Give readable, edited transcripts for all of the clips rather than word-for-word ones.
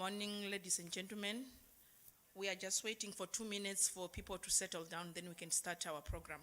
morning, ladies and gentlemen. We are just waiting for 2 minutes for people to settle down, then we can start our program.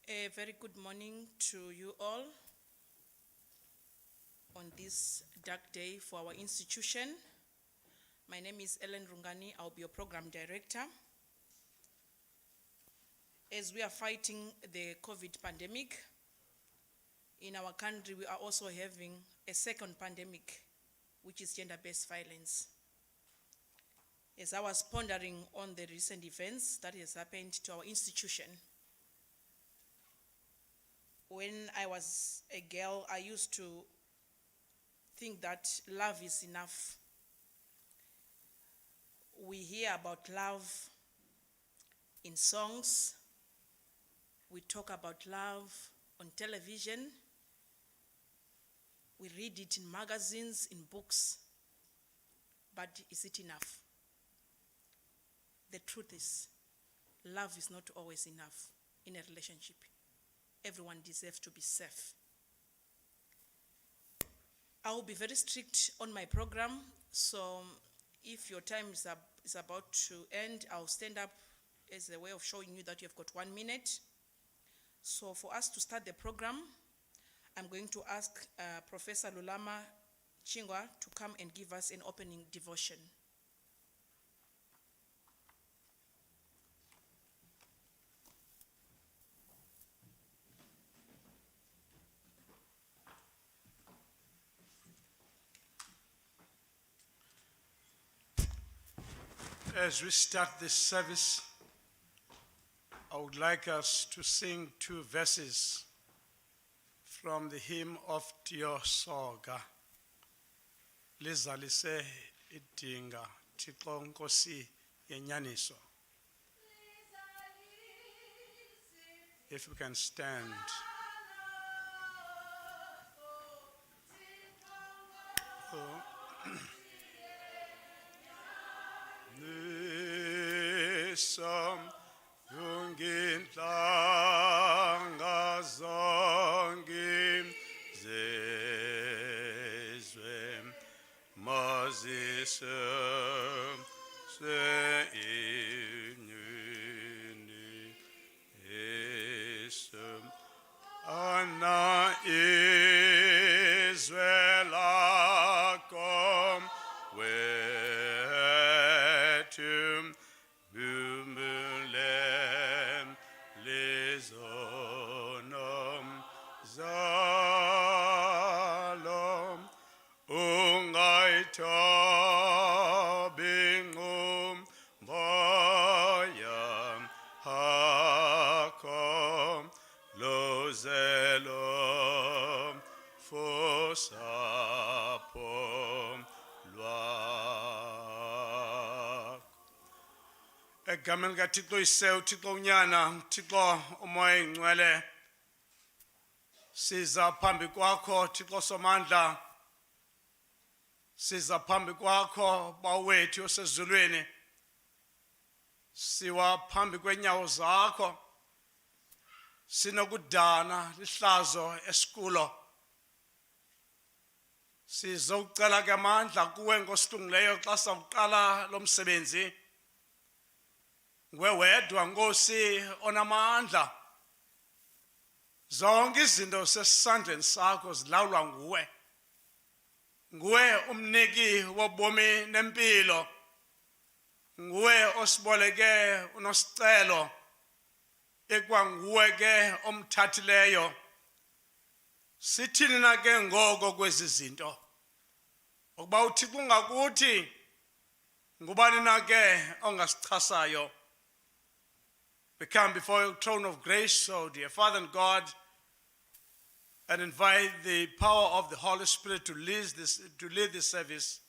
A very good morning to you all on this dark day for our institution. My name is Ellen Rungani. I'll be your program director. As we are fighting the COVID pandemic, in our country we are also having a second pandemic, which is gender-based violence. As I was pondering on the recent events that has happened to our institution, when I was a girl, I used to think that love is enough. We hear about love in songs, we talk about love on television, We read it in magazines, in books, but is it enough? The truth is, love is not always enough in a relationship. Everyone deserves to be safe. I will be very strict on my program, so if your time is about to end, I'll stand up as a way of showing you that you've got 1 minute. So for us to start the program, I'm going to ask Professor Lulama Chingwa to come and give us an opening devotion. As we start this service, I would like us to sing 2 verses from the hymn of Dio Soga. Lizalise idinga Thixo Nkosi yenyaniso. If we can stand. Nisam yungin tlanga zongim zezwe mazise se inyuni esem ana Israel kom wetum bumulem lezonom zalom ungaitobingum boyam hakom lozelom fosapom lwak. Egameni kaThixo isewu, Thixo unyana, Thixo umoya ingcwele, siza phambi kwakho Thixo somandla, siza phambi kwakho bawethu osezulwini, siwa phambi kwenyawo zakho, sinokudana lihlazo esikulo. Sizokucela ke amandla kuwe Nkosi Lungileyo xa sawuqala lo msebenzi. Nguwe wedwa Nkosi onamandla. Zonke izinto sesisandleni sakho zilawulwa nguwe. Nguwe umniki wobomi nempilo. Nguwe osiboleke uNosicelo. Ekwanguwe ke omthathileyo. Sithini na ke ngoko kwezi zinto? Ukuba uThixo ungakuthi ngubani na ke ongasichasayo? We come before your throne of grace, so dear Father and God, and invite the power of the Holy Spirit to lead this service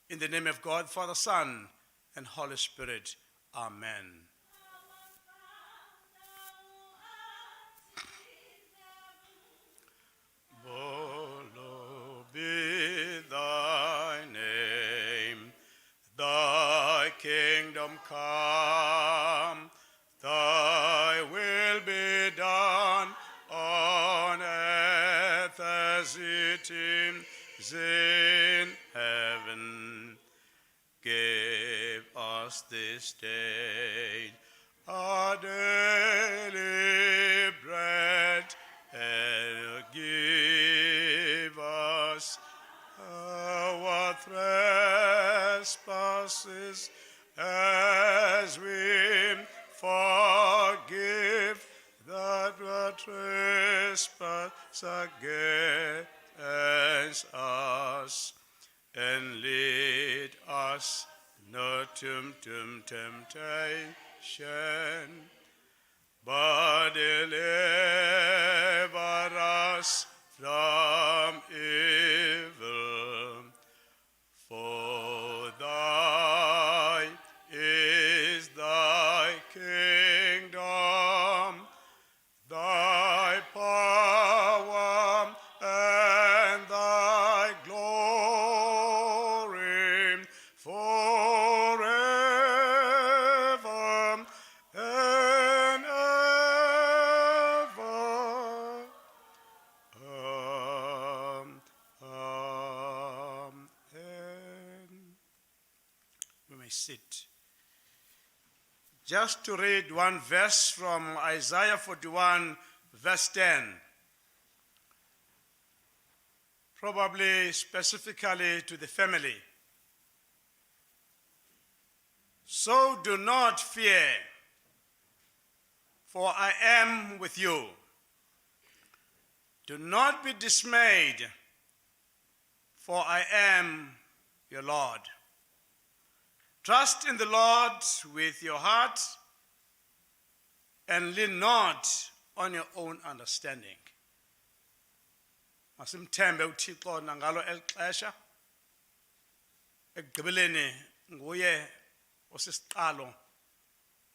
in the name of God, Father, Son, and Holy Spirit. Amen. Hallowed be thy name, thy kingdom come, thy will be done on earth as it is in heaven. Give us this day our daily bread, and give us our trespasses as we forgive that trespass against us, and lead us not to temptation, but deliver us from evil. For thy is thy kingdom, thy power, and thy sit. Just to read one verse from Isaiah 41, verse 10. Probably specifically to the family. So do not fear, for I am with you. Do not be dismayed, for I am your Lord. Trust in the Lord with your heart and lean not on your own understanding. Masimthembe uThixo nangalo elixesha. Ekugqibeleni nguye osisiqalo,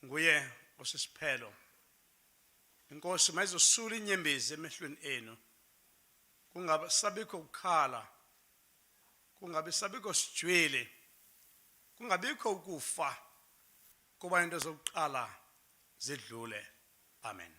nguye osisiphelo. Inkosi mayizosula inyembezi emehlweni enu. Kungabe sabikho ukukhala. Kungabe sabikho sijwele. Kungabikho ukufa kuba into zokuqala zidlule. Amen.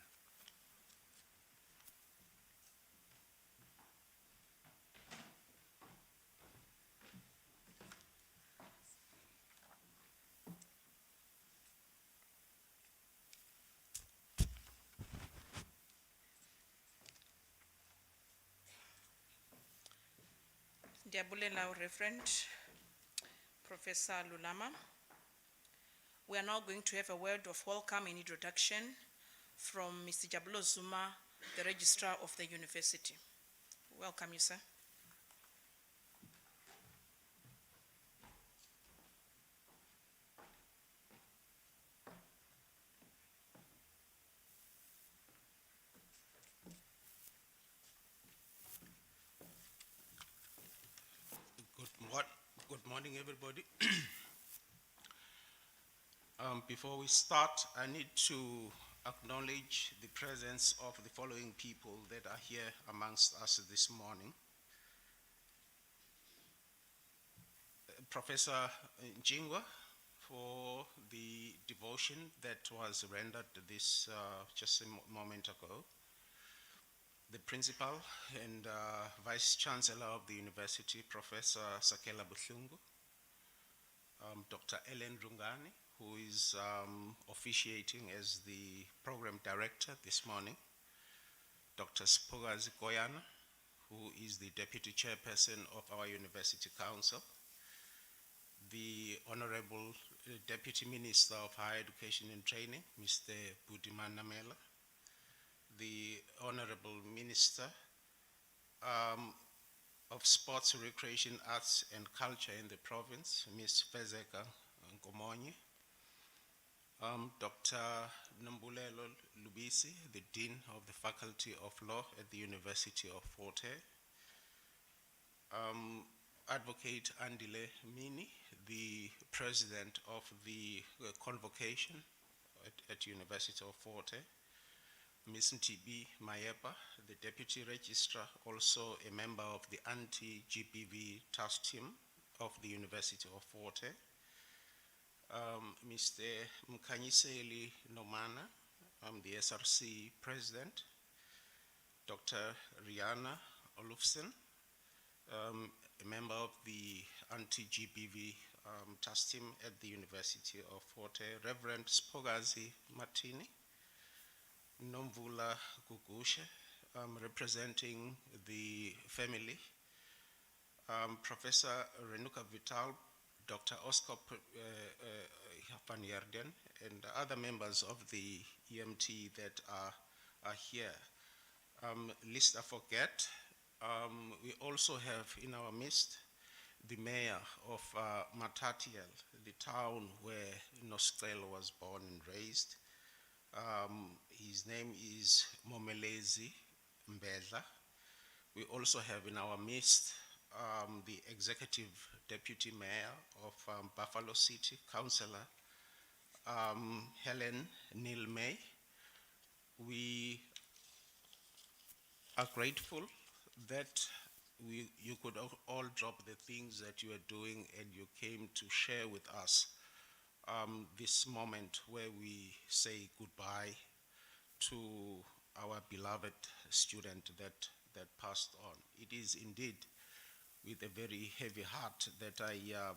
Ndiyabulela Reverend Professor Lulama. We are now going to have a word of welcome and introduction from Mr. Jabulo Zuma, the Registrar of the University. Welcome you, sir. Good morning, everybody. Before we start, I need to acknowledge the presence of the following people that are here amongst us this morning. Professor Njingwa, for the devotion that was rendered this just a moment ago. The Principal and Vice Chancellor of the University, Professor Sakela Buhlungu, Dr. Ellen Rungani, who is officiating as the Program Director this morning, Dr. Spogazi Koyana, who is the Deputy Chairperson of our University Council, the Honorable Deputy Minister of Higher Education and Training, Mr. Budiman Namela, the Honorable Minister of Sports, Recreation, Arts and Culture in the province, Ms. Fezeka Nkomonye, Dr. Nombulelo Lubisi, the Dean of the Faculty of Law at the University of Fort Hare, Advocate Andile Mini, the President of the Convocation at University of Fort Hare, Ms. Mtb Mayepa, the Deputy Registrar, also a member of the Anti-GBV Task Team of the University of Fort Hare, Mr. Mkhanyiseli Nomana, the SRC President, Dr. Rihanna Olufsen, a member of the Anti-GBV Task Team at the University of Fort Hare, Reverend Spogazi Martini, Nomvula Gugushe, representing the family, Professor Renuka Vital, Dr. Oscar Van Yerden, and other members of the EMT that are here. Lest I forget, we also have in our midst the mayor of Matatiel, the town where Nosicelo was born and raised. His name is Mwelase. We also have in our midst the Executive Deputy Mayor of Buffalo City, Councillor Helen Neil May. We are grateful that you could all drop the things that you are doing and you came to share with us this moment where we say goodbye to our beloved student that passed on. It is indeed with a very heavy heart that I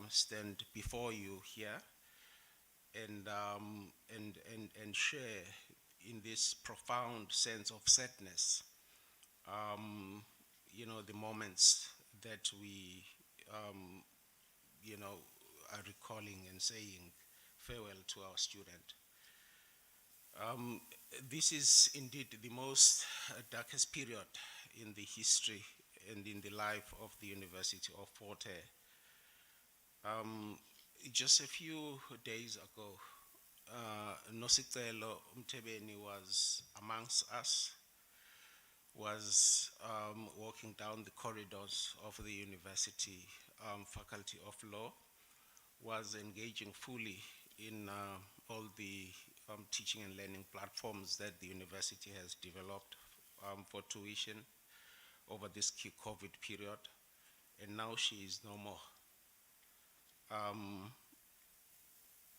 stand before you here and share in this profound sense of sadness, the moments that we, are recalling and saying farewell to our student. This is indeed the most darkest period in the history and in the life of the University of Fort Hare. Just a few days ago, Nosicelo Mtebeni was amongst us, was walking down the corridors of the University Faculty of Law, was engaging fully in all the teaching and learning platforms that the university has developed for tuition over this key COVID period, and now she is no more.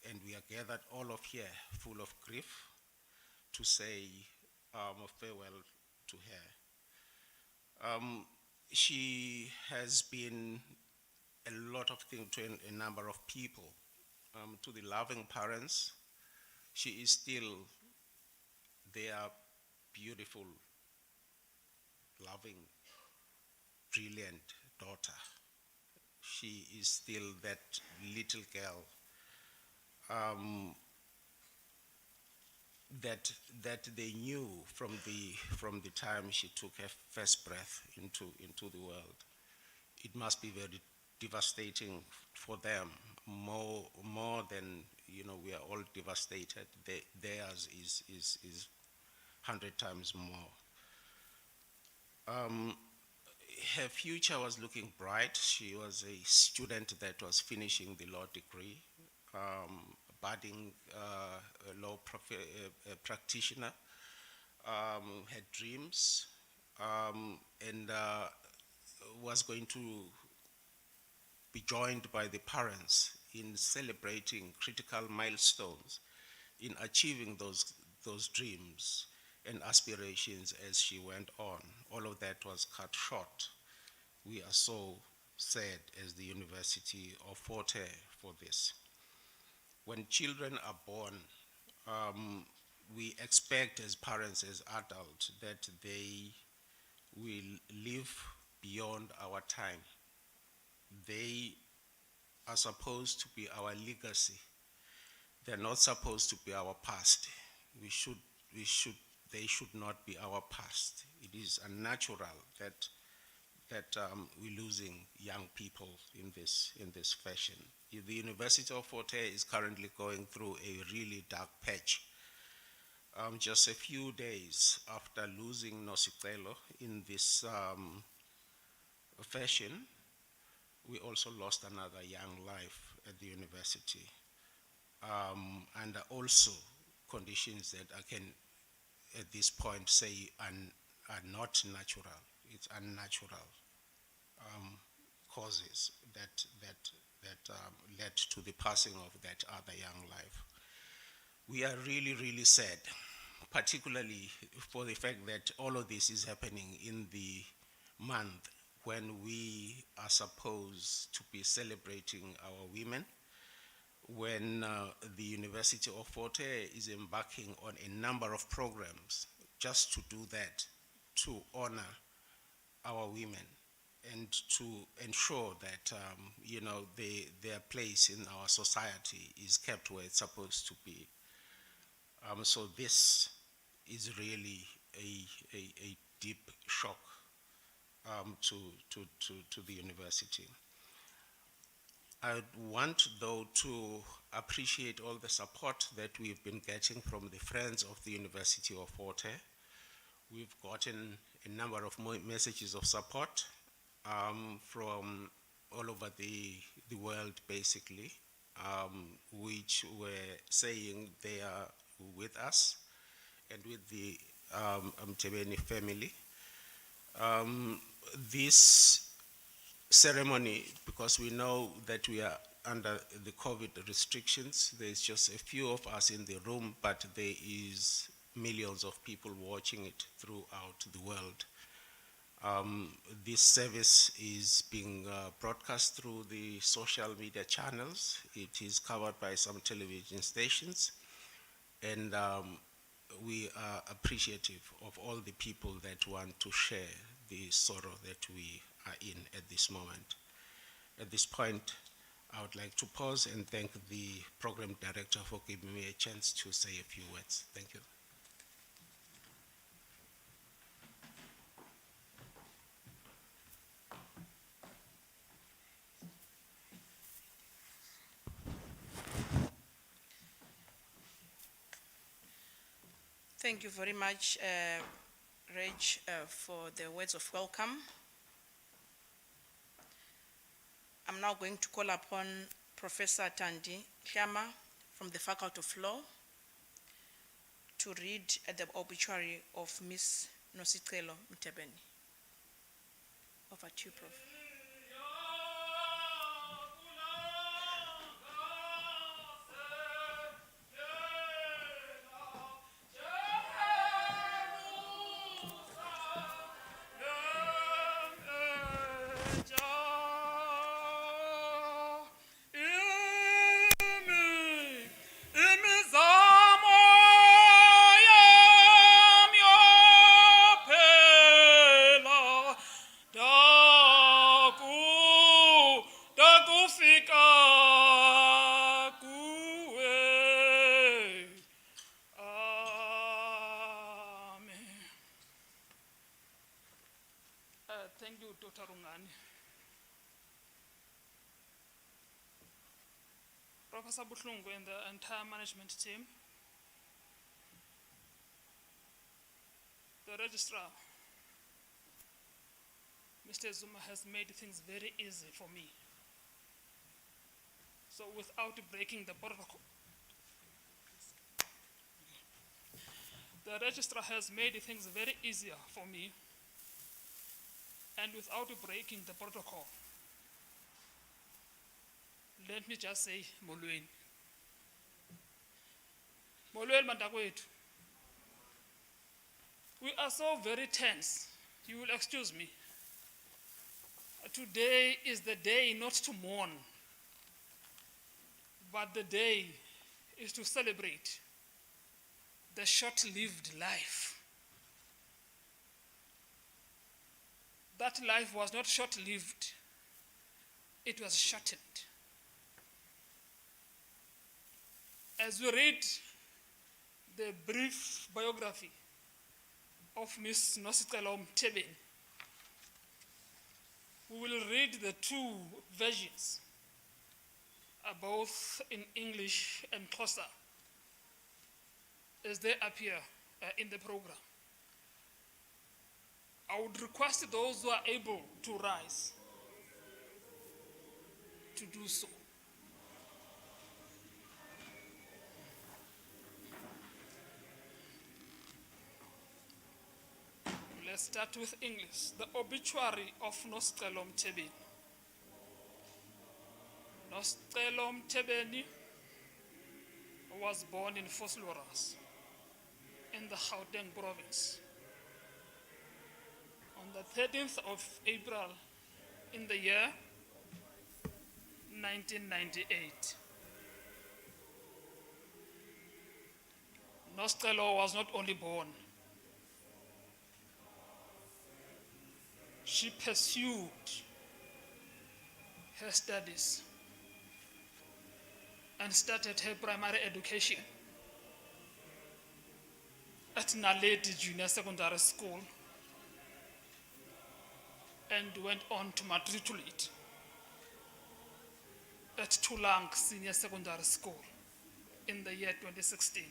And we are gathered all of here full of grief to say farewell to her. She has been a lot of things to a number of people. To the loving parents, she is still their beautiful, loving, brilliant daughter. She is still that little girl that they knew from the time she took her first breath into the world. It must be very devastating for them, more than we are all devastated. Theirs is 100 times more. Her future was looking bright. She was a student that was finishing the law degree, budding law practitioner, had dreams, and was going to be joined by the parents in celebrating critical milestones in achieving those dreams and aspirations as she went on. All of that was cut short. We are so sad as the University of Fort Hare for this. When children are born, we expect as parents, as adults, that they will live beyond our time. They are supposed to be our legacy. They're not supposed to be our past. They should not be our past. It is unnatural that we're losing young people in this fashion. The University of Fort Hare is currently going through a really dark patch. Just a few days after losing Nosicelo in this fashion, we also lost another young life at the university, under also conditions that I can at this point say are not natural. It's unnatural causes that led to the passing of that other young life. We are really, really sad, particularly for the fact that all of this is happening in the month when we are supposed to be celebrating our women, when the University of Fort Hare is embarking on a number of programs just to do that, to honor our women and to ensure that their place in our society is kept where it's supposed to be. So this is really a deep shock to the university. I want, though, to appreciate all the support that we've been getting from the friends of the University of Fort Hare. We've gotten a number of messages of support from all over the world, basically, which were saying they are with us and with the Mtebeni family. This ceremony, because we know that we are under the COVID restrictions, there's just a few of us in the room, but there is millions of people watching it throughout the world. This service is being broadcast through the social media channels. It is covered by some television stations, and we are appreciative of all the people that want to share the sorrow that we are in at this moment. At this point, I would like to pause and thank the program director for giving me a chance to say a few words. Thank you. Thank you very much, Reg, for the words of welcome. I'm now going to call upon Professor Tandi Khyama from the Faculty of Law to read the obituary of Miss Nosicelo Mtebeni. Over to you, Prof. Thank you, Dr. Rungani. Professor Buhlungu and the entire management team, the registrar, Mr. Zuma has made things very easy for me. So without breaking the protocol, the registrar has made things very easier for me, and without breaking the protocol, let me just say, Molweni. Molweni Mandakwethu. We are so very tense. You will excuse me. Today is the day not to mourn, but the day is to celebrate the short-lived life. That life was not short-lived, it was shortened. As we read the brief biography of Miss Nosicelo Mtebeni, we will read the two versions, both in English and Xhosa, as they appear in the program. I would request those who are able to rise to do so. Let's start with English. The obituary of Nosicelo Mtebeni. Nosicelo Mtebeni was born in Vosloorus in the Gauteng province on the 13th of April in the year 1998. Nosicelo was not only born, she pursued her studies and started her primary education at Naledi Junior Secondary School and went on to matriculate at Thulang Senior Secondary School in the year 2016.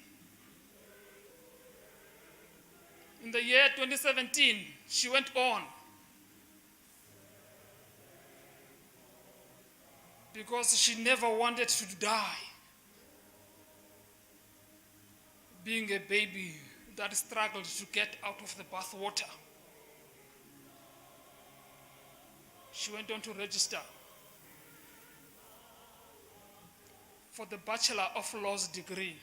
In the year 2017, she went on because she never wanted to die, being a baby that struggled to get out of the bath water. She went on to register for the Bachelor of Laws degree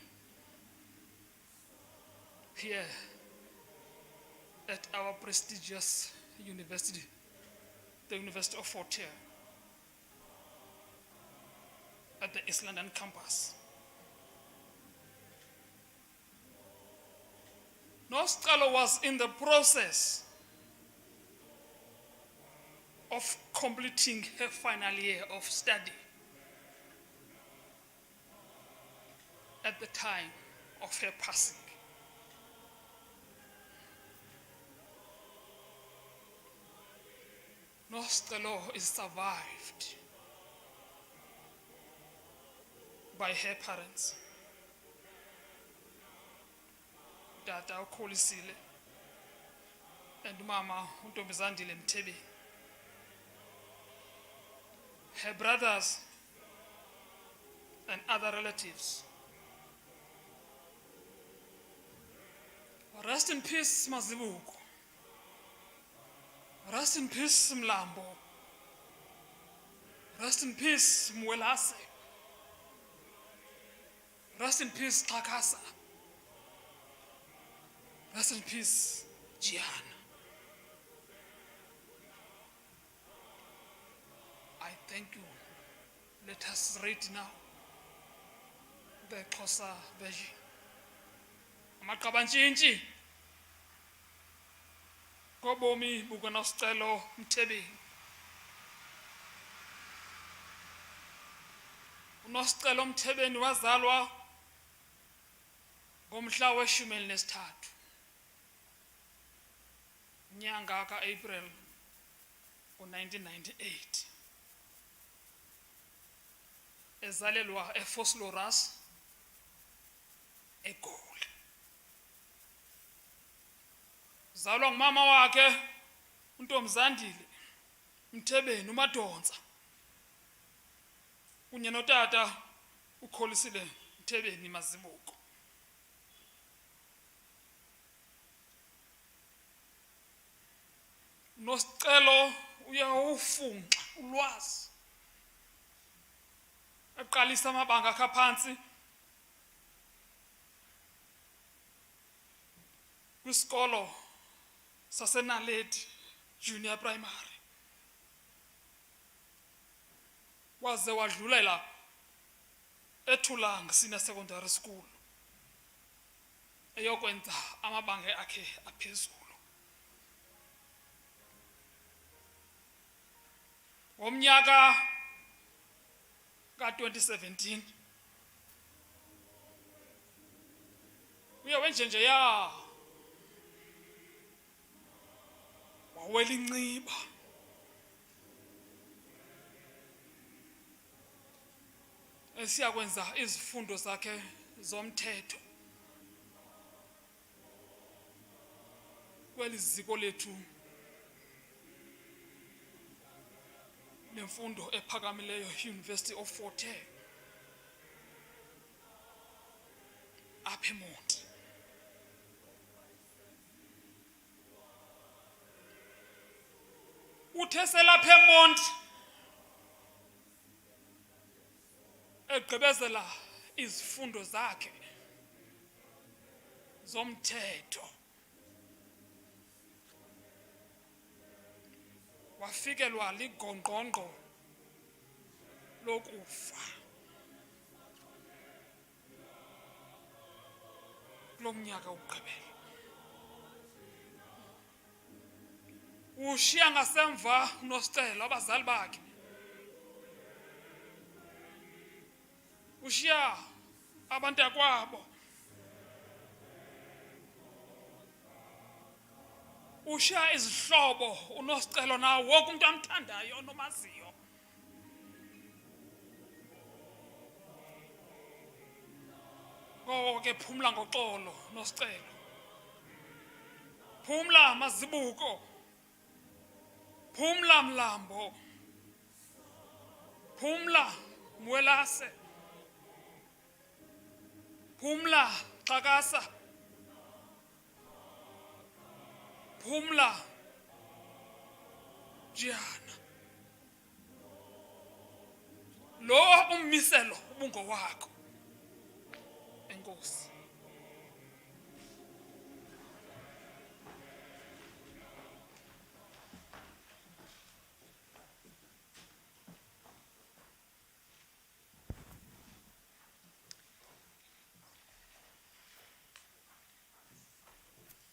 here at our prestigious university, the University of Fort Hare, at the East London campus. Nosicelo was in the process of completing her final year of study at the time of her passing. Nosicelo is survived by her parents, Tata Kholisile and Mama uNtombizandile Mtebeni, her brothers and other relatives. Rest in peace, Mazibuko. Rest in peace, Mlambo. Rest in peace, Mwelase. Rest in peace, Xhakasa. Rest in peace, Jiyana. I thank you. Let us read now the Xhosa version. AMAGQABANTSHINTSHI NGOBOMI BUKANOSICELO Mtebeni. UNosicelo Mtebeni wazalwa ngomhla we-13 nyanga ka-April ngo-1998. Ezalelwa eVosloorus, eGoli. Uzalwa ngumama wakhe uNtombizandile Mtebeni uMaDontsa kunye notata uKholisile Mtebeni Mazibuko. Nosicelo uyawufunxa ulwazi, aqalisa amabanga akaphansi kwisikolo saseNaledi Junior Primary, waze wadlulela eThulang Senior Secondary School eyokwenza amabanga akhe aphezulu. Ngomnyaka ka-2017 uye wenjenjeya wawela inceba esiya kwenza izifundo zakhe zomthetho kweli ziko lethu nemfundo ephakamileyo, University of Fort Hare, apha eMonti. Uthe selapha eMonti egqibezela izifundo zakhe zomthetho, wafikelwa ligongqongqo lokufa kulo mnyaka ugqibela. Ushiya ngasemva uNosicelo abazali bakhe, ushiya abantakwabo, ushiya izihlobo uNosicelo nawo wonke umuntu amthandayo nomaziyo. Ngoko ke phumla ngoxolo Nosicelo, phumla Mazibuko, phumla Mlambo, phumla Mwelase, phumla Xhakasa, phumla Jiyana. Lo ummiselo ubungowakho. Enkosi.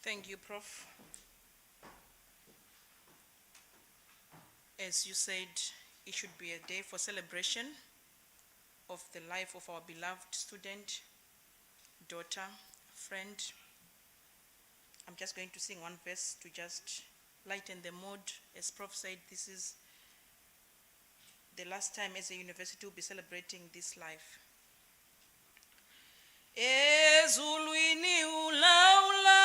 Thank you, Prof. As you said, it should be a day for celebration of the life of our beloved student, daughter, friend. I'm just going to sing one verse to just lighten the mood. As Prof said, this is the last time as a university we'll be celebrating this life. Ezulwini ulaula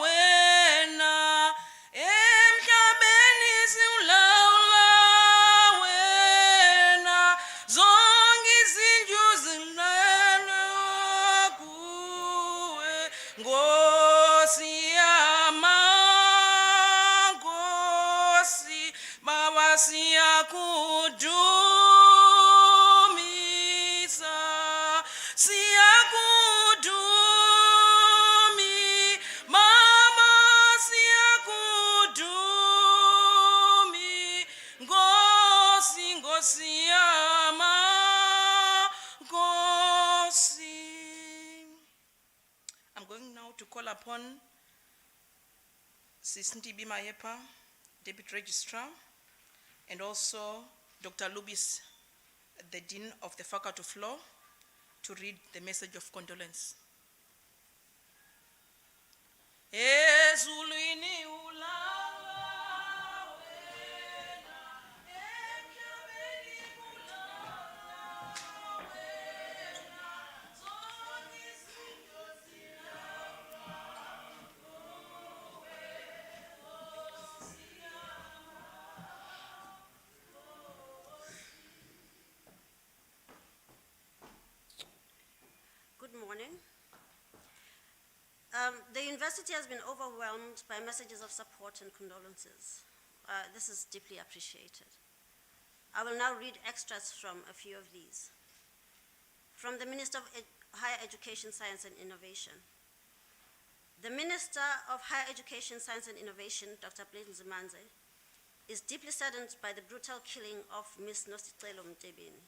wena, emhlabeni siulaula wena, zonke izinto zilana kuwe, Nkosi yama, Nkosi, Baba siyakudumisa, siyakudumi, Mama siyakudumi, Nkosi, Nkosi yama, Nkosi. I'm going now to call upon Sis Ntibi Mayepa, Deputy Registrar, and also Dr. Lubis, the Dean of the Faculty of Law, to read the message of condolence. Ezulwini ulala wena, emhlabeni ulala wena, zonke izinto zilala kuwe, Nkosi yama. Good morning. The university has been overwhelmed by messages of support and condolences. This is deeply appreciated. I will now read extracts from a few of these. From the Minister of Higher Education, Science and Innovation. The Minister of Higher Education, Science and Innovation, Dr. Blade Nzimanze, is deeply saddened by the brutal killing of Ms. Nosicelo Mtebeni.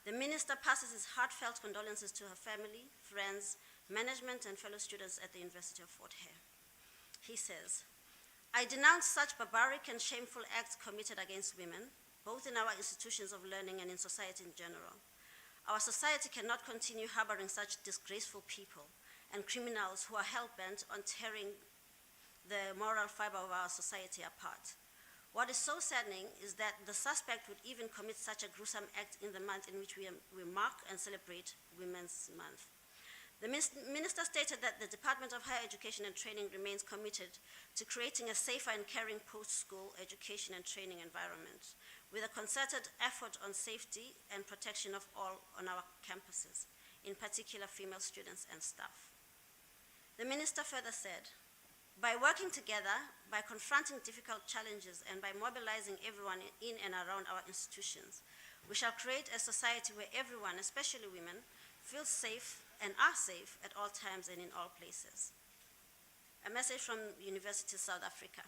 The Minister passes his heartfelt condolences to her family, friends, management, and fellow students at the University of Fort Hare. He says, I denounce such barbaric and shameful acts committed against women, both in our institutions of learning and in society in general. Our society cannot continue harboring such disgraceful people and criminals who are hell-bent on tearing the moral fiber of our society apart. What is so saddening is that the suspect would even commit such a gruesome act in the month in which we mark and celebrate Women's Month. The Minister stated that the Department of Higher Education and Training remains committed to creating a safer and caring post-school education and training environment with a concerted effort on safety and protection of all on our campuses, in particular female students and staff. The Minister further said, by working together, by confronting difficult challenges, and by mobilizing everyone in and around our institutions, we shall create a society where everyone, especially women, feels safe and are safe at all times and in all places. A message from University of South Africa.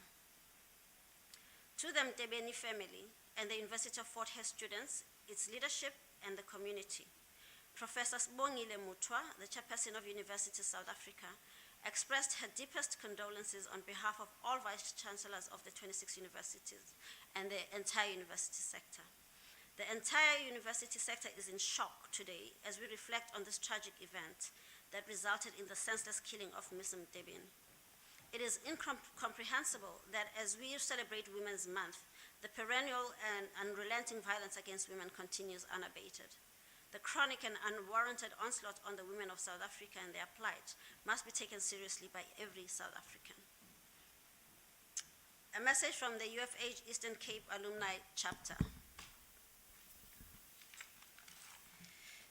To the Mtebeni family and the University of Fort Hare students, its leadership, and the community, Professor Sibongile Mutwa, the chairperson of University of South Africa, expressed her deepest condolences on behalf of all vice-chancellors of the 26 universities and the entire university sector. The entire university sector is in shock today as we reflect on this tragic event that resulted in the senseless killing of Ms. Mtebeni. It is incomprehensible that as we celebrate Women's Month, the perennial and unrelenting violence against women continues unabated. The chronic and unwarranted onslaught on the women of South Africa and their plight must be taken seriously by every South African. A message from the UFH Eastern Cape Alumni Chapter.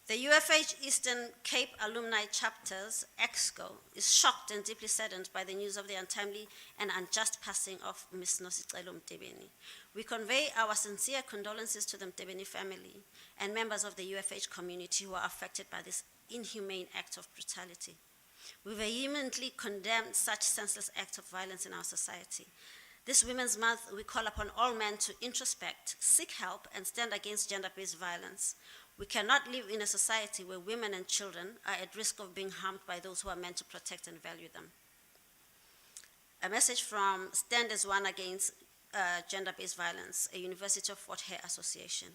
The UFH Eastern Cape Alumni Chapter's EXCO is shocked and deeply saddened by the news of the untimely and unjust passing of Ms. Nosicelo Mtebeni. We convey our sincere condolences to the Mtebeni family and members of the UFH community who are affected by this inhumane act of brutality. We vehemently condemn such senseless acts of violence in our society. This Women's Month, we call upon all men to introspect, seek help, and stand against gender-based violence. We cannot live in a society where women and children are at risk of being harmed by those who are meant to protect and value them. A message from Stand as One Against Gender-Based Violence, a University of Fort Hare association.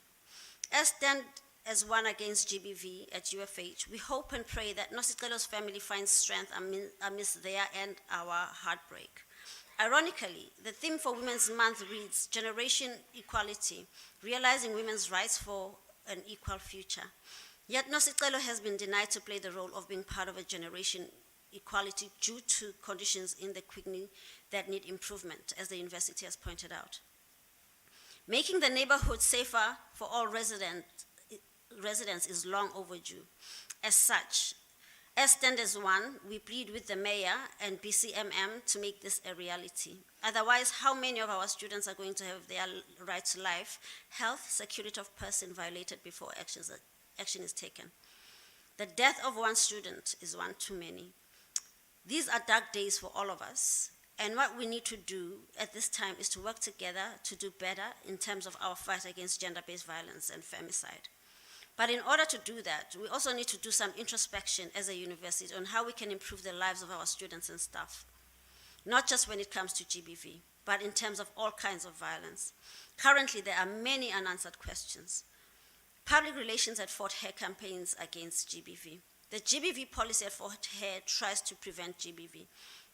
As Stand as One Against GBV at UFH, we hope and pray that Nosicelo's family finds strength amidst their and our heartbreak. Ironically, the theme for Women's Month reads Generation Equality, realizing women's rights for an equal future. Yet Nosicelo has been denied to play the role of being part of a generation equality due to conditions in the quickening that need improvement, as the university has pointed out. Making the neighborhood safer for all residents is long overdue. As such, as Stand as One, we plead with the mayor and BCMM to make this a reality. Otherwise, how many of our students are going to have their right to life, health, security of person violated before action is taken? The death of one student is one too many. These are dark days for all of us, and what we need to do at this time is to work together to do better in terms of our fight against gender-based violence and femicide. But in order to do that, we also need to do some introspection as a university on how we can improve the lives of our students and staff, not just when it comes to GBV, but in terms of all kinds of violence. Currently, there are many unanswered questions. Public relations at Fort Hare campaigns against GBV. The GBV policy at Fort Hare tries to prevent GBV.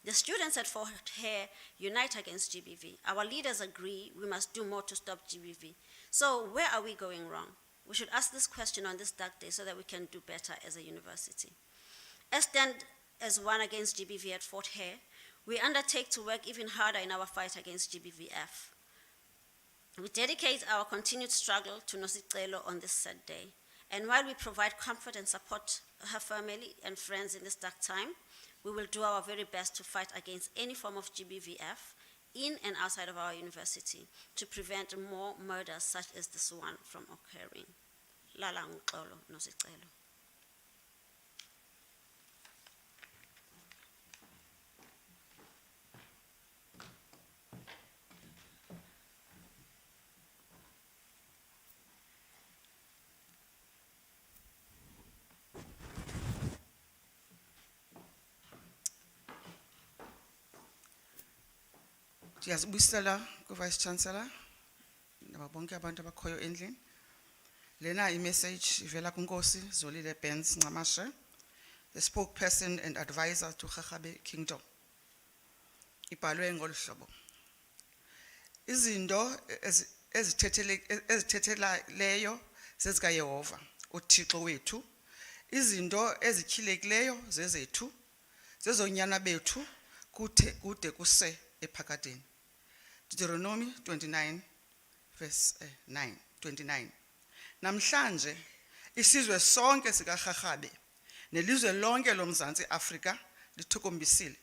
The students at Fort Hare unite against GBV. Our leaders agree we must do more to stop GBV. So where are we going wrong? We should ask this question on this dark day so that we can do better as a university. As Stand as One Against GBV at Fort Hare, we undertake to work even harder in our fight against GBVF. We dedicate our continued struggle to Nosicelo on this sad day. And while we provide comfort and support her family and friends in this dark time, we will do our very best to fight against any form of GBVF in and outside of our university to prevent more murders such as this one from occurring. Lala nguxolo Nosicelo. Ndiyazibuyisela ku-Vice Chancellor nabo bonke abantu abakhoyo endlini. Lena i-message ivela kuNkosi Zolile Benz Ncamashe, the spokesperson and advisor to Xhakasa Kingdom. Ibhalwe ngolu hlobo. Izinto ezithetheleyo zezikaYehova uThixo wethu. Izinto ezityilekileyo zezethu, zezonyana bethu kude kuse ephakadeni. Deuteronomy 29 verse 9, 29. Namhlanje isizwe sonke sikaXhakasa nelizwe lonke loMzantsi Afrika lithokombisile.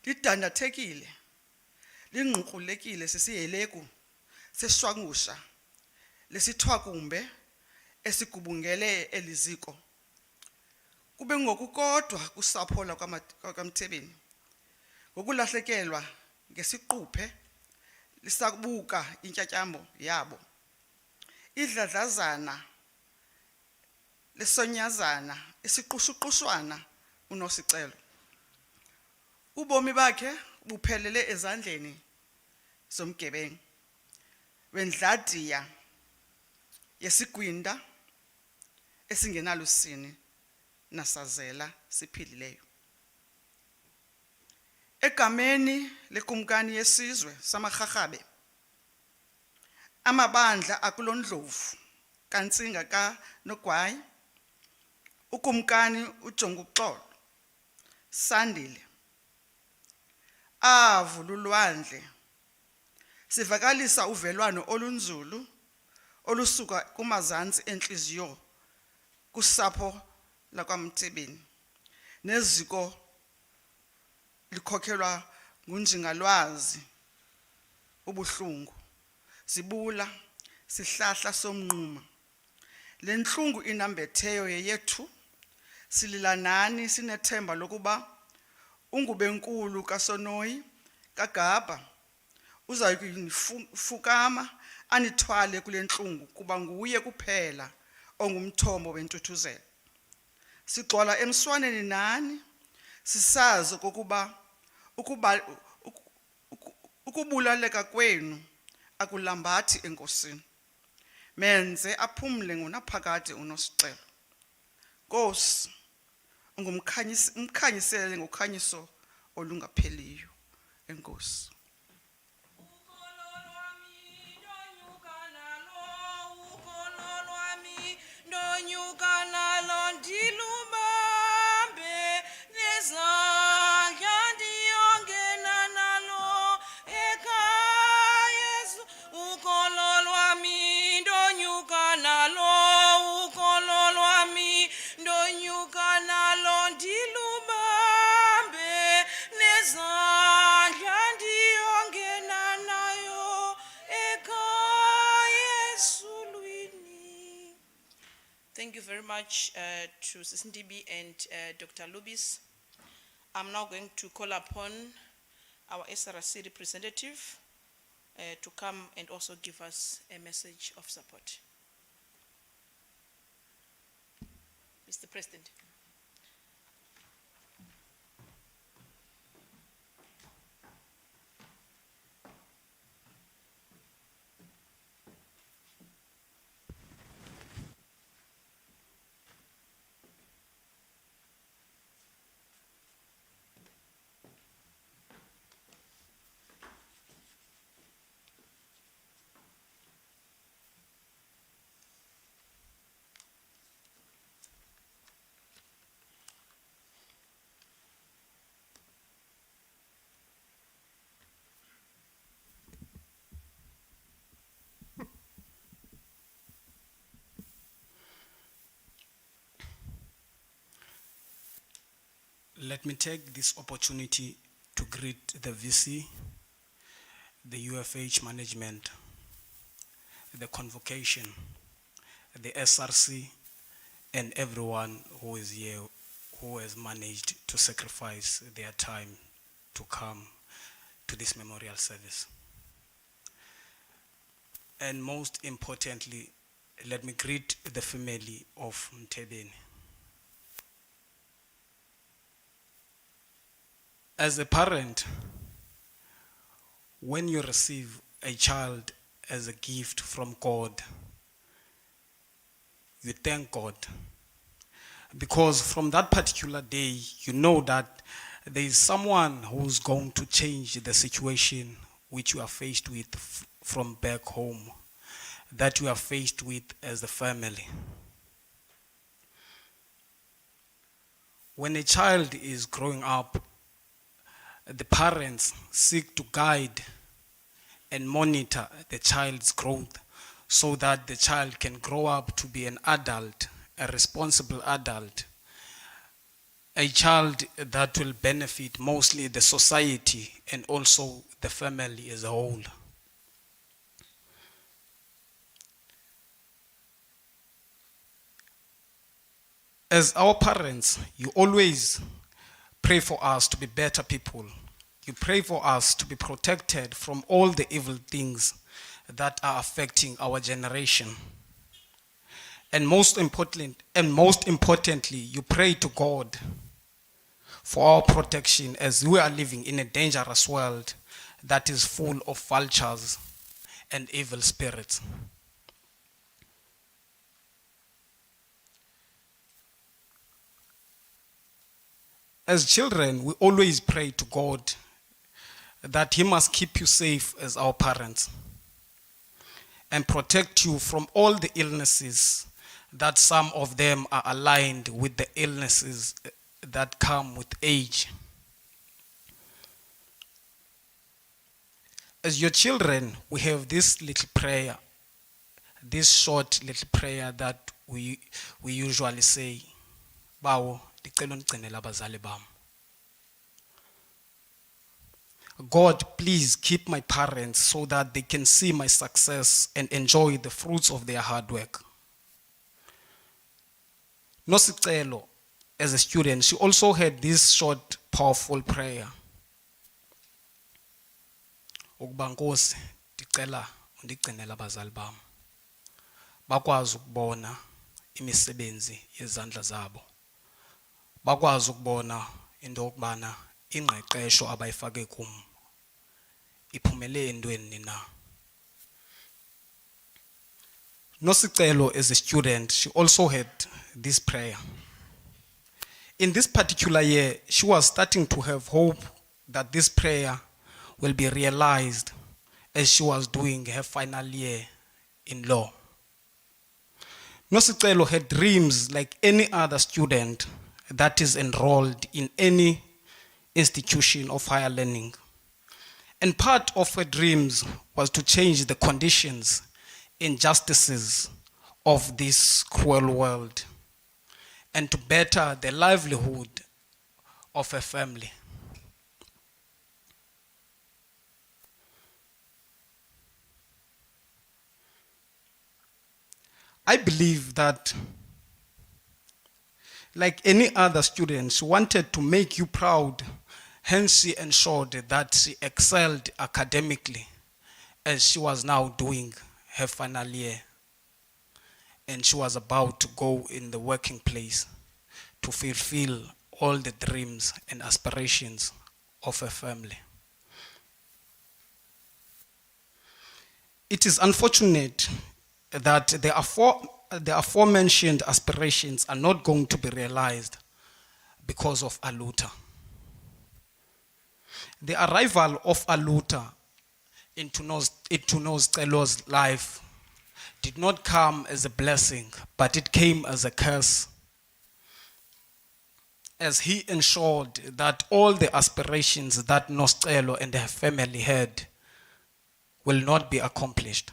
Lidandathekile, lingqukrulekile sisiheleku seshwangusha lesithwakumbe esigubungele eliziko. Kube ngokukodwa kusapho lwakwaMtebeni ngokulahlekelwa ngesiquphe lisabuka intyatyambo yabo. Idladlazana lesonyazana isiqushuquswana uNosicelo. Ubomi bakhe buphelele ezandleni zomgebengu wendladiya yesigwinda esingenalusini nasazela siphilileyo. Egameni lekumkani yesizwe samaXhakasa, amabandla akulondlovu kantsinga kaNogwayi, ukumkani uJonguxolo Sandile, avululwandle sivakalisa uvelwano olunzulu olusuka kumazantsi enhliziyo kusapho lakwaMtebeni neziko likhokhelwa ngunjingalwazi ubuhlungu zibula sihlahla somnquma. Le nhlungu inambetheyo yethu sililanani sinethemba lokuba ungubenkulu kaSonoyi kaGaba uzayikufukama anithwale kule nhlungu kuba nguye kuphela ongumthombo wentuthuzelo. Sigxola emswaneni nani sisazi kokuba Ukubulaleka kwenu akulambathi enkosini. Menze aphumle ngonaphakade uNosicelo. Nkosi, umkhanyisele ngokhanyiso olungapheliyo. Enkosi. Thank you very much to Sisindibi and Dr. Lubis. I'm now going to call upon our SRC representative to come and also give us a message of support. Mr. President. Let me take this opportunity to greet the VC, the UFH management, the convocation, the SRC, and everyone who is here who has managed to sacrifice their time to come to this memorial service. And most importantly, let me greet the family of Mtebeni. As a parent, when you receive a child as a gift from God, you thank God. Because from that particular day, you know that there is someone who's going to change the situation which you are faced with from back home, that you are faced with as a family. When a child is growing up, the parents seek to guide and monitor the child's growth so that the child can grow up to be an adult, a responsible adult, a child that will benefit mostly the society and also the family as a whole. As our parents, you always pray for us to be better people. You pray for us to be protected from all the evil things that are affecting our generation. And most importantly, you pray to God for our protection as we are living in a dangerous world that is full of vultures and evil spirits. As children, we always pray to God that He must keep you safe as our parents and protect you from all the illnesses, that some of them are aligned with the illnesses that come with age. As your children, we have this little prayer, this short little prayer that we usually say, Bawo, ndicela unigcinele abazali bam. God, please keep my parents so that they can see my success and enjoy the fruits of their hard work. Nosicelo, as a student, she also had this short, powerful prayer. Ukuba Nkosi, ndicela undigcinele abazali bam. Bakwazi ukubona imisebenzi yezandla zabo. Bakwazi ukubona into yokubana ingqeqesho abayifake kum iphumele entweni na. Nosicelo, as a student, she also had this prayer. In this particular year, she was starting to have hope that this prayer will be realized as she was doing her final year in law. Nosicelo had dreams like any other student that is enrolled in any institution of higher learning. And part of her dreams was to change the conditions, injustices of this cruel world and to better the livelihood of her family. I believe that, like any other student, she wanted to make you proud, hence she ensured that she excelled academically as she was now doing her final year and she was about to go in the working place to fulfill all the dreams and aspirations of her family. It is unfortunate that the aforementioned aspirations are not going to be realized because of Aluta. The arrival of Aluta into Nosicelo's life did not come as a blessing, but it came as a curse, as he ensured that all the aspirations that Nosicelo and her family had will not be accomplished.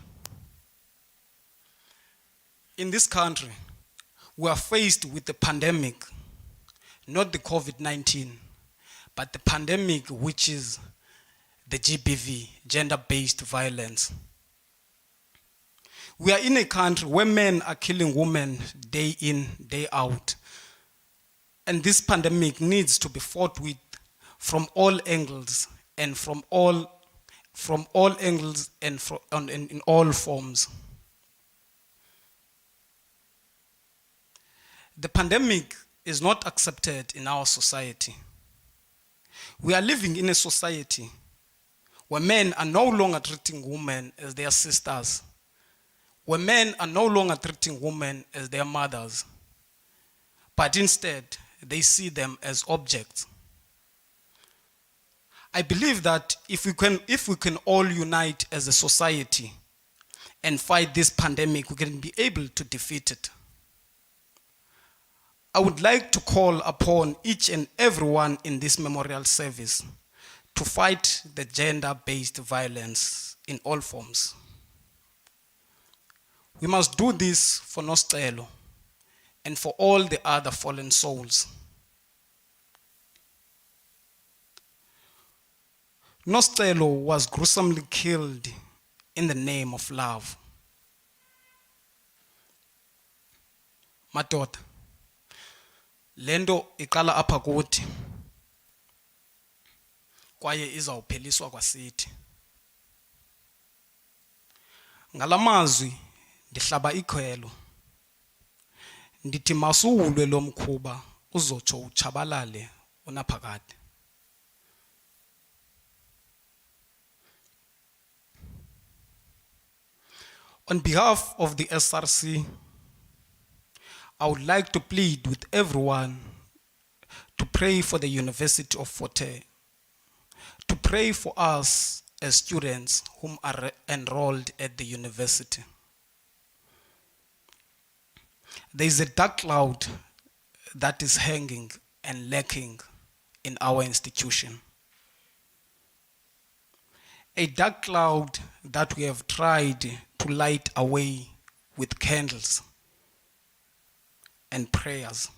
In this country, we are faced with the pandemic, not the COVID-19, but the pandemic, which is the GBV, gender-based violence. We are in a country where men are killing women day in, day out. And this pandemic needs to be fought with from all angles and in all forms. The pandemic is not accepted in our society. We are living in a society where men are no longer treating women as their sisters, where men are no longer treating women as their mothers, but instead they see them as objects. I believe that if we can all unite as a society and fight this pandemic, we can be able to defeat it. I would like to call upon each and everyone in this memorial service to fight the gender-based violence in all forms. We must do this for Nosicelo and for all the other fallen souls. Nosicelo was gruesomely killed in the name of love. Madoda, lento iqala apha kuthi kwaye izawupheliswa kwasithi. Ngalamazwi ndihlaba ikhwelo ndithi masuulwe lo mkhuba uzotsho utshabalale unaphakade. On behalf of the SRC, I would like to plead with everyone to pray for the University of Fort Hare, to pray for us as students whom are enrolled at the university. There is a dark cloud that is hanging and lurking in our institution. A dark cloud that we have tried to light away with candles and prayers,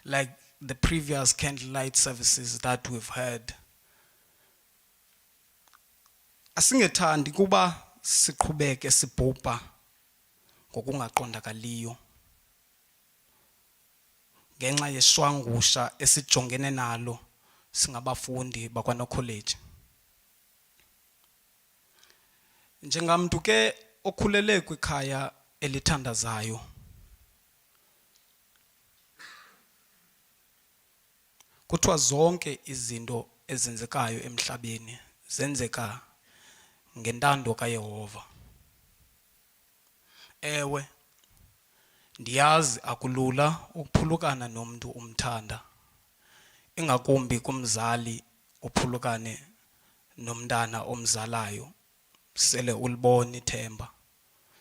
like the previous candlelight services that we've heard. Asingethandi kuba siqhubeke sibhubha ngokungaqondakaliyo ngenxa yesishwangusha esijongene nalo singabafundi bakwaNokholeji. Njengamntu ke okhulele kwikhaya elithandazayo, kuthiwa zonke izinto ezenzekayo emhlabeni zenzeka ngentando kaYehova. Ewe, ndiyazi akulula ukuphulukana nomuntu umthanda, ingakumbi kumzali uphulukane nomntana omzalayo sele ulibona ithemba,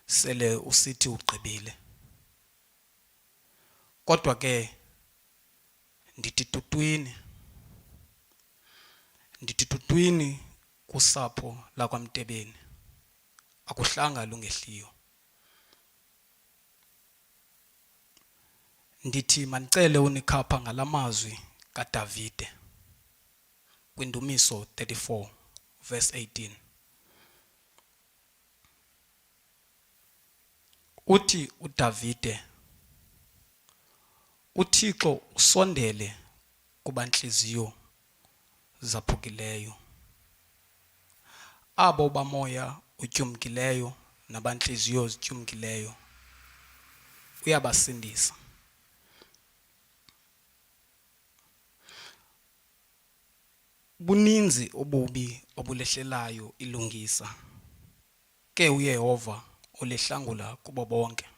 sele usithi ugqibile. Kodwa ke ndithi tutwini kusapho lakwaMtebeni, akuhlanga lungehliyo. Ndithi mandicele unikhapha ngalamazwi kaDavide kwiNdumiso 34 verse 18. Uthi uDavide, uThixo usondele kubantliziyo zaphukileyo, abo bamoya utyumkileyo nabantliziyo zityumkileyo uyabasindisa. Buninzi ububi obulehlelayo ilungisa, ke uYehova ulihlangula kubo bonke.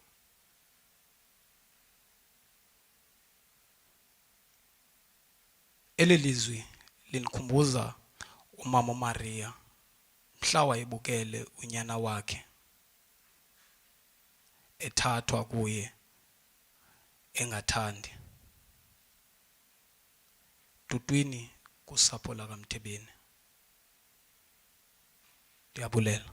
Eli lizwi linikhumbuza umama Maria mhla wayebukele unyana wakhe ethathwa kuye engathandi. Tutwini kusapho lakaMtebeni. Ndiyabulela.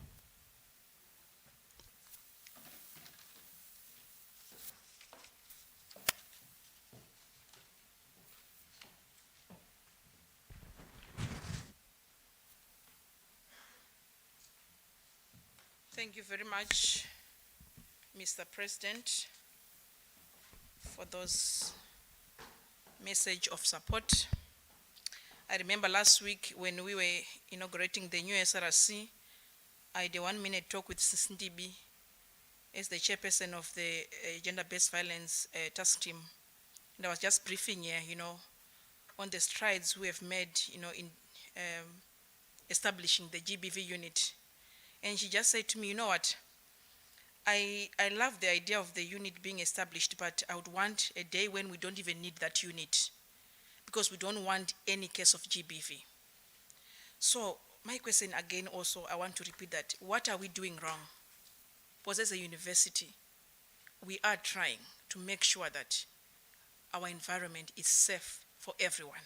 Thank you very much, Mr. President, for those message of support. I remember last week when we were inaugurating the new SRC, I had a 1-minute talk with Sis Ndibi as the chairperson of the gender-based violence task team. And I was just briefing here, on the strides we have made, in establishing the GBV unit. And she just said to me, you know what, I love the idea of the unit being established, but I would want a day when we don't even need that unit, because we don't want any case of GBV. So my question again also, I want to repeat that. What are we doing wrong? Because as a university, we are trying to make sure that our environment is safe for everyone.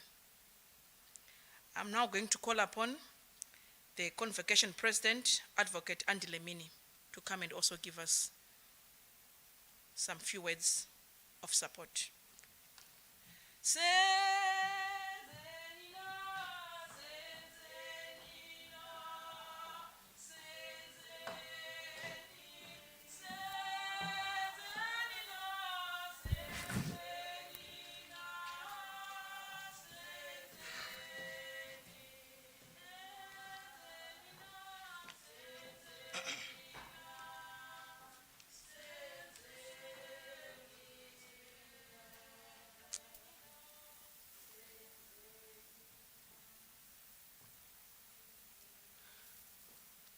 I'm now going to call upon the Convocation President, Advocate Andile Mini, to come and also give us some few words of support.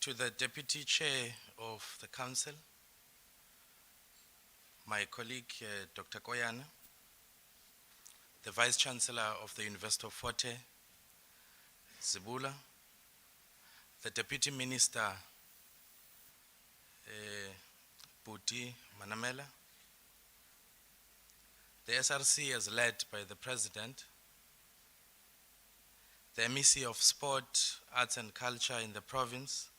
To the Deputy Chair of the Council, my colleague Dr. Koyana, the Vice Chancellor of the University of Fort Hare, Zibula, the Deputy Minister, Buti Manamela, the SRC as led by the President, the MEC of Sport, Arts and Culture in the province,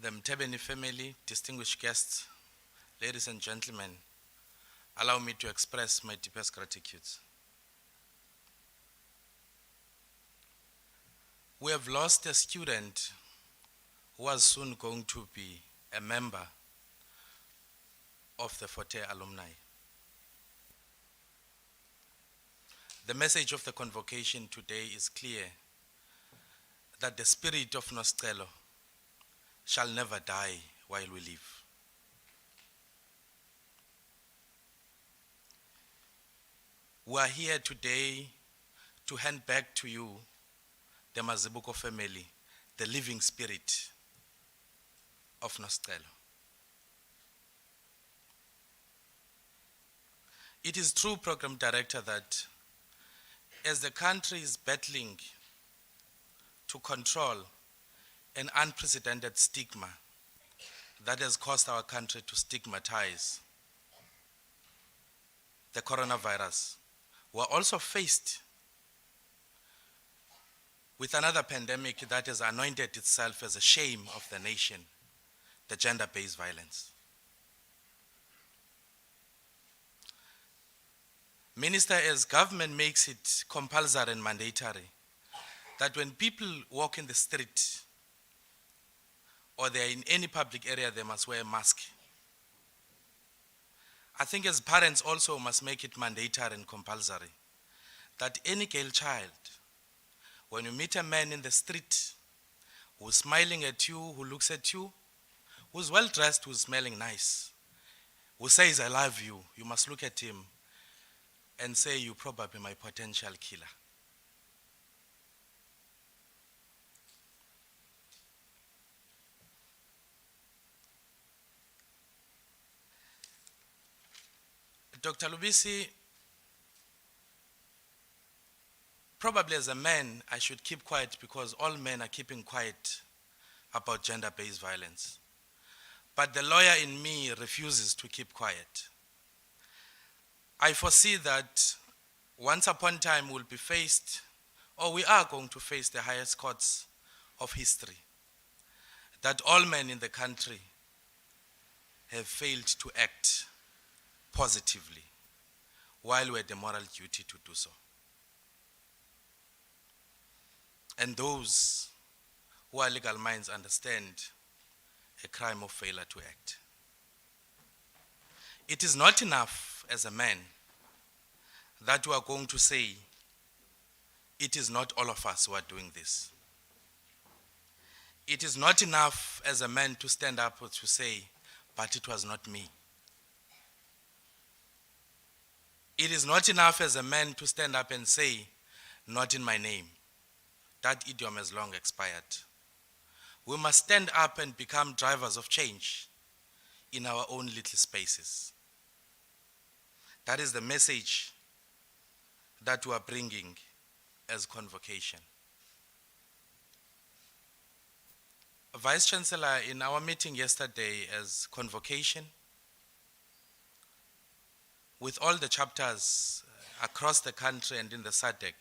the Mtebeni family, distinguished guests, ladies and gentlemen, allow me to express my deepest gratitude. We have lost a student who was soon going to be a member of the Fort Hare alumni. The message of the convocation today is clear, that the spirit of Nosicelo shall never die while we live. We are here today to hand back to you, the Mazibuko family, the living spirit of Nosicelo. It is true, Program Director, that as the country is battling to control an unprecedented stigma that has caused our country to stigmatize the coronavirus, we are also faced with another pandemic that has anointed itself as a shame of the nation, the gender-based violence. Minister, as government makes it compulsory and mandatory that when people walk in the street or they are in any public area, they must wear a mask. I think as parents also must make it mandatory and compulsory that any girl child, when you meet a man in the street who's smiling at you, who looks at you, who's well dressed, who's smelling nice, who says, "I love you," you must look at him and say, "You're probably my potential killer." Dr. Lubisi, probably as a man, I should keep quiet because all men are keeping quiet about gender-based violence. But the lawyer in me refuses to keep quiet. I foresee that once upon a time we'll be faced, or we are going to face the highest courts of history, that all men in the country have failed to act positively while we had the moral duty to do so. And those who are legal minds understand a crime of failure to act. It is not enough as a man that we are going to say, it is not all of us who are doing this. It is not enough as a man to stand up to say, but it was not me. It is not enough as a man to stand up and say, not in my name. That idiom has long expired. We must stand up and become drivers of change in our own little spaces. That is the message that we are bringing as convocation. Vice Chancellor, in our meeting yesterday as convocation, with all the chapters across the country and in the SADC,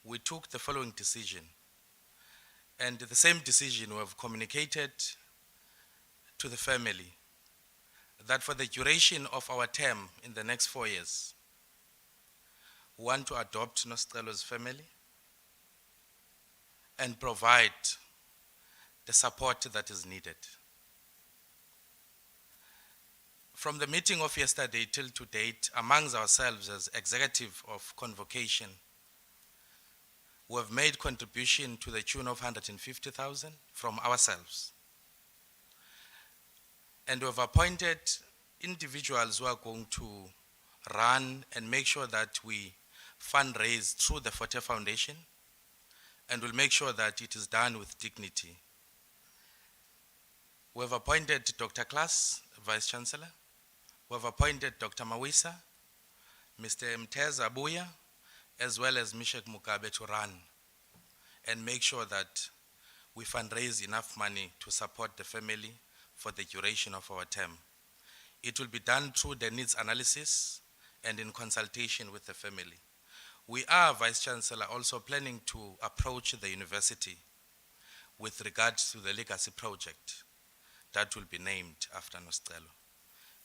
we took the following decision. And the same decision we have communicated to the family, that for the duration of our term in the next 4 years, we want to adopt Nosicelo's family and provide the support that is needed. From the meeting of yesterday till to date, amongst ourselves as executive of convocation, we have made contribution to the tune of 150,000 from ourselves. And we have appointed individuals who are going to run and make sure that we fundraise through the Fort Hare Foundation, and will make sure that it is done with dignity. We have appointed Dr. Klaas, Vice Chancellor. We have appointed Dr. Mawisa, Mr. Mteza Abuya, as well as Mishek Mugabe to run and make sure that we fundraise enough money to support the family for the duration of our term. It will be done through the needs analysis and in consultation with the family. We are, Vice Chancellor, also planning to approach the university with regards to the legacy project that will be named after Nosicelo.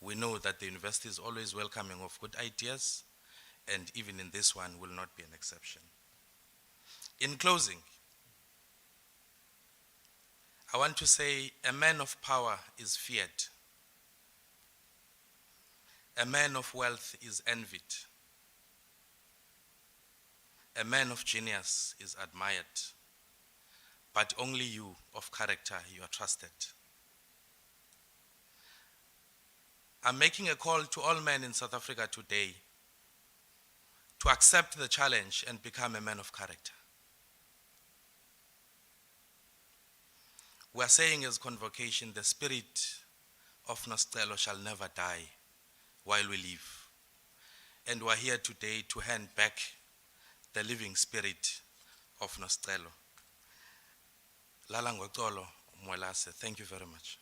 We know that the university is always welcoming of good ideas, and even in this one will not be an exception. In closing, I want to say a man of power is feared. A man of wealth is envied. A man of genius is admired. But only you of character, you are trusted. I'm making a call to all men in South Africa today to accept the challenge and become a man of character. We are saying as convocation, the spirit of Nosicelo shall never die while we live. And we are here today to hand back the living spirit of Nosicelo. Lala ngocolo, Mwelase, thank you very much.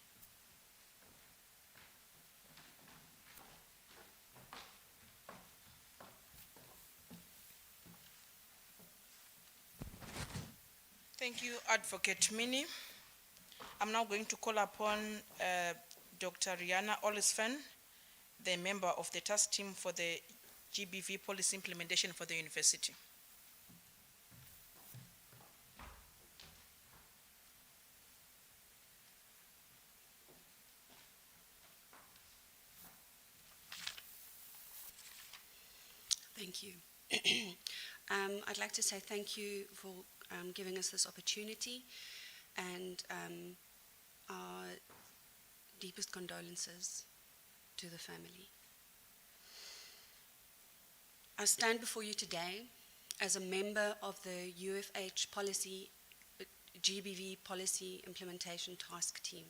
Thank you, Advocate Mini. I'm now going to call upon Dr. Jiyana Olisvan, the member of the task team for the GBV policy implementation for the university. Thank you. I'd like to say thank you for giving us this opportunity, and our deepest condolences to the family. I stand before you today as a member of the UFH policy, GBV policy implementation task team.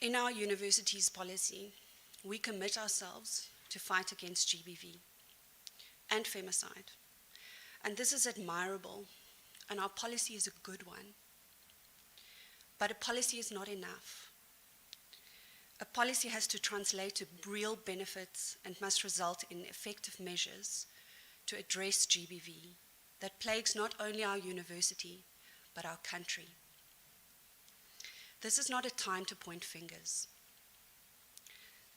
In our university's policy, we commit ourselves to fight against GBV and femicide. And this is admirable, and our policy is a good one. But a policy is not enough. A policy has to translate to real benefits and must result in effective measures to address GBV that plagues not only our university, but our country. This is not a time to point fingers.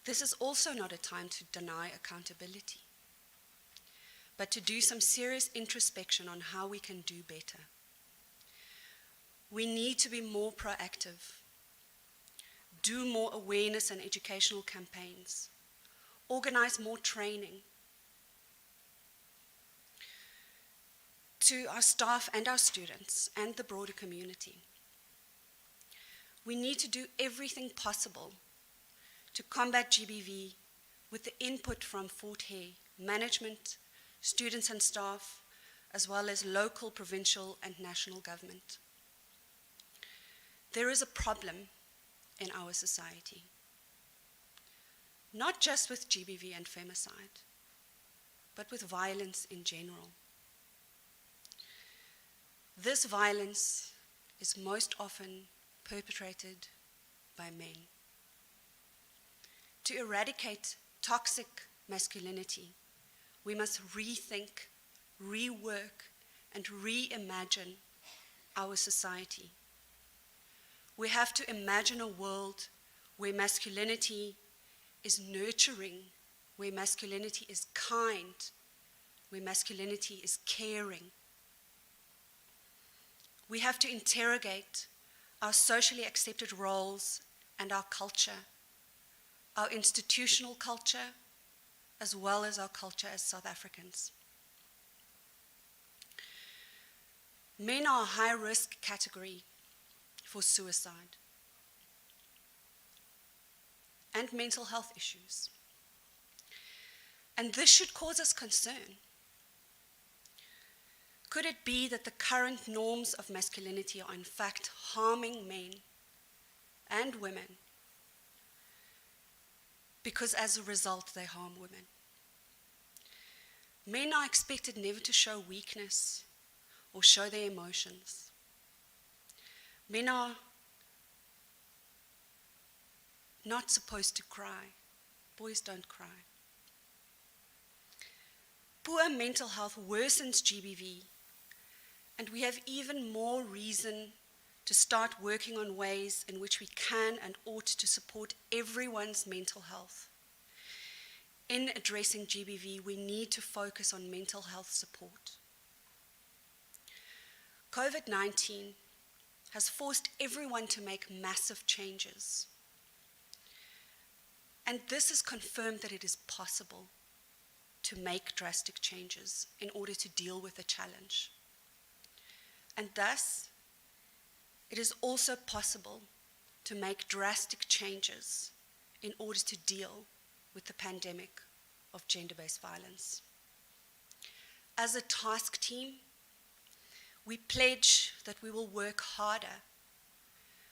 This is also not a time to deny accountability, but to do some serious introspection on how we can do better. We need to be more proactive, do more awareness and educational campaigns, organize more training to our staff and our students and the broader community. We need to do everything possible to combat GBV with the input from Fort Hare management, students and staff, as well as local, provincial, and national government. There is a problem in our society, not just with GBV and femicide, but with violence in general. This violence is most often perpetrated by men. To eradicate toxic masculinity, we must rethink, rework, and reimagine our society. We have to imagine a world where masculinity is nurturing, where masculinity is kind, where masculinity is caring. We have to interrogate our socially accepted roles and our culture, our institutional culture, as well as our culture as South Africans. Men are a high-risk category for suicide and mental health issues. And this should cause us concern. Could it be that the current norms of masculinity are in fact harming men and women, because as a result they harm women? Men are expected never to show weakness or show their emotions. Men are not supposed to cry. Boys don't cry. Poor mental health worsens GBV, and we have even more reason to start working on ways in which we can and ought to support everyone's mental health. In addressing GBV, we need to focus on mental health support. COVID-19 has forced everyone to make massive changes. And this has confirmed that it is possible to make drastic changes in order to deal with the challenge. And thus, it is also possible to make drastic changes in order to deal with the pandemic of gender-based violence. As a task team, we pledge that we will work harder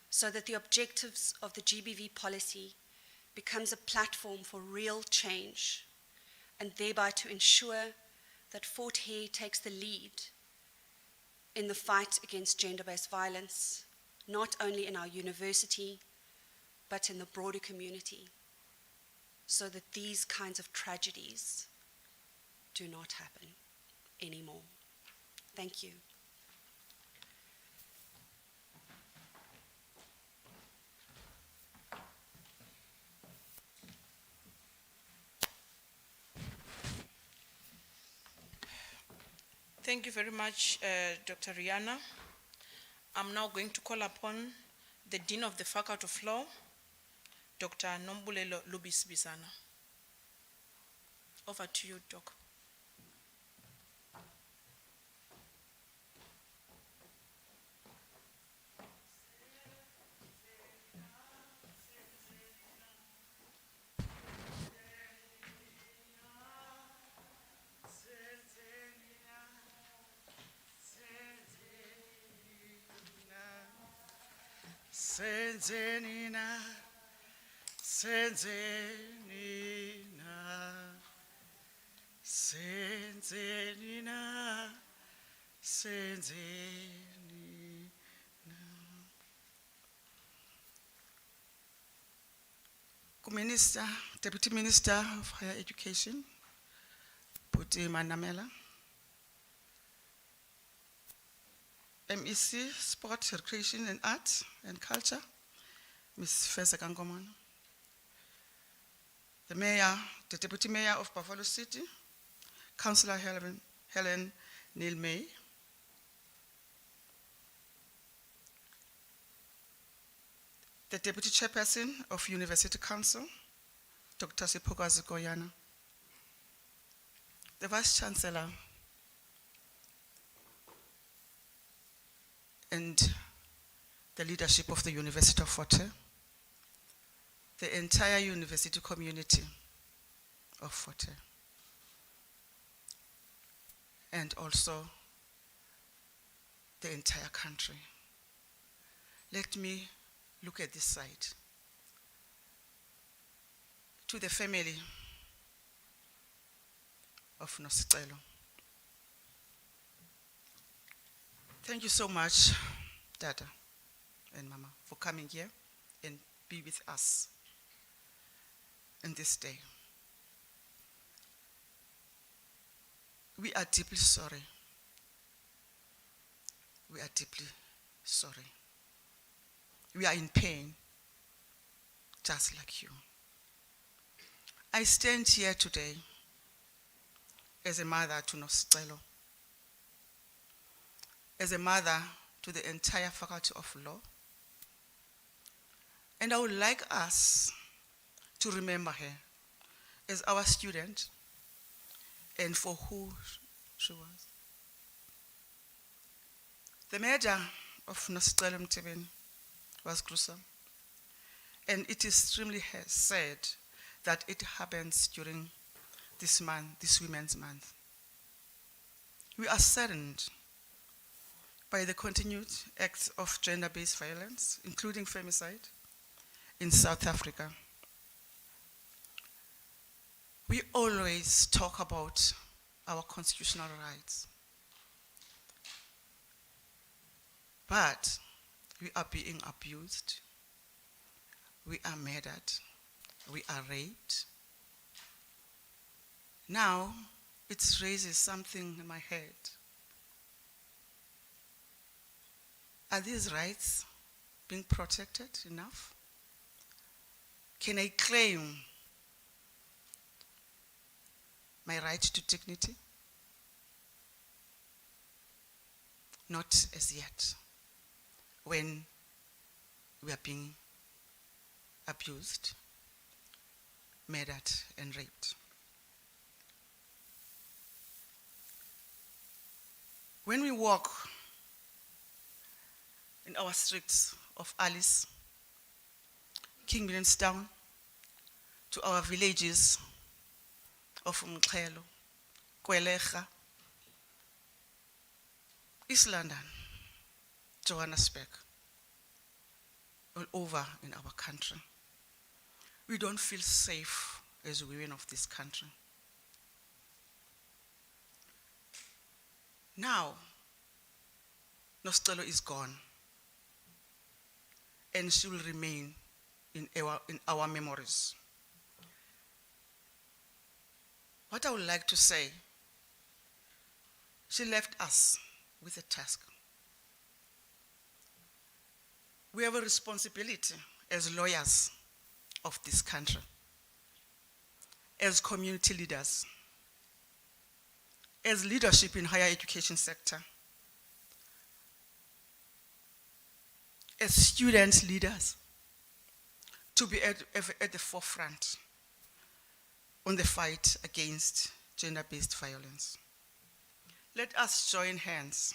so that the objectives of the GBV policy becomes a platform for real change, and thereby to ensure that Fort Hare takes the lead in the fight against gender-based violence, not only in our university, but in the broader community, so that these kinds of tragedies do not happen anymore. Thank you. Thank you very much, Dr. Jiyana. I'm now going to call upon the Dean of the Faculty of Law, Dr. Nombulelo Lubisibisana. Over to you, Doc. Senzenina, senzenina, senzenina, senzenina. Minister, Deputy Minister of Higher Education, Puti Manamela. MEC, Sport, Recreation and Arts and Culture, Ms. Fesa Kangomano. The Mayor, the Deputy Mayor of Buffalo City, Councillor Helen Neil May. The Deputy Chairperson of University Council, Dr. Siphokazi Goyana. The Vice Chancellor, and the leadership of the University of Fort Hare, the entire university community of Fort Hare, and also the entire country. Let me look at this side. To the family of Nosicelo. Thank you so much, Dada and Mama, for coming here and be with us in this day. We are deeply sorry. We are deeply sorry. We are in pain, just like you. I stand here today as a mother to Nosicelo, as a mother to the entire Faculty of Law. And I would like us to remember her as our student and for who she was. The murder of Nosicelo Mtebeni was gruesome, and it is extremely sad that it happens during this month, this Women's Month. We are saddened by the continued acts of gender-based violence, including femicide, in South Africa. We always talk about our constitutional rights, but we are being abused, we are murdered, we are raped. Now, it raises something in my head. Are these rights being protected enough? Can I claim my right to dignity? Not as yet, when we are being abused, murdered, and raped. When we walk in our streets of Alice, King Williamstown, to our villages of Mxhelo, Kwelecha, East London, Johannesburg, all over in our country. We don't feel safe as women of this country. Now, Nosicelo is gone, and she will remain in our memories. What I would like to say, she left us with a task. We have a responsibility as lawyers of this country, as community leaders, as leadership in higher education sector, as student leaders, to be at the forefront on the fight against gender-based violence. Let us join hands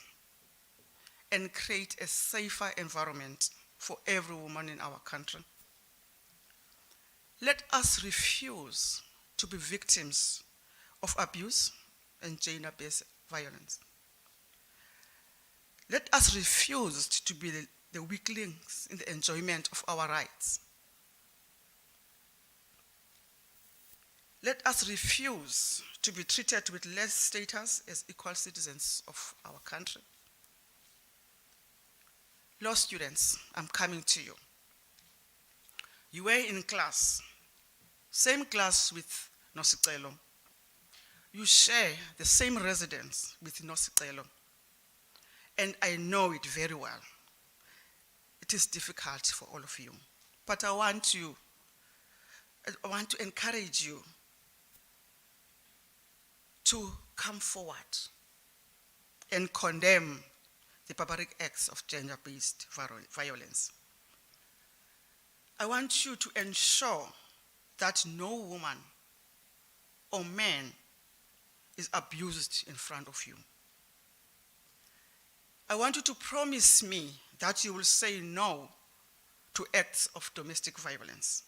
and create a safer environment for every woman in our country. Let us refuse to be victims of abuse and gender-based violence. Let us refuse to be the weaklings in the enjoyment of our rights. Let us refuse to be treated with less status as equal citizens of our country. Law students, I'm coming to you. You were in class, same class with Nosicelo. You share the same residence with Nosicelo, and I know it very well. It is difficult for all of you, but I want to encourage you to come forward and condemn the barbaric acts of gender-based violence. I want you to ensure that no woman or man is abused in front of you. I want you to promise me that you will say no to acts of domestic violence.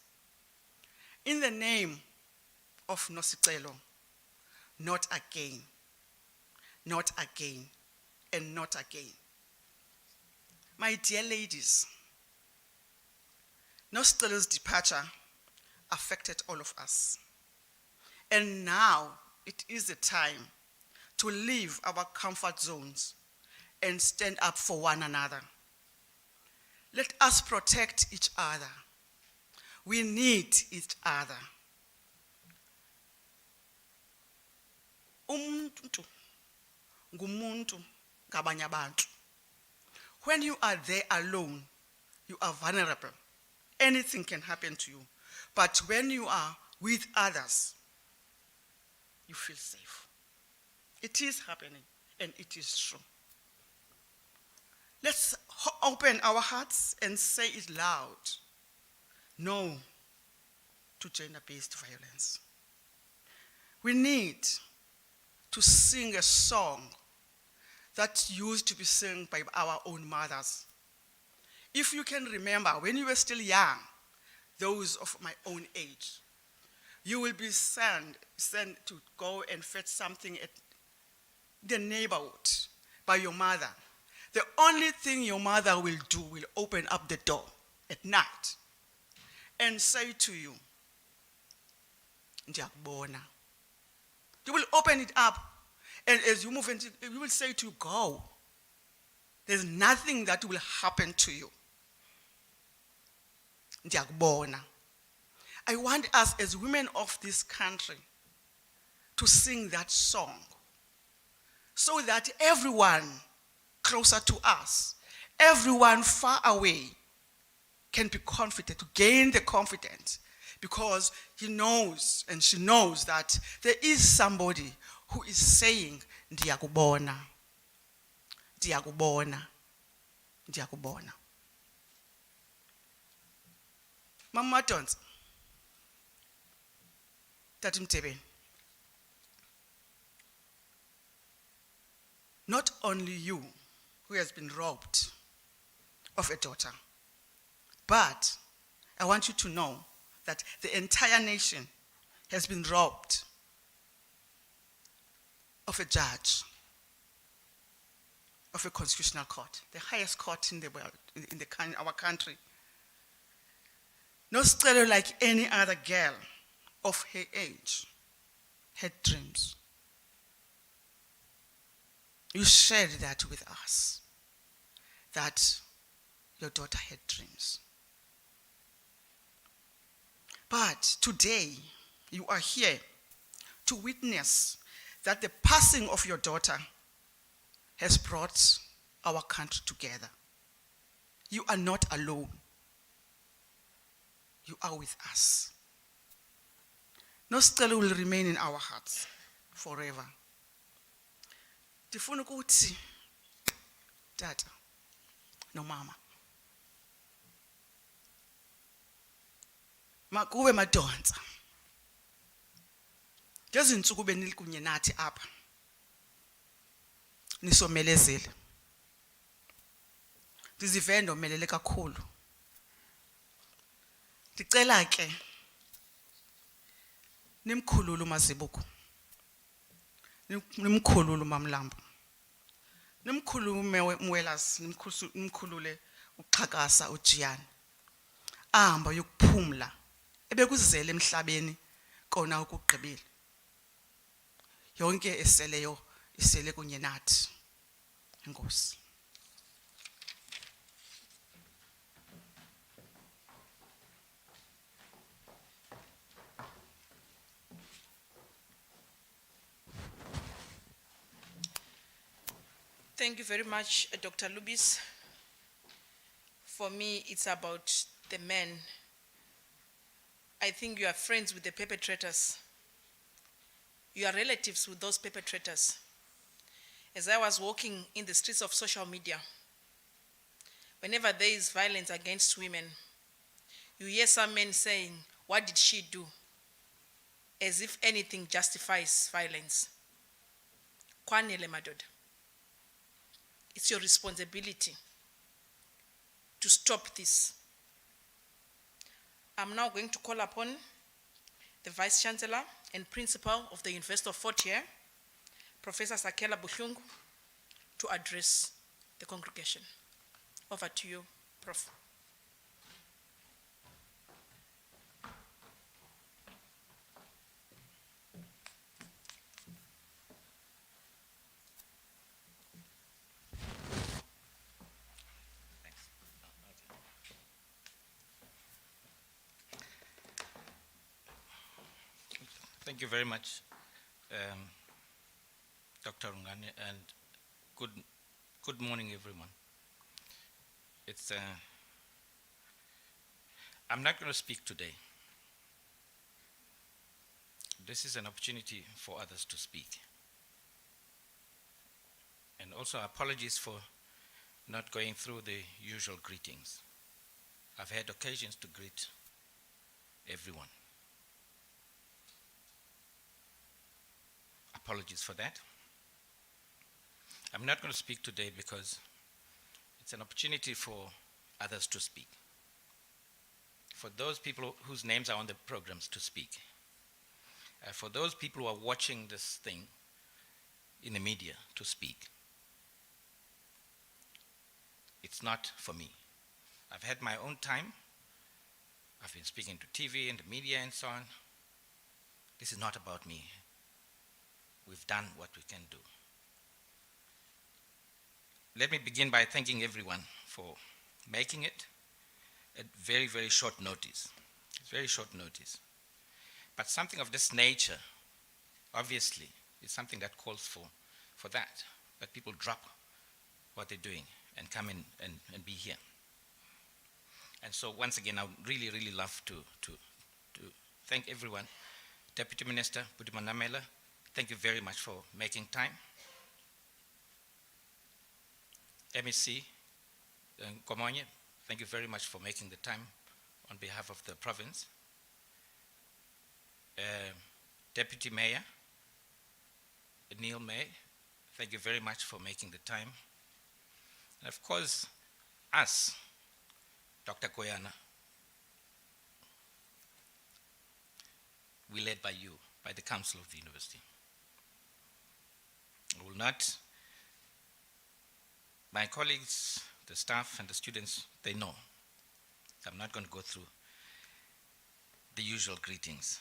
In the name of Nosicelo, not again, not again, and not again. My dear ladies, Nosicelo's departure affected all of us. And now it is the time to leave our comfort zones and stand up for one another. Let us protect each other. We need each other. Umuntu ngumuntu ngabanye abantu. When you are there alone, you are vulnerable. Anything can happen to you. But when you are with others, you feel safe. It is happening, and it is true. Let's open our hearts and say it loud. No to gender-based violence. We need to sing a song that used to be sung by our own mothers. If you can remember, when you were still young, those of my own age, you will be sent to go and fetch something at the neighborhood by your mother. The only thing your mother will do will open up the door at night and say to you, "Ndiyakubona." You will open it up, and as you move into, you will say to you, "Go." There's nothing that will happen to you. Ndiyakubona. I want us as women of this country to sing that song so that everyone closer to us, everyone far away can be confident, to gain the confidence, because he knows and she knows that there is somebody who is saying, "Ndiyakubona, ndiyakubona, ndiyakubona." uMaDontsa, Tati Mtebeni, not only you who has been robbed of a daughter, but I want you to know that the entire nation has been robbed of a judge of a constitutional court, the highest court in the world, in our country. Nosicelo, like any other girl of her age, had dreams. You shared that with us, that your daughter had dreams. But today, you are here to witness that the passing of your daughter has brought our country together. You are not alone. You are with us. Nosicelo will remain in our hearts forever. Ndifuna ukuthi tata no mama makube uMaDontsa. Ngezi ntsuku benilikunye nathi apha nisomelezele. Ndizive ndomelele kakhulu. Ndicela ke nimkhulule uMazibuko. Nimkhulule uMlambo. Nimkhulule Mwelase, nimkhulule uXhakasa uJiyana. Ahamba yokuphumla ebekuzele emhlabeni kona ukugqibela. Yonke eseleyo isele kunye nathi. Enkosi. Thank you very much, Dr. Lubis. For me, it's about the men. I think you are friends with the perpetrators. You are relatives with those perpetrators. As I was walking in the streets of social media, whenever there is violence against women, you hear some men saying, "What did she do?" As if anything justifies violence. Kwanele madoda. It's your responsibility to stop this. I'm now going to call upon the Vice Chancellor and Principal of the University of Fort Hare, Professor Sakela Buhlungu, to address the congregation. Over to you, Prof. Thank you very much, Dr. Ngane, and good morning, everyone. I'm not going to speak today. This is an opportunity for others to speak. And also apologies for not going through the usual greetings. I've had occasions to greet everyone. Apologies for that. I'm not going to speak today because it's an opportunity for others to speak. For those people whose names are on the programs to speak. For those people who are watching this thing in the media to speak. It's not for me. I've had my own time. I've been speaking to TV and the media and so on. This is not about me. We've done what we can do. Let me begin by thanking everyone for making it at very, very short notice. It's very short notice. But something of this nature, obviously, is something that calls for that people drop what they're doing and come in and be here. And so once again, I would really, really love to thank everyone. Deputy Minister Budimanamela, thank you very much for making time. MEC Komonye, thank you very much for making the time on behalf of the province. Deputy Mayor Neil May, thank you very much for making the time. And of course, us, Dr. Koyana, we led by you, by the Council of the University. I will not. My colleagues, the staff and the students, they know. I'm not going to go through the usual greetings.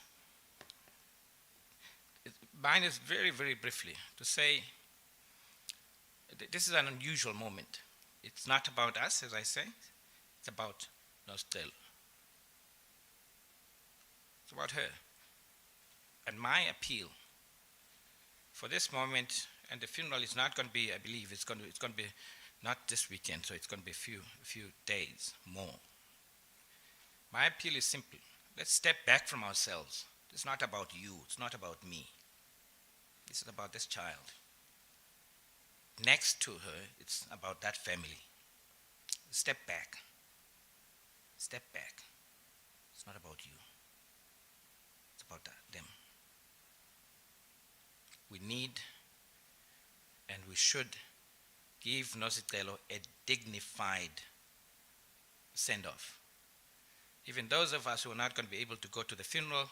Mine is very, very briefly to say this is an unusual moment. It's not about us, as I say. It's about Nosicelo. It's about her. And my appeal for this moment, and the funeral is not going to be, I believe, it's going to be not this weekend, so it's going to be a few days more. My appeal is simple. Let's step back from ourselves. It's not about you. It's not about me. This is about this child. Next to her, it's about that family. Step back. Step back. It's not about you. It's about them. We need and we should give Nosicelo a dignified send-off. Even those of us who are not going to be able to go to the funeral,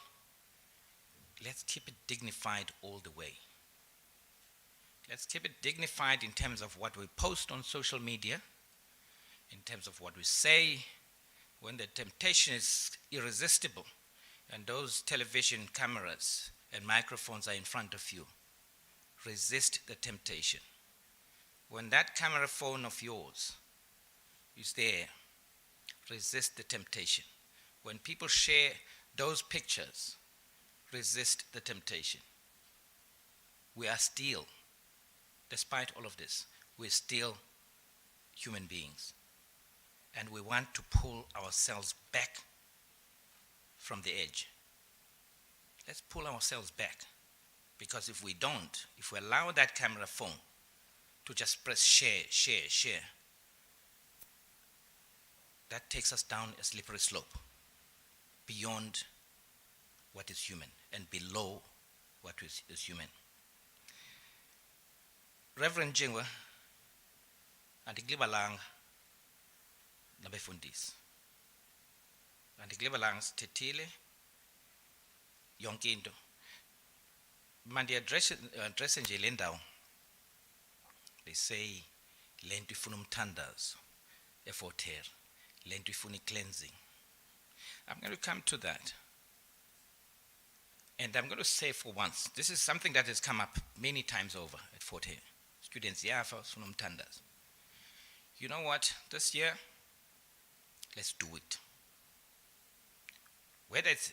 let's keep it dignified all the way. Let's keep it dignified in terms of what we post on social media, in terms of what we say when the temptation is irresistible and those television cameras and microphones are in front of you. Resist the temptation. When that camera phone of yours is there, resist the temptation. When people share those pictures, resist the temptation. We are still, despite all of this, we're still human beings. And we want to pull ourselves back from the edge. Let's pull ourselves back. Because if we don't, if we allow that camera phone to just press share, share, share, that takes us down a slippery slope beyond what is human and below what is human. Reverend Jingwa, andikulibalanga nabefundisi. Andikulibalanga sithethile yonke into. Mandi address nje le ndawo. They say le nto ifuna umthandazo eFort Hare. Le nto ifuna cleansing. I'm going to come to that. And I'm going to say for once, this is something that has come up many times over at Fort Hare. Students, ifuna umthandazo. You know what? This year, let's do it. Whether it's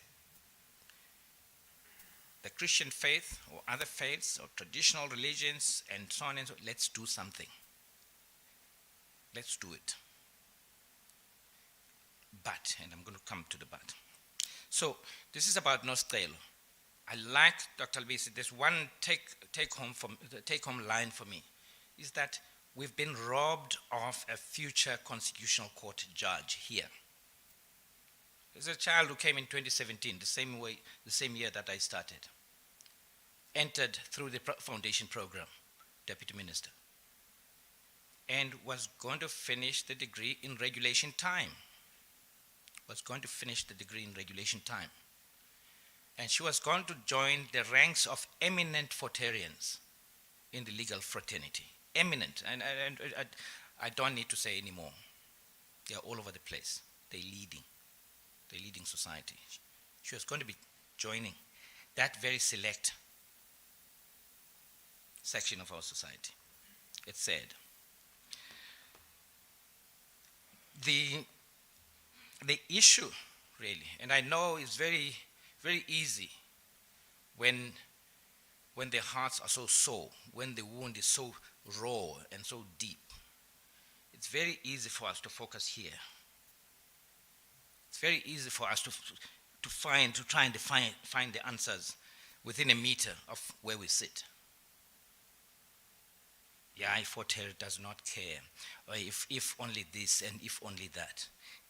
the Christian faith or other faiths or traditional religions and so on and so on, let's do something. Let's do it. But, and I'm going to come to the but. So, this is about Nosicelo. I like Dr. Albisi. There's one take-home line for me, is that we've been robbed of a future constitutional court judge here. There's a child who came in 2017, the same year that I started, entered through the foundation program, deputy minister, and was going to finish the degree in regulation time. And she was going to join the ranks of eminent Fortarians in the legal fraternity. Eminent, and I don't need to say anymore. They're all over the place. They're leading society. She was going to be joining that very select section of our society. It's sad. The issue, really, and I know it's very, very easy when the hearts are so sore, when the wound is so raw and so deep. It's very easy for us to focus here. It's very easy for us to try and find the answers within a meter of where we sit. Yeah, Fort Hare does not care, or if only this and if only that.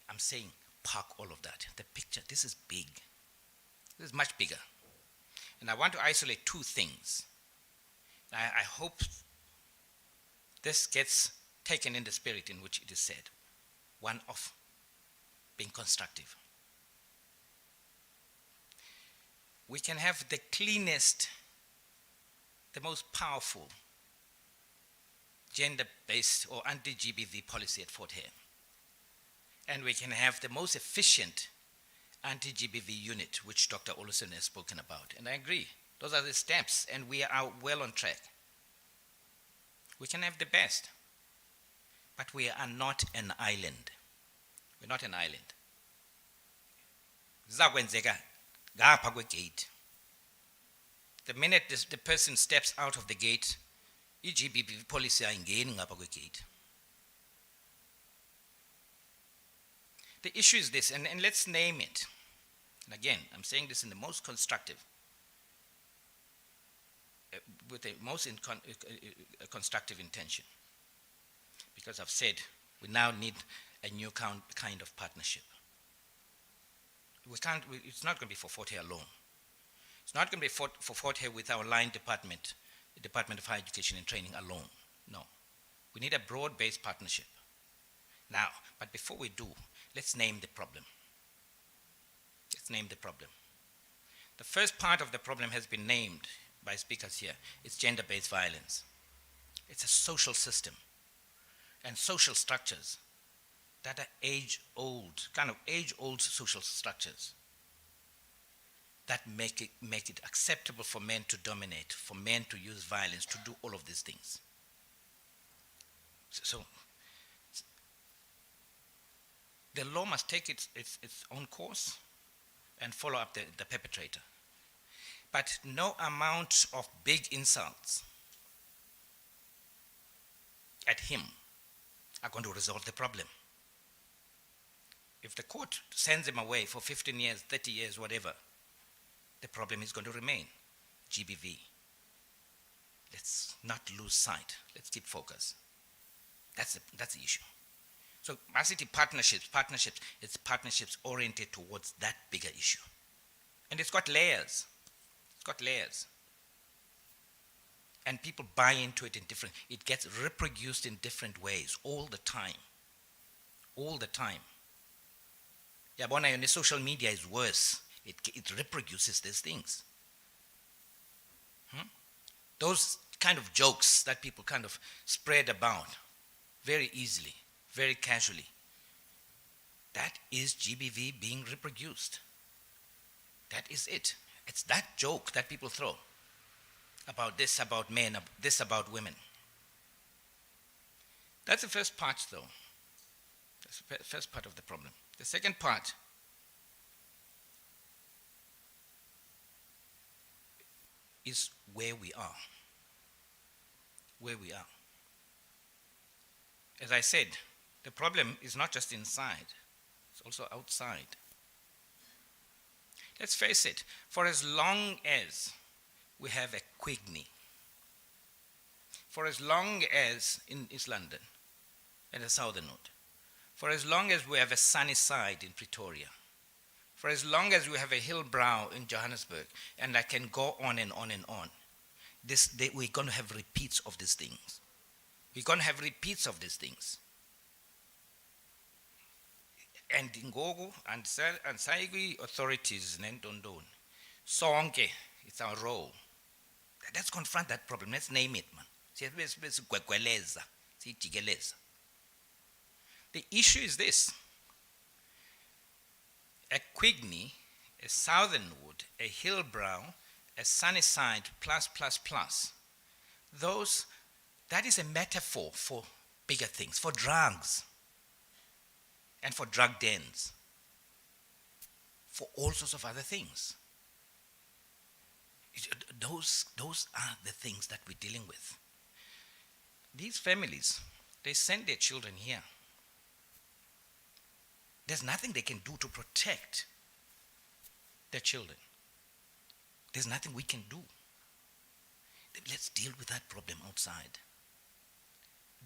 I'm saying park all of that. The picture, this is big. This is much bigger. And I want to isolate two things. I hope this gets taken in the spirit in which it is said. One of being constructive. We can have the cleanest, the most powerful, gender-based or anti-GBV policy at Fort Hare. And we can have the most efficient anti-GBV unit, which Dr. Olsen has spoken about. And I agree, those are the steps, and we are well on track. We can have the best, but we are not an island. We're not an island. Zakwenzeka ngapha kwegate. The minute the person steps out of the gate, i-GBV policy ayingeni ngapha kwegate. The issue is this, and let's name it. And again, I'm saying this in the most constructive, with the most constructive intention. Because I've said we now need a new kind of partnership. It's not going to be for Fort Hare alone. It's not going to be for Fort Hare with our line department, the Department of Higher Education and Training alone. No. We need a broad-based partnership. Now, but before we do, let's name the problem. Let's name the problem. The first part of the problem has been named by speakers here. It's gender-based violence. It's a social system and social structures that are age-old, kind of age-old social structures that make it acceptable for men to dominate, for men to use violence, to do all of these things. So the law must take its own course and follow up the perpetrator. But no amount of big insults at him are going to resolve the problem. If the court sends him away for 15 years, 30 years, whatever, the problem is going to remain. GBV. Let's not lose sight. Let's keep focus. That's the issue. So varsity partnerships, it's partnerships oriented towards that bigger issue. And it's got layers. It's got layers. And people buy into it it gets reproduced in different ways all the time. All the time. Yabona, your social media is worse. It reproduces these things. Those kind of jokes that people kind of spread about very easily, very casually, that is GBV being reproduced. That is it. It's that joke that people throw about this, about men, this about women. That's the first part, though. That's the first part of the problem. The second part is where we are. Where we are. As I said, the problem is not just inside, it's also outside. Let's face it, for as long as we have a Quigney, for as long as in East London and the Southern Node, for as long as we have a Sunnyside in Pretoria, for as long as we have a Hillbrow in Johannesburg, and I can go on and on and on, we're going to have repeats of these things. We're going to have repeats of these things. And Ngogo and Saigi authorities, Sonke, it's our role. Let's confront that problem. Let's name it, man. The issue is this. A Quigney, a Southernwood, a Hillbrow, a Sunnyside plus. That is a metaphor for bigger things, for drugs and for drug dens, for all sorts of other things. Those are the things that we're dealing with. These families, they send their children here. There's nothing they can do to protect their children. There's nothing we can do. Let's deal with that problem outside.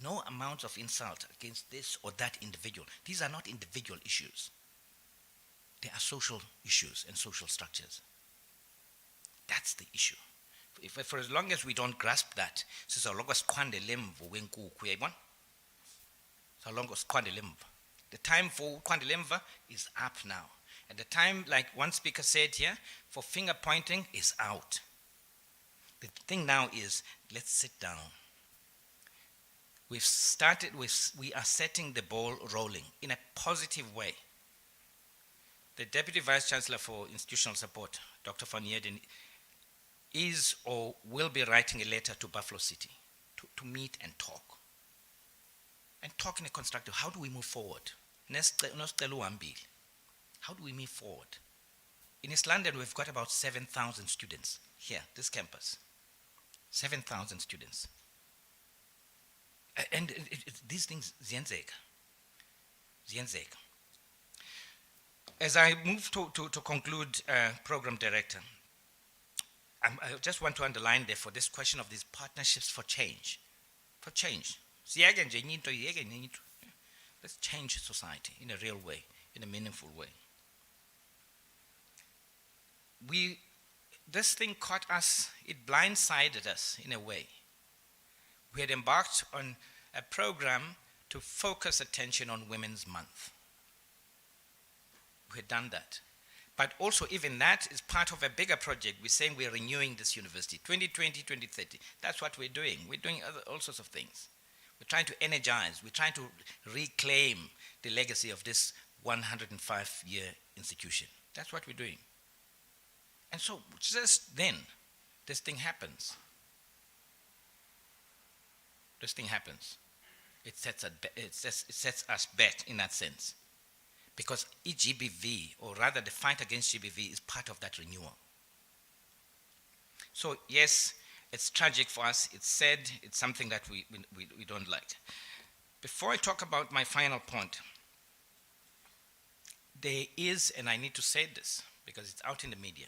No amount of insult against this or that individual. These are not individual issues. They are social issues and social structures. That's the issue. For as long as we don't grasp that, the time for Kwandelemva is up now. And the time, like one speaker said here, for finger pointing is out. The thing now is, let's sit down. We've started, we are setting the ball rolling in a positive way. The Deputy Vice Chancellor for Institutional Support, Dr. Van Heerden, is or will be writing a letter to Buffalo City to meet and talk. And talk in a constructive, how do we move forward? How do we move forward? In East London, we've got about 7,000 students here, this campus. 7,000 students. And these things, ziyenzeka. As I move to conclude, Program Director, I just want to underline there for this question of these partnerships for change. For change. Let's change society in a real way, in a meaningful way. This thing caught us, it blindsided us in a way. We had embarked on a program to focus attention on Women's Month. We had done that. But also even that is part of a bigger project. We're saying we're renewing this university, 2020, 2030. That's what we're doing. We're doing all sorts of things. We're trying to energize, we're trying to reclaim the legacy of this 105-year institution. That's what we're doing. And so just then, this thing happens. This thing happens. It sets us back in that sense. Because GBV, or rather the fight against GBV, is part of that renewal. So yes, it's tragic for us, it's sad, it's something that we don't like. Before I talk about my final point, there is, and I need to say this because it's out in the media,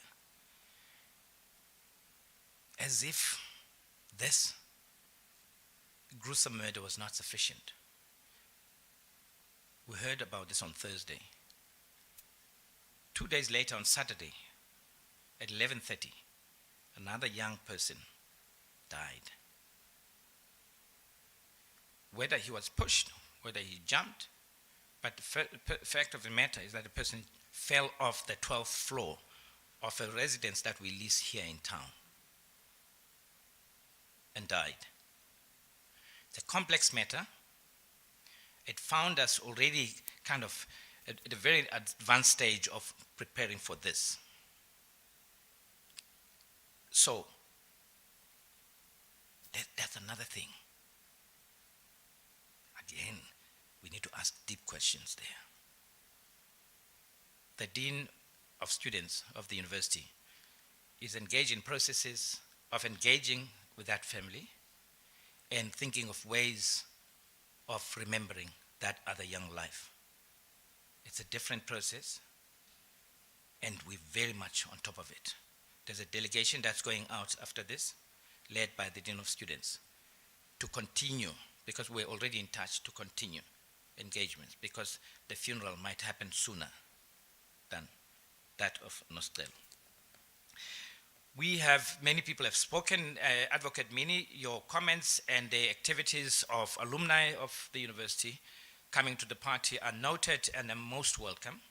as if this gruesome murder was not sufficient. We heard about this on Thursday. 2 days later, on Saturday, at 11:30, another young person died. Whether he was pushed, whether he jumped, but the fact of the matter is that the person fell off the 12th floor of a residence that we lease here in town and died. It's a complex matter. It found us already kind of at a very advanced stage of preparing for this. So, that's another thing. Again, we need to ask deep questions there. The Dean of Students of the university is engaged in processes of engaging with that family and thinking of ways of remembering that other young life. It's a different process, and we're very much on top of it. There's a delegation that's going out after this, led by the Dean of Students, to continue, because we're already in touch, to continue engagements, because the funeral might happen sooner than that of Nosicelo. We have, many people have spoken, Advocate Mini, your comments and the activities of alumni of the university coming to the party are noted and are most welcome,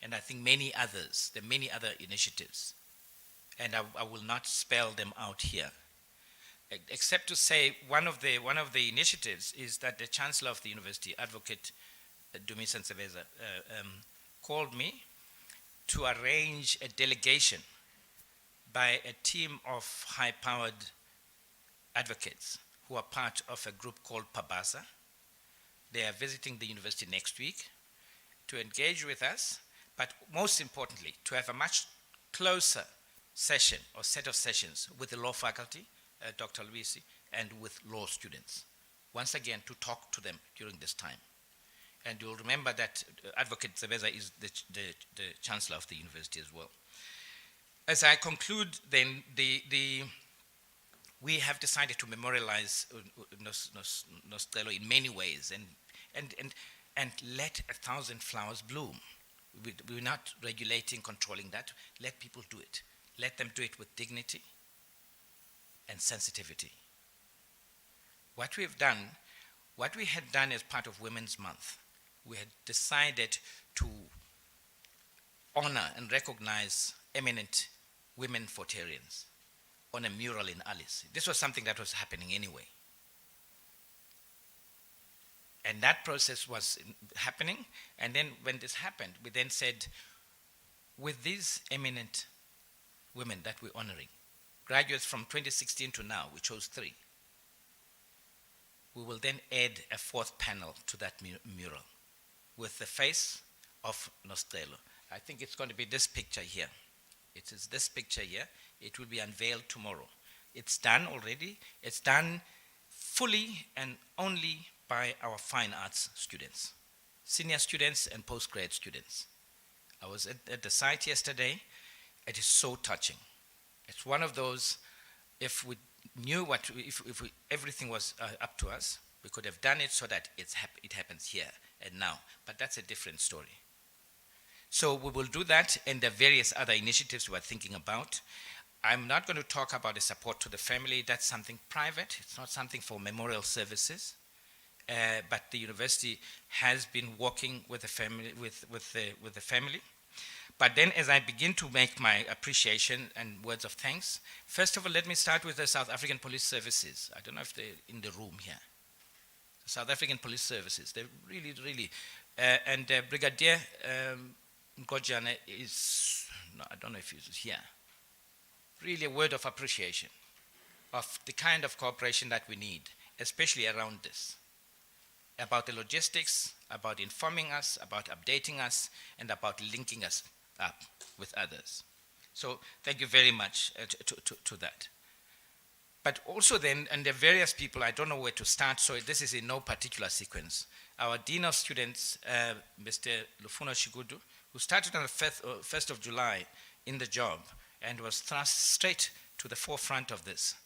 and I think many others, there are many other initiatives, and I will not spell them out here, except to say one of the initiatives is that the Chancellor of the university, Advocate Dumisa Nsebeza, called me to arrange a delegation by a team of high-powered advocates who are part of a group called Pabasa. They are visiting the university next week to engage with us, but most importantly, to have a much closer session or set of sessions with the law faculty, Dr. Luisi, and with law students. Once again, to talk to them during this time. And you'll remember that Advocate Nsebeza is the Chancellor of the university as well. As I conclude, then, we have decided to memorialize Nosicelo in many ways and let 1,000 flowers bloom. We're not regulating, controlling that. Let people do it. Let them do it with dignity and sensitivity. What we had done as part of Women's Month, we had decided to honor and recognize eminent women Fort Hareans on a mural in Alice. This was something that was happening anyway. And that process was happening. And then when this happened, we then said, with these eminent women that we're honoring, graduates from 2016 to now, we chose 3. We will then add a 4th panel to that mural with the face of Nosicelo. I think it's going to be this picture here. It is this picture here. It will be unveiled tomorrow. It's done already. It's done fully and only by our fine arts students, senior students and postgrad students. I was at the site yesterday. It is so touching. It's one of those, if we knew if everything was up to us, we could have done it so that it happens here and now. But that's a different story. So we will do that, and there are various other initiatives we're thinking about. I'm not going to talk about the support to the family. That's something private. It's not something for memorial services. But the university has been working with the family, with the family. But then, as I begin to make my appreciation and words of thanks, first of all, let me start with the South African Police Services. I don't know if they're in the room here. The South African Police Services, they're really, really, and Brigadier Jiyana is, no, I don't know if he's here. Really a word of appreciation of the kind of cooperation that we need, especially around this, about the logistics, about informing us, about updating us, and about linking us up with others. So thank you very much to that. But also then, and there are various people, I don't know where to start, so this is in no particular sequence. Our Dean of Students, Mr. Lufuna Shigudu, who started on the 1st of July in the job and was thrust straight to the forefront of this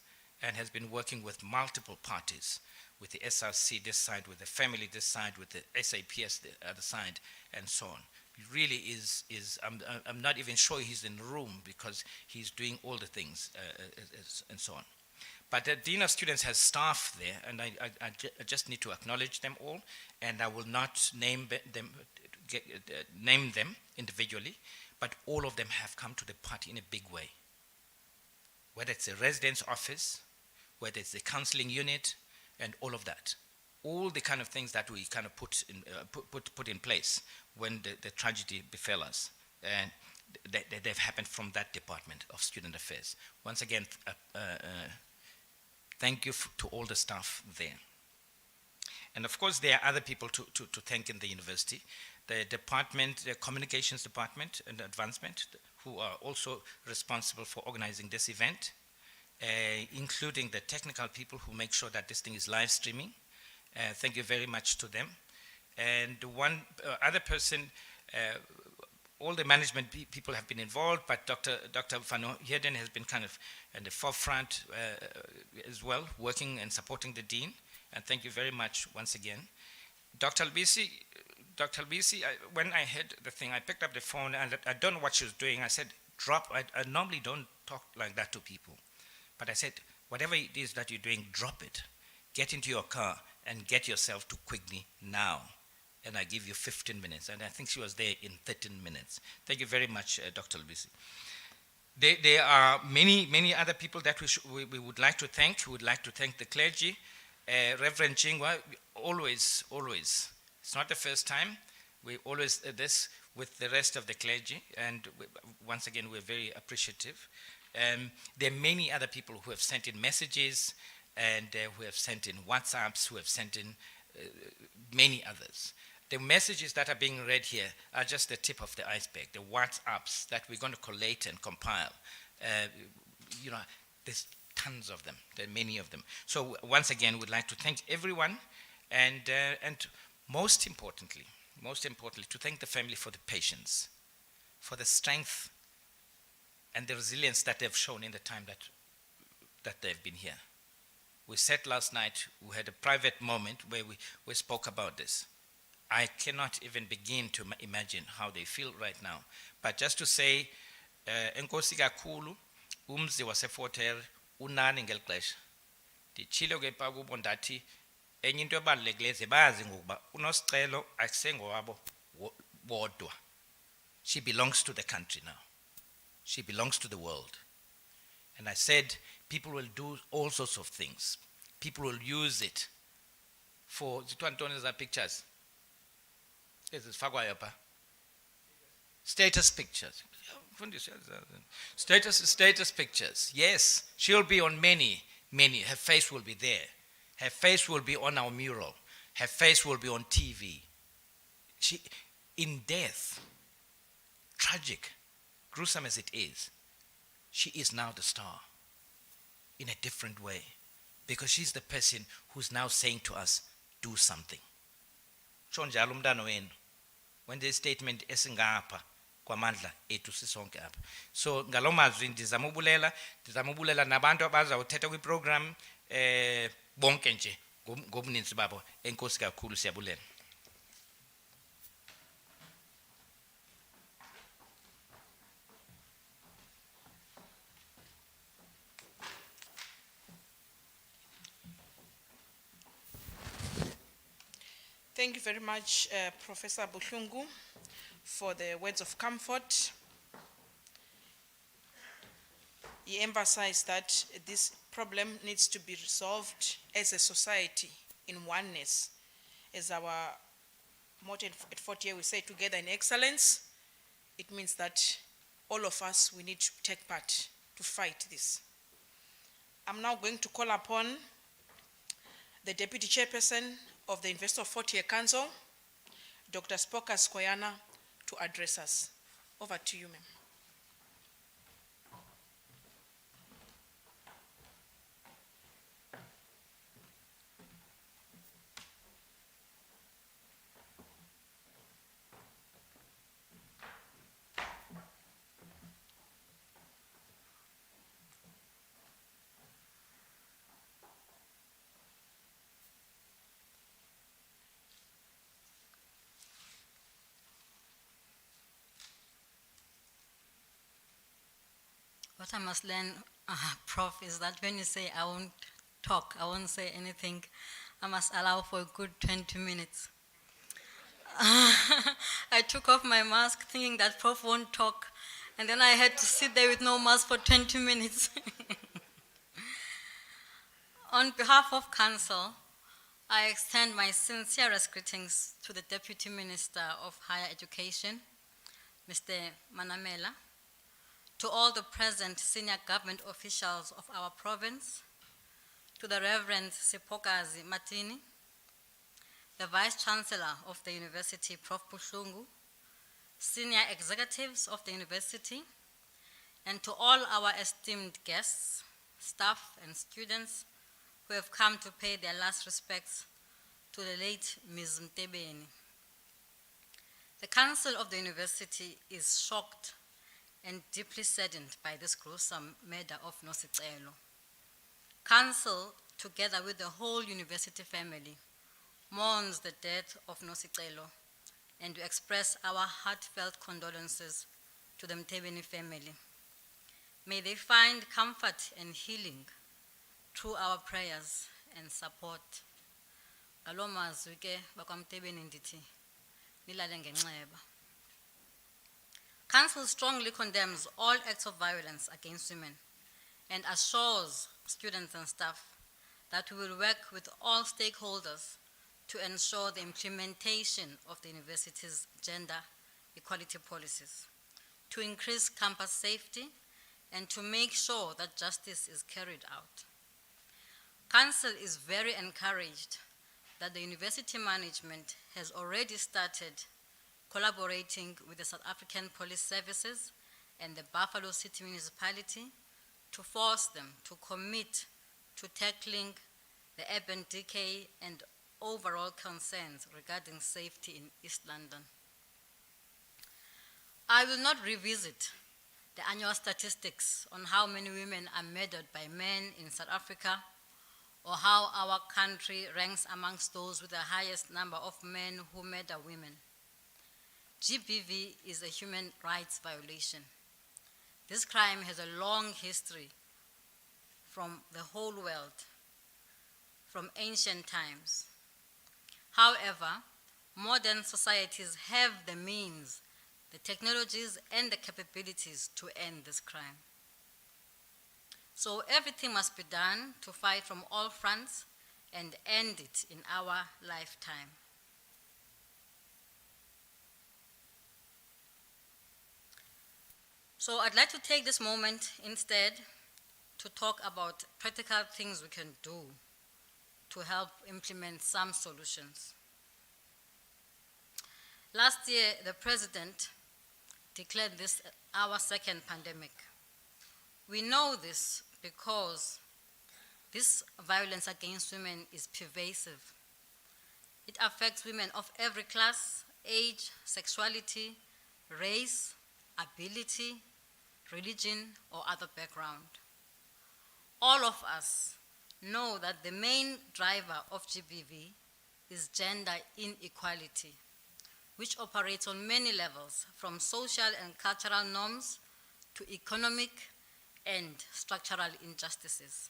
and has been working with multiple parties, with the SRC this side, with the family this side, with the SAPS the other side, and so on. He really is I'm not even sure he's in the room because he's doing all the things and so on. But the Dean of Students has staff there, and I just need to acknowledge them all, and I will not name them individually, but all of them have come to the party in a big way. Whether it's a residence office, whether it's the counseling unit, and all of that. All the kind of things that we kind of put in place when the tragedy befell us. And they've happened from that Department of Student Affairs. Once again, thank you to all the staff there. And of course, there are other people to thank in the university. The department, the communications department and advancement, who are also responsible for organizing this event, including the technical people who make sure that this thing is live streaming. Thank you very much to them. And one other person, all the management people have been involved, but Dr. Van Heerden has been kind of in the forefront as well, working and supporting the dean. And thank you very much once again. Dr. Albisi, when I heard the thing, I picked up the phone and I don't know what she was doing. I said, drop. I normally don't talk like that to people. But I said, whatever it is that you're doing, drop it. Get into your car and get yourself to Quigley now. And I give you 15 minutes. And I think she was there in 13 minutes. Thank you very much, Dr. Albisi. There are many other people that we would like to thank. We would like to thank the clergy. Reverend Jingwa, always. It's not the first time. We always do this with the rest of the clergy. And once again, we're very appreciative. There are many other people who have sent in messages and who have sent in WhatsApps, who have sent in many others. The messages that are being read here are just the tip of the iceberg, the WhatsApps that we're going to collate and compile. There's tons of them, there are many of them. So once again, we'd like to thank everyone and most importantly, to thank the family for the patience, for the strength and the resilience that they've shown in the time that they've been here. We sat last night, we had a private moment where we spoke about this. I cannot even begin to imagine how they feel right now. But just to say, enkosi kakhulu, umzi wase Fort Hare, unani ngeli xesha. Ndichilo ke pha kubo ndathi enye into ebalulekileyo ze bayazi ngokuba uNosicelo akusengowabo bodwa. She belongs to the country now. She belongs to the world. And I said, people will do all sorts of things. People will use it for the pictures. Status pictures. Status pictures. Yes, she'll be on many. Her face will be there. Her face will be on our mural. Her face will be on TV. She, in death, tragic, gruesome as it is, she is now the star in a different way, because she's the person who's now saying to us, do something. When the statement esingapha kwamandla ethu sisonke apha. So ngalomazwi ndizamubulela nabantu abazawuthetha kwiprogram bonke nje ngobuninzi babo. Enkosi kakhulu, siyabulela. Thank you very much, Professor Buhlungu, for the words of comfort. He emphasized that this problem needs to be resolved as a society in oneness. As our motto at Fort Hare, we say together in excellence. It means that all of us, we need to take part to fight this. I'm now going to call upon the Deputy Chairperson of the University of Fort Hare Council, Dr. Spokas Koyana, to address us. Over to you, ma'am. What I must learn, Prof, is that when you say I won't talk, I won't say anything, I must allow for a good 20 minutes. I took off my mask thinking that Prof won't talk, and then I had to sit there with no mask for 20 minutes. On behalf of Council, I extend my sincerest greetings to the Deputy Minister of Higher Education, Mr. Manamela, to all the present senior government officials of our province, to the Reverend Sipokazi Matini, the Vice-Chancellor of the University, Prof. Buhlungu, senior executives of the university, and to all our esteemed guests, staff, and students who have come to pay their last respects to the late Ms. Mtebeni. The Council of the University is shocked and deeply saddened by this gruesome murder of Nosicelo. Council, together with the whole university family, mourns the death of Nosicelo, and we express our heartfelt condolences to the Mtebeni family. May they find comfort and healing through our prayers and support. Ngaloo mazwi ke bakwaMtebeni ndithi nilale ngenxeba. Council strongly condemns all acts of violence against women and assures students and staff that we will work with all stakeholders to ensure the implementation of the university's gender equality policies, to increase campus safety, and to make sure that justice is carried out. Council is very encouraged that the university management has already started collaborating with the South African Police Services and the Buffalo City Municipality to force them to commit to tackling the urban decay and overall concerns regarding safety in East London. I will not revisit the annual statistics on how many women are murdered by men in South Africa, or how our country ranks amongst those with the highest number of men who murder women. GBV is a human rights violation. This crime has a long history from the whole world, from ancient times. However, modern societies have the means, the technologies, and the capabilities to end this crime. So everything must be done to fight from all fronts and end it in our lifetime. So I'd like to take this moment instead to talk about practical things we can do to help implement some solutions. Last year, the President declared this our second pandemic. We know this because this violence against women is pervasive. It affects women of every class, age, sexuality, race, ability, religion, or other background. All of us know that the main driver of GBV is gender inequality, which operates on many levels, from social and cultural norms to economic and structural injustices.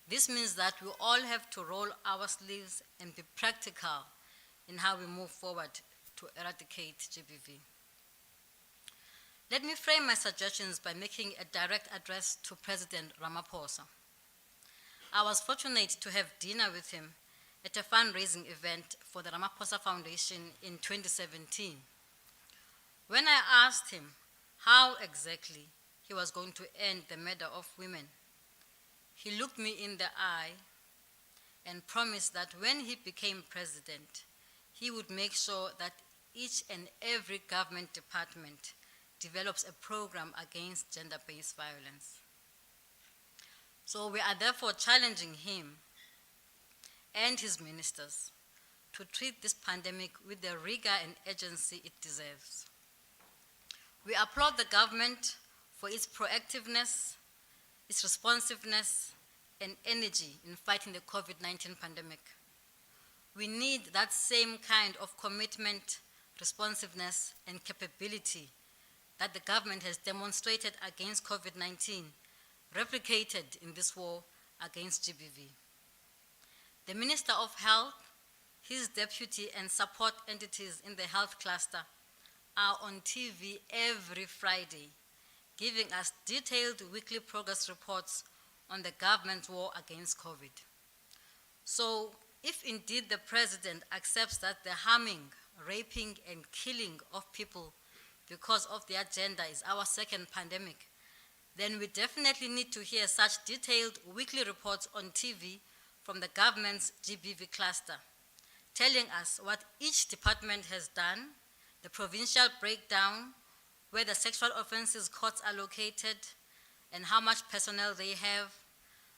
This means that we all have to roll our sleeves and be practical in how we move forward to eradicate GBV. Let me frame my suggestions by making a direct address to President Ramaphosa. I was fortunate to have dinner with him at a fundraising event for the Ramaphosa Foundation in 2017. When I asked him how exactly he was going to end the murder of women, he looked me in the eye and promised that when he became president, he would make sure that each and every government department develops a program against gender-based violence. So we are therefore challenging him and his ministers to treat this pandemic with the rigor and urgency it deserves. We applaud the government for its proactiveness, its responsiveness, and energy in fighting the COVID-19 pandemic. We need that same kind of commitment, responsiveness, and capability that the government has demonstrated against COVID-19, replicated in this war against GBV. The Minister of Health, his deputy, and support entities in the health cluster are on TV every Friday, giving us detailed weekly progress reports on the government's war against COVID. So, if indeed the President accepts that the harming, raping, and killing of people because of their gender is our second pandemic, then we definitely need to hear such detailed weekly reports on TV from the government's GBV cluster, telling us what each department has done, the provincial breakdown, where the sexual offenses courts are located, and how much personnel they have,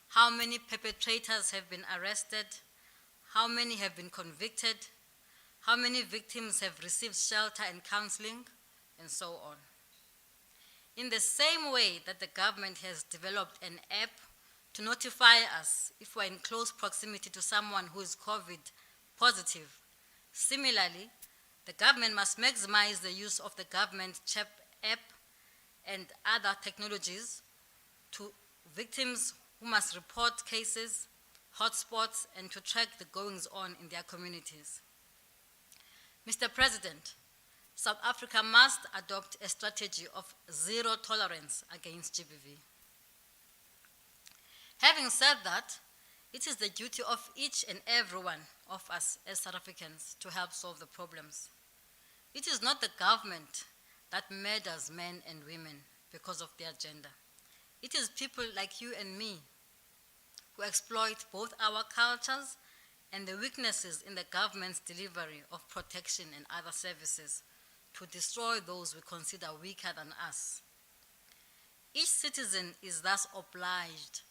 how many perpetrators have been arrested, how many have been convicted, how many victims have received shelter and counseling, and so on. In the same way that the government has developed an app to notify us if we're in close proximity to someone who is COVID positive, similarly, the government must maximize the use of the government CHAP app and other technologies to victims who must report cases, hotspots, and to track the goings-on in their communities. Mr. President, South Africa must adopt a strategy of zero tolerance against GBV. Having said that, it is the duty of each and every one of us as South Africans to help solve the problems. It is not the government that murders men and women because of their gender. It is people like you and me who exploit both our cultures and the weaknesses in the government's delivery of protection and other services to destroy those we consider weaker than us. Each citizen is thus obliged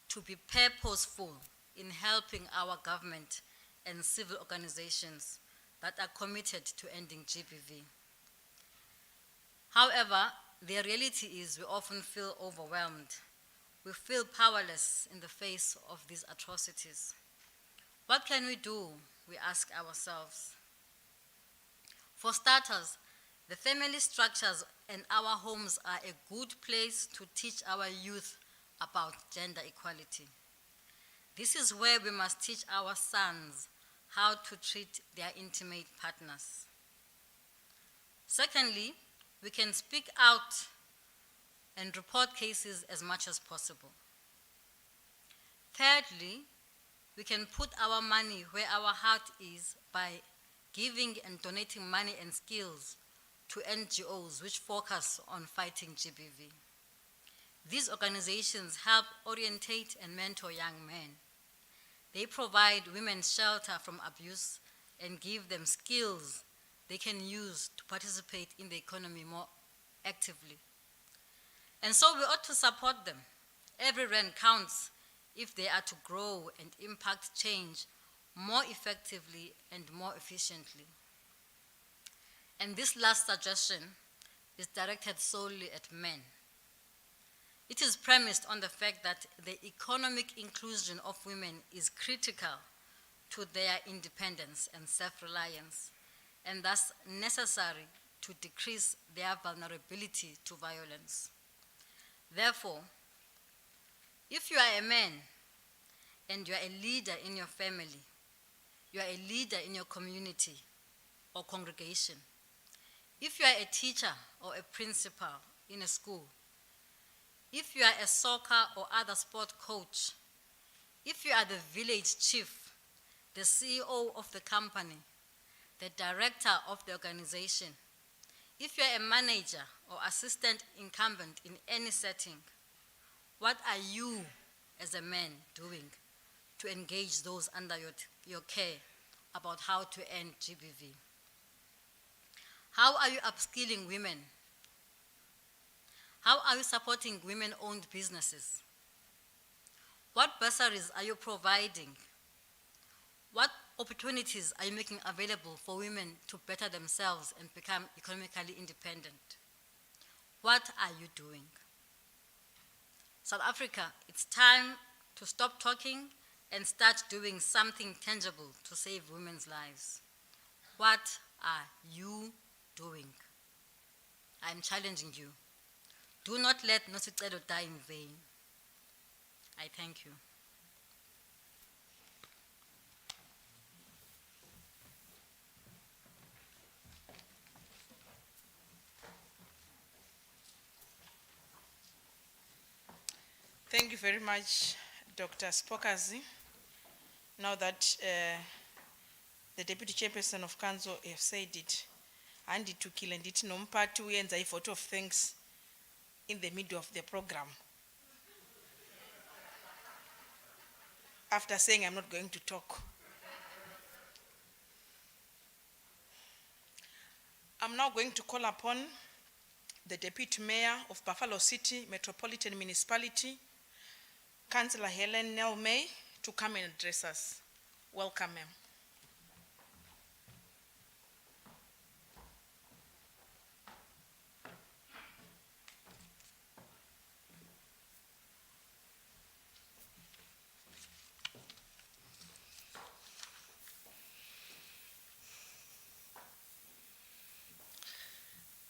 to be purposeful in helping our government and civil organizations that are committed to ending GBV. However, the reality is we often feel overwhelmed. We feel powerless in the face of these atrocities. What can we do, we ask ourselves. For starters, the family structures and our homes are a good place to teach our youth about gender equality. This is where we must teach our sons how to treat their intimate partners. Secondly, we can speak out and report cases as much as possible. Thirdly, we can put our money where our heart is by giving and donating money and skills to NGOs which focus on fighting GBV. These organizations help orientate and mentor young men. They provide women shelter from abuse and give them skills they can use to participate in the economy more actively. And so we ought to support them. Every rand counts if they are to grow and impact change more effectively and more efficiently. And this last suggestion is directed solely at men. It is premised on the fact that the economic inclusion of women is critical to their independence and self-reliance, and thus necessary to decrease their vulnerability to violence. Therefore, if you are a man and you are a leader in your family, you are a leader in your community or congregation, if you are a teacher or a principal in a school, if you are a soccer or other sport coach, if you are the village chief, the CEO of the company, the director of the organization, if you are a manager or assistant incumbent in any setting, what are you as a man doing to engage those under your care about how to end GBV? How are you upskilling women? How are you supporting women-owned businesses? What bursaries are you providing? What opportunities are you making available for women to better themselves and become economically independent? What are you doing? South Africa, it's time to stop talking and start doing something tangible to save women's lives. What are you doing? I'm challenging you. Do not let Nosicelo die in vain. I thank you. Thank you very much, Dr. Spokazi. Now that the Deputy Chairperson of Council have said it, I need to kill and it nompatu uyenza a photo of things in the middle of the program. After saying I'm not going to talk. I'm now going to call upon the Deputy Mayor of Buffalo City Metropolitan Municipality, Councillor Helen Nelmay, to come and address us. Welcome, ma'am.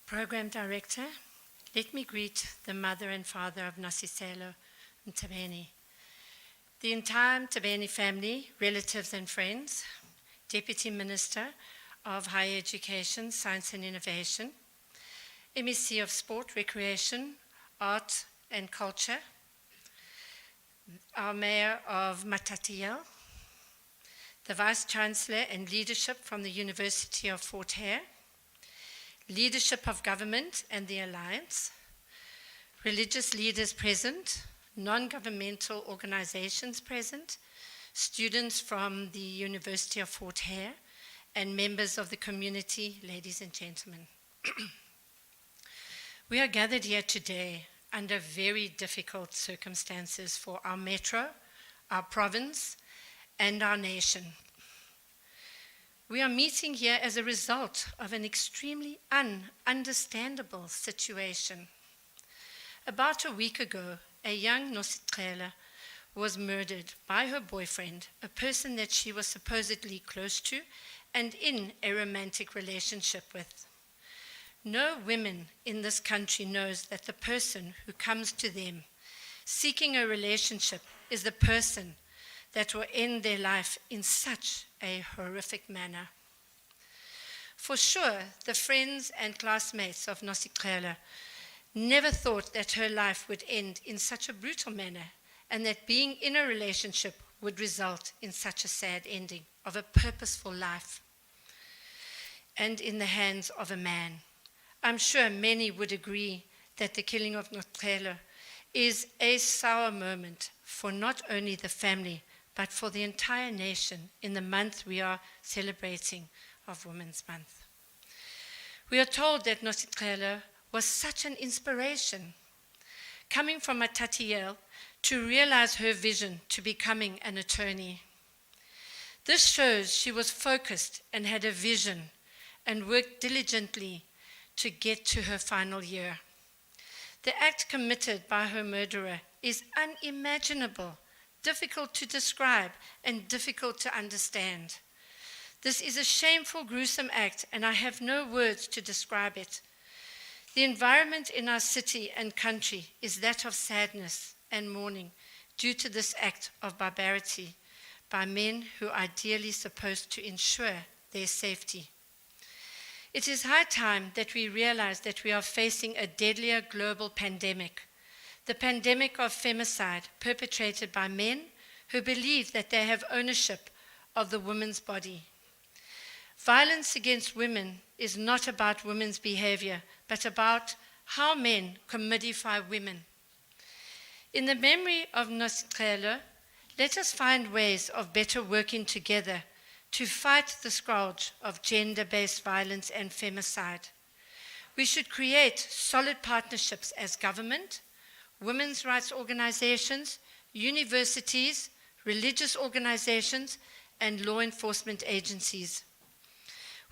Program Director, let me greet the mother and father of Nosicelo Mtebeni, the entire Mtebeni family, relatives and friends, Deputy Minister of Higher Education, Science and Innovation, MEC of Sport, Recreation, Art and Culture, our Mayor of Matatiele, the Vice Chancellor and leadership from the University of Fort Hare, leadership of government and the Alliance, religious leaders present, non-governmental organizations present, students from the University of Fort Hare, and members of the community, ladies and gentlemen. We are gathered here today under very difficult circumstances for our metro, our province, and our nation. We are meeting here as a result of an extremely ununderstandable situation. About a week ago, a young Nosicelo was murdered by her boyfriend, a person that she was supposedly close to and in a romantic relationship with. No woman in this country knows that the person who comes to them seeking a relationship is the person that will end their life in such a horrific manner. For sure, the friends and classmates of Nosicelo never thought that her life would end in such a brutal manner and that being in a relationship would result in such a sad ending of a purposeful life and in the hands of a man. I'm sure many would agree that the killing of Nosicelo is a sour moment for not only the family, but for the entire nation in the month we are celebrating of Women's Month. We are told that Nosicelo was such an inspiration, coming from Matatiel to realize her vision to becoming an attorney. This shows she was focused and had a vision and worked diligently to get to her final year. The act committed by her murderer is unimaginable, difficult to describe, and difficult to understand. This is a shameful, gruesome act, and I have no words to describe it. The environment in our city and country is that of sadness and mourning due to this act of barbarity by men who are ideally supposed to ensure their safety. It is high time that we realize that we are facing a deadlier global pandemic, the pandemic of femicide perpetrated by men who believe that they have ownership of the woman's body. Violence against women is not about women's behavior, but about how men commodify women. In the memory of Nosicelo, let us find ways of better working together to fight the scourge of gender-based violence and femicide. We should create solid partnerships as government, women's rights organizations, universities, religious organizations, and law enforcement agencies.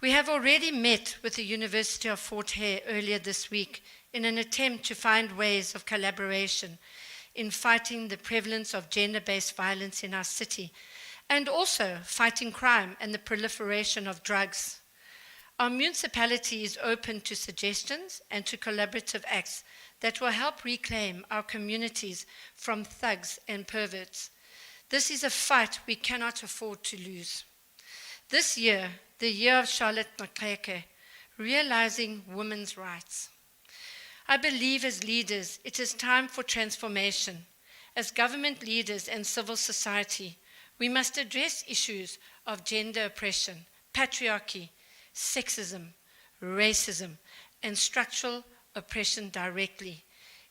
We have already met with the University of Fort Hare earlier this week in an attempt to find ways of collaboration in fighting the prevalence of gender-based violence in our city, and also fighting crime and the proliferation of drugs. Our municipality is open to suggestions and to collaborative acts that will help reclaim our communities from thugs and perverts. This is a fight we cannot afford to lose. This year, the year of Charlotte Maxeke, realizing women's rights. I believe as leaders, it is time for transformation. As government leaders and civil society, we must address issues of gender oppression, patriarchy, sexism, racism, and structural oppression directly,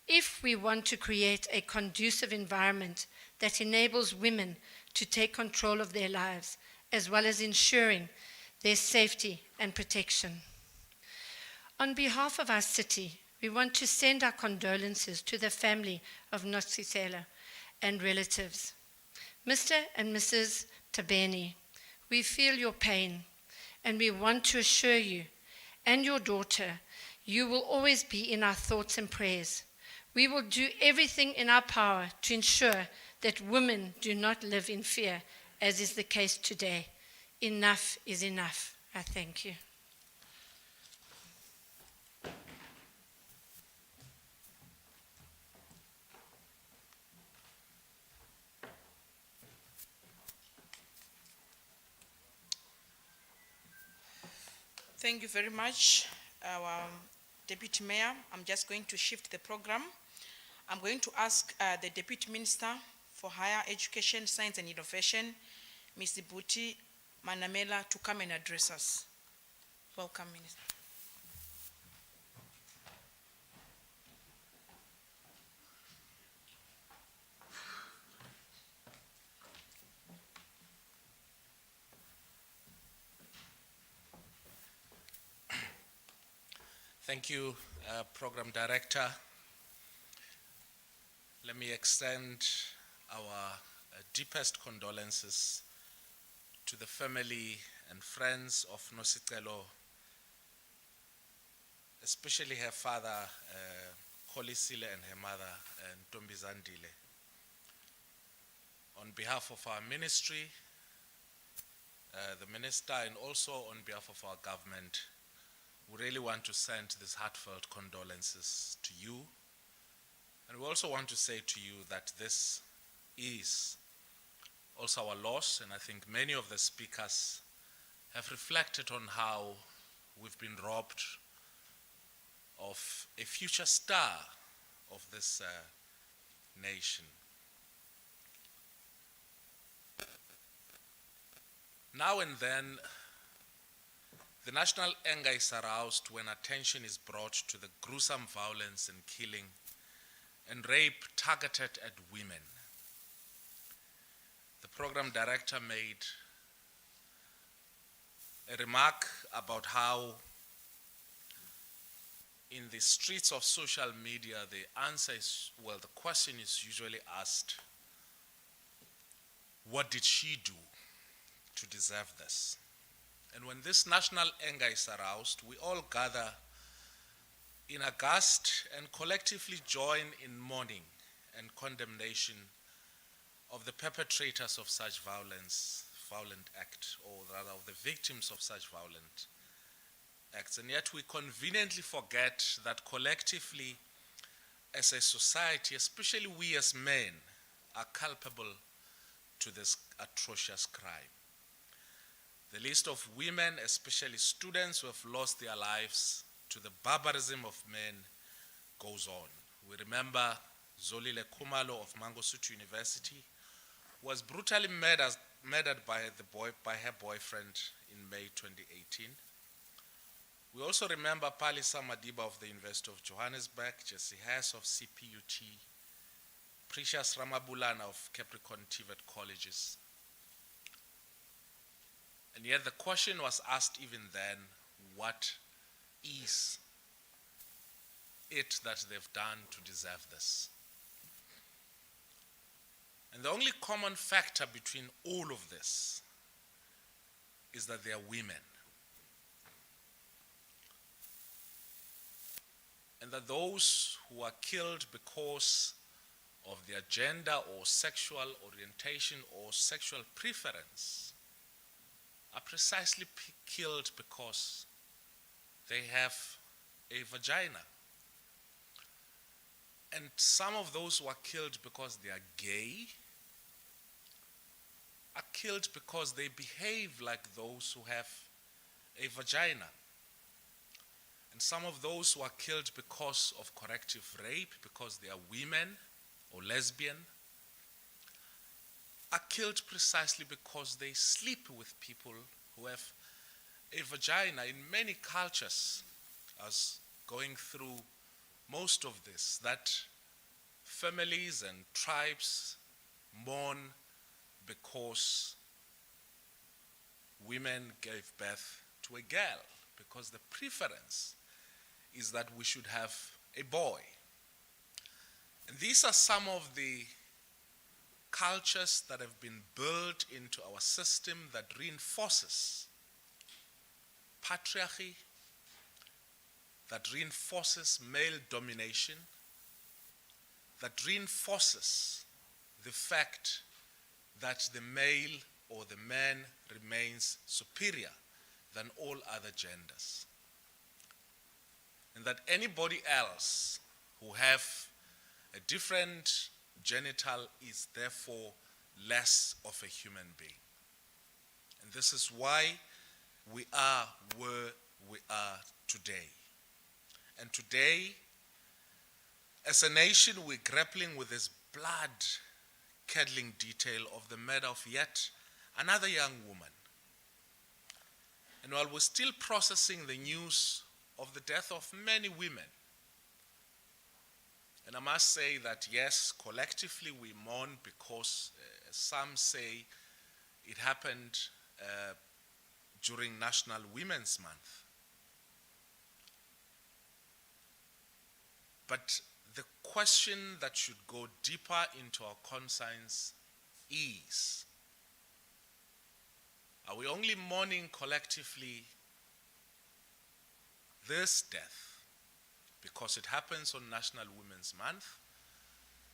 if we want to create a conducive environment that enables women to take control of their lives, as well as ensuring their safety and protection. On behalf of our city, we want to send our condolences to the family of Nosicelo and relatives. Mr. and Mrs. Mtebeni, we feel your pain, and we want to assure you and your daughter, you will always be in our thoughts and prayers. We will do everything in our power to ensure that women do not live in fear, as is the case today. Enough is enough. I thank you. Thank you very much, our Deputy Mayor. I'm just going to shift the program. I'm going to ask the Deputy Minister for Higher Education, Science and Innovation, Ms. Buti Manamela, to come and address us. Welcome, Minister. Thank you, Program Director. Let me extend our deepest condolences to the family and friends of Nosicelo, especially her father, Kholisile, and her mother, Ntombizandile. On behalf of our ministry, the minister, and also on behalf of our government, we really want to send these heartfelt condolences to you. And we also want to say to you that this is also our loss, and I think many of the speakers have reflected on how we've been robbed of a future star of this nation. Now and then, the national anger is aroused when attention is brought to the gruesome violence and killing and rape targeted at women. The program director made a remark about how in the streets of social media, the answer is, well, the question is usually asked, what did she do to deserve this? And when this national anger is aroused, we all gather in aghast and collectively join in mourning and condemnation of the perpetrators of such violent act, or rather of the victims of such violent acts. And yet we conveniently forget that collectively as a society, especially we as men, are culpable to this atrocious crime. The list of women, especially students who have lost their lives to the barbarism of men, goes on. We remember Zolile Khumalo of Mangosuthu University was brutally murdered by her boyfriend in May 2018. We also remember Palisa Madiba of the University of Johannesburg, Jesse Hess of CPUT, Precious Ramabulana of Capricorn TVET colleges. And yet the question was asked even then, what is it that they've done to deserve this? And the only common factor between all of this is that they are women. And that those who are killed because of their gender or sexual orientation or sexual preference are precisely killed because they have a vagina. And some of those who are killed because they are gay are killed because they behave like those who have a vagina. And some of those who are killed because of corrective rape, because they are women or lesbian, are killed precisely because they sleep with people who have a vagina. In many cultures, as going through most of this, that families and tribes mourn because women gave birth to a girl, because the preference is that we should have a boy. And these are some of the cultures that have been built into our system that reinforces patriarchy, that reinforces male domination, that reinforces the fact that the male or the man remains superior than all other genders. And that anybody else who have a different genital is therefore less of a human being. And this is why we are where we are today. And today, as a nation, we're grappling with this blood-curdling detail of the murder of yet another young woman. And while we're still processing the news of the death of many women, and I must say that yes, collectively we mourn because some say it happened during National Women's Month. But the question that should go deeper into our conscience is, are we only mourning collectively this death because it happens on National Women's Month,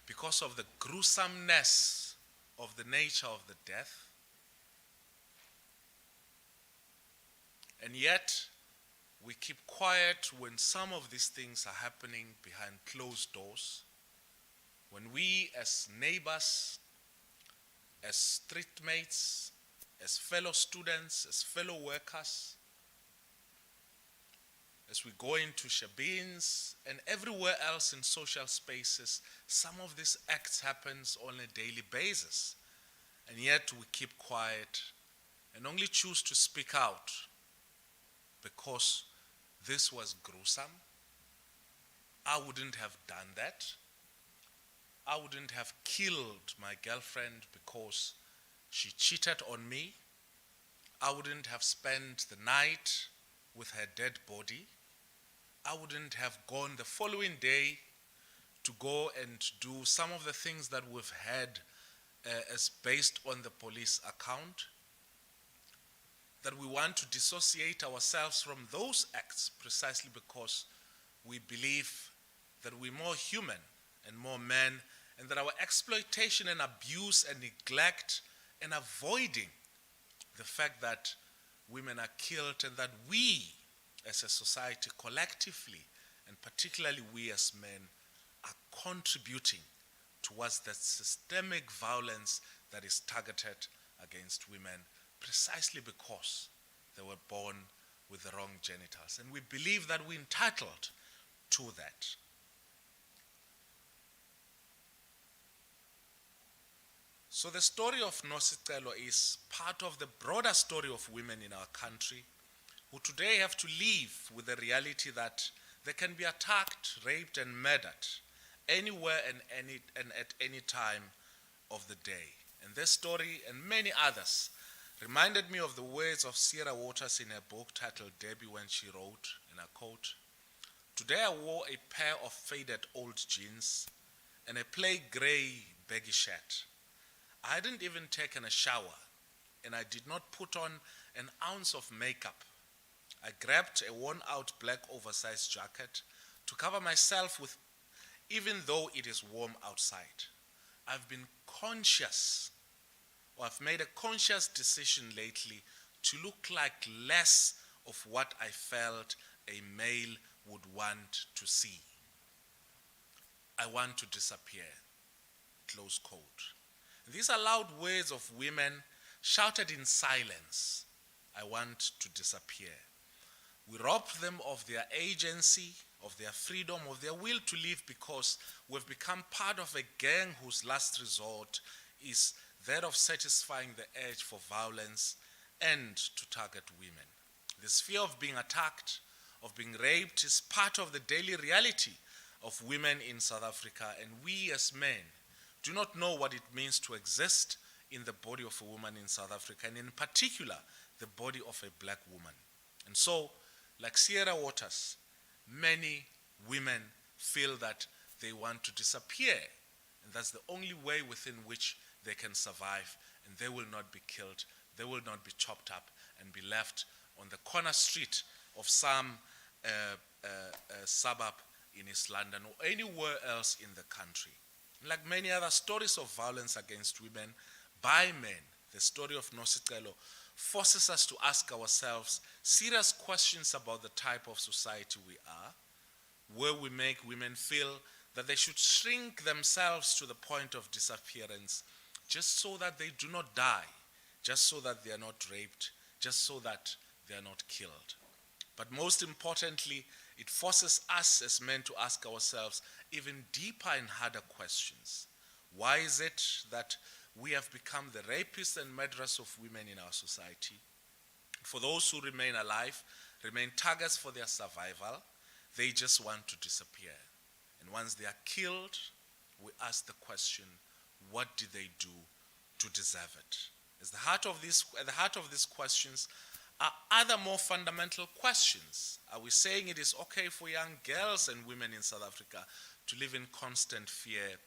because of the gruesomeness of the nature of the death, and yet we keep quiet when some of these things are happening behind closed doors, when we as neighbors, as street mates, as fellow students, as fellow workers, as we go into Shabins and everywhere else in social spaces, some of these acts happens on a daily basis. And yet we keep quiet and only choose to speak out because this was gruesome, I wouldn't have done that. I wouldn't have killed my girlfriend because she cheated on me. I wouldn't have spent the night with her dead body. I wouldn't have gone the following day to go and do some of the things that we've had as based on the police account. That we want to dissociate ourselves from those acts precisely because we believe that we're more human and more men, and that our exploitation and abuse and neglect and avoiding the fact that women are killed and that we as a society collectively, and particularly we as men, are contributing towards that systemic violence that is targeted against women precisely because they were born with the wrong genitals. And we believe that we're entitled to that. So the story of Nosicelo is part of the broader story of women in our country who today have to live with the reality that they can be attacked, raped, and murdered anywhere and at any time of the day. And this story and many others reminded me of the words of Sierra Waters in her book titled Debbie when she wrote, and I quote, "Today I wore a pair of faded old jeans and a plain gray baggy shirt. I hadn't even taken a shower, and I did not put on an ounce of makeup. I grabbed a worn-out black oversized jacket to cover myself with, even though it is warm outside. I've been conscious, or I've made a conscious decision lately to look like less of what I felt a male would want to see. I want to disappear." Close quote. These are loud words of women shouted in silence. I want to disappear. We rob them of their agency, of their freedom, of their will to live because we've become part of a gang whose last resort is that of satisfying the urge for violence and to target women. This fear of being attacked, of being raped, is part of the daily reality of women in South Africa, and we as men do not know what it means to exist in the body of a woman in South Africa, and in particular, the body of a black woman. And so, like Sierra Waters, many women feel that they want to disappear, and that's the only way within which they can survive, and they will not be killed, they will not be chopped up and be left on the corner street of some suburb in East London or anywhere else in the country. Like many other stories of violence against women by men, the story of Nosicelo forces us to ask ourselves serious questions about the type of society we are, where we make women feel that they should shrink themselves to the point of disappearance just so that they do not die, just so that they are not raped, just so that they are not killed. But most importantly, it forces us as men to ask ourselves even deeper and harder questions. Why is it that we have become the rapists and murderers of women in our society? For those who remain alive, remain targets for their survival, they just want to disappear. And once they are killed, we ask the question, what did they do to deserve it? At the heart of these questions are other more fundamental questions. Are we saying it is okay for young girls and women in South Africa to live in constant fear?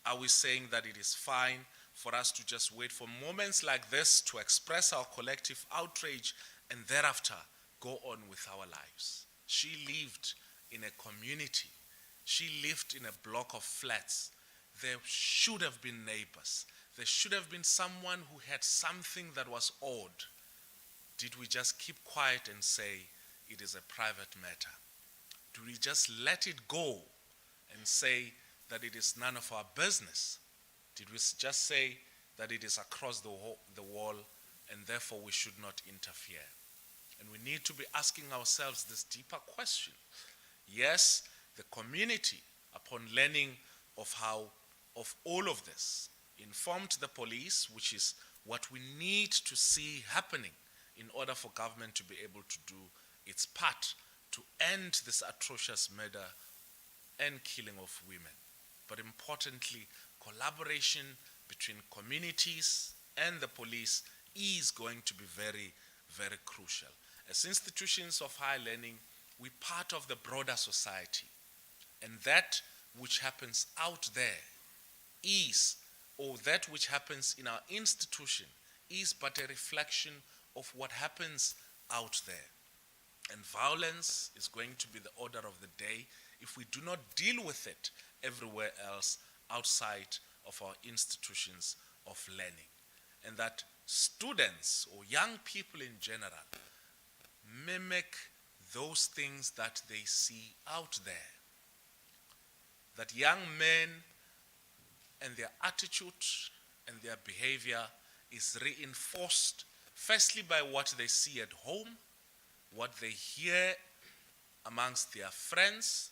Are we saying that it is fine for us to just wait for moments like this to express our collective outrage and thereafter go on with our lives? She lived in a community. She lived in a block of flats. There should have been neighbors. There should have been someone who had something that was odd. Did we just keep quiet and say it is a private matter? Do we just let it go and say that it is none of our business? Did we just say that it is across the wall and therefore we should not interfere? And we need to be asking ourselves this deeper question. Yes, the community, upon learning of all of this, informed the police, which is what we need to see happening in order for government to be able to do its part to end this atrocious murder and killing of women. But importantly, collaboration between communities and the police is going to be very, very crucial. As institutions of higher learning, we're part of the broader society. And that which happens out there is, or that which happens in our institution is but a reflection of what happens out there. And violence is going to be the order of the day if we do not deal with it everywhere else outside of our institutions of learning. And that students or young people in general mimic those things that they see out there. That young men and their attitude and their behavior is reinforced firstly by what they see at home, what they hear amongst their friends,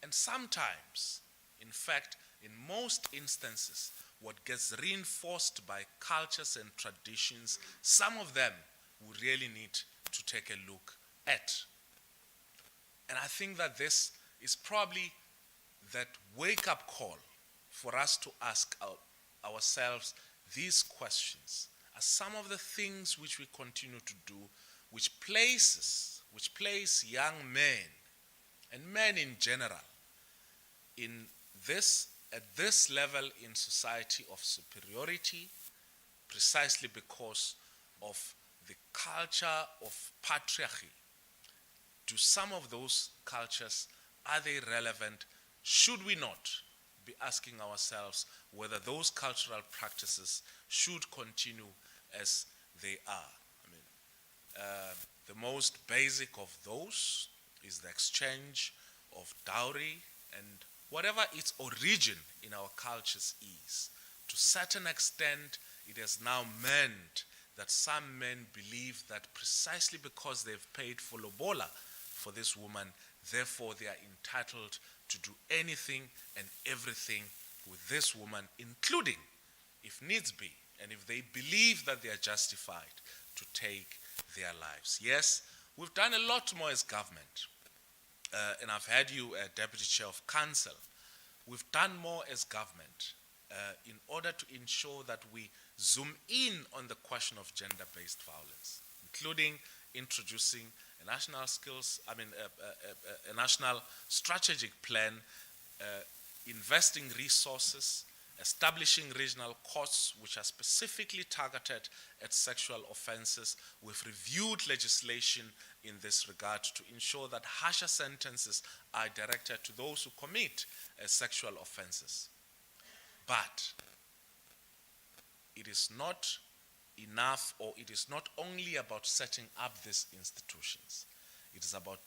and sometimes, in fact, in most instances, what gets reinforced by cultures and traditions, some of them we really need to take a look at. And I think that this is probably that wake-up call for us to ask ourselves these questions. Are some of the things which we continue to do, which place young men and men in general at this level in society of superiority, precisely because of the culture of patriarchy? Do some of those cultures, are they relevant? Should we not be asking ourselves whether those cultural practices should continue as they are? I mean, the most basic of those is the exchange of dowry, and whatever its origin in our cultures is, to a certain extent, it has now meant that some men believe that precisely because they've paid for lobola for this woman, therefore they are entitled to do anything and everything with this woman, including, if needs be, and if they believe that they are justified, to take their lives. Yes, we've done a lot more as government. And I've had you, Deputy Chair of Council. We've done more as government in order to ensure that we zoom in on the question of gender-based violence, including introducing a national a national strategic plan, investing resources, establishing regional courts which are specifically targeted at sexual offenses. We've reviewed legislation in this regard to ensure that harsher sentences are directed to those who commit sexual offenses. But it is not enough, or it is not only about setting up these institutions. It is about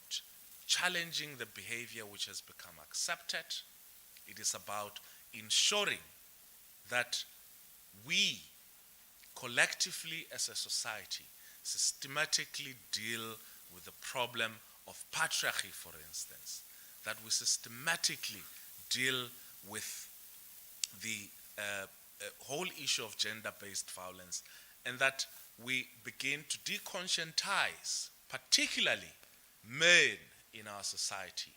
challenging the behavior which has become accepted. It is about ensuring that we collectively as a society systematically deal with the problem of patriarchy, for instance, that we systematically deal with the whole issue of gender-based violence, and that we begin to deconscientize, particularly men in our society,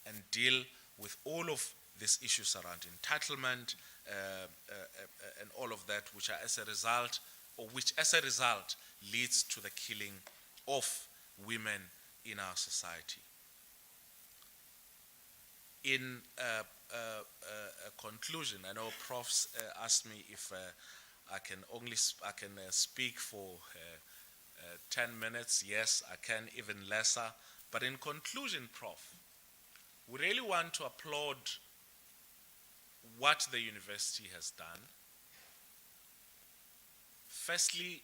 and deal with all of these issues around entitlement and all of that, which are as a result, or which as a result leads to the killing of women in our society. In a conclusion, I know Profs asked me if I can speak for 10 minutes. Yes, I can, even lesser. But in conclusion, Prof, we really want to applaud what the university has done. Firstly,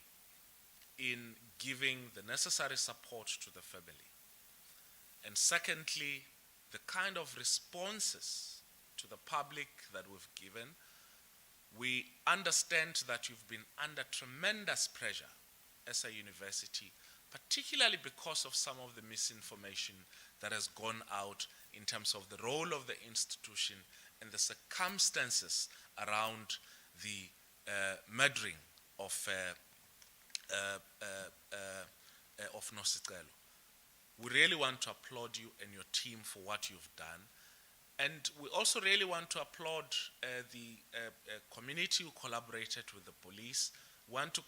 in giving the necessary support to the family. And secondly, the kind of responses to the public that we've given. We understand that you've been under tremendous pressure as a university, particularly because of some of the misinformation that has gone out in terms of the role of the institution and the circumstances around the murdering of Nosicelo. We really want to applaud you and your team for what you've done. And we also really want to applaud the community who collaborated with the police. We want to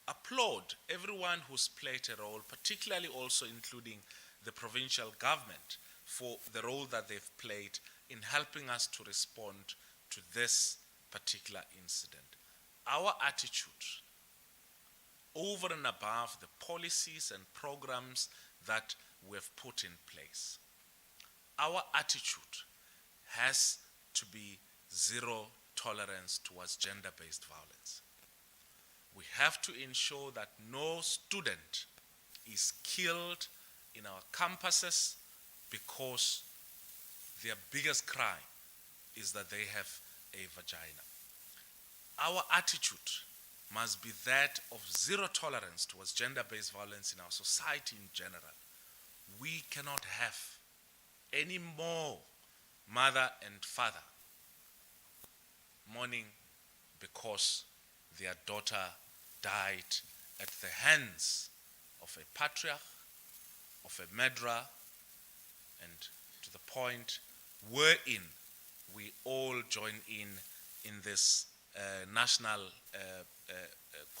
applaud everyone who's played a role, particularly also including the provincial government for the role that they've played in helping us to respond to this particular incident. Our attitude, over and above the policies and programs that we have put in place, our attitude has to be zero tolerance towards gender-based violence. We have to ensure that no student is killed in our campuses because their biggest crime is that they have a vagina. Our attitude must be that of zero tolerance towards gender-based violence in our society in general. We cannot have any more mother and father mourning because their daughter died at the hands of a patriarch, of a murderer, and to the point wherein we all join in this national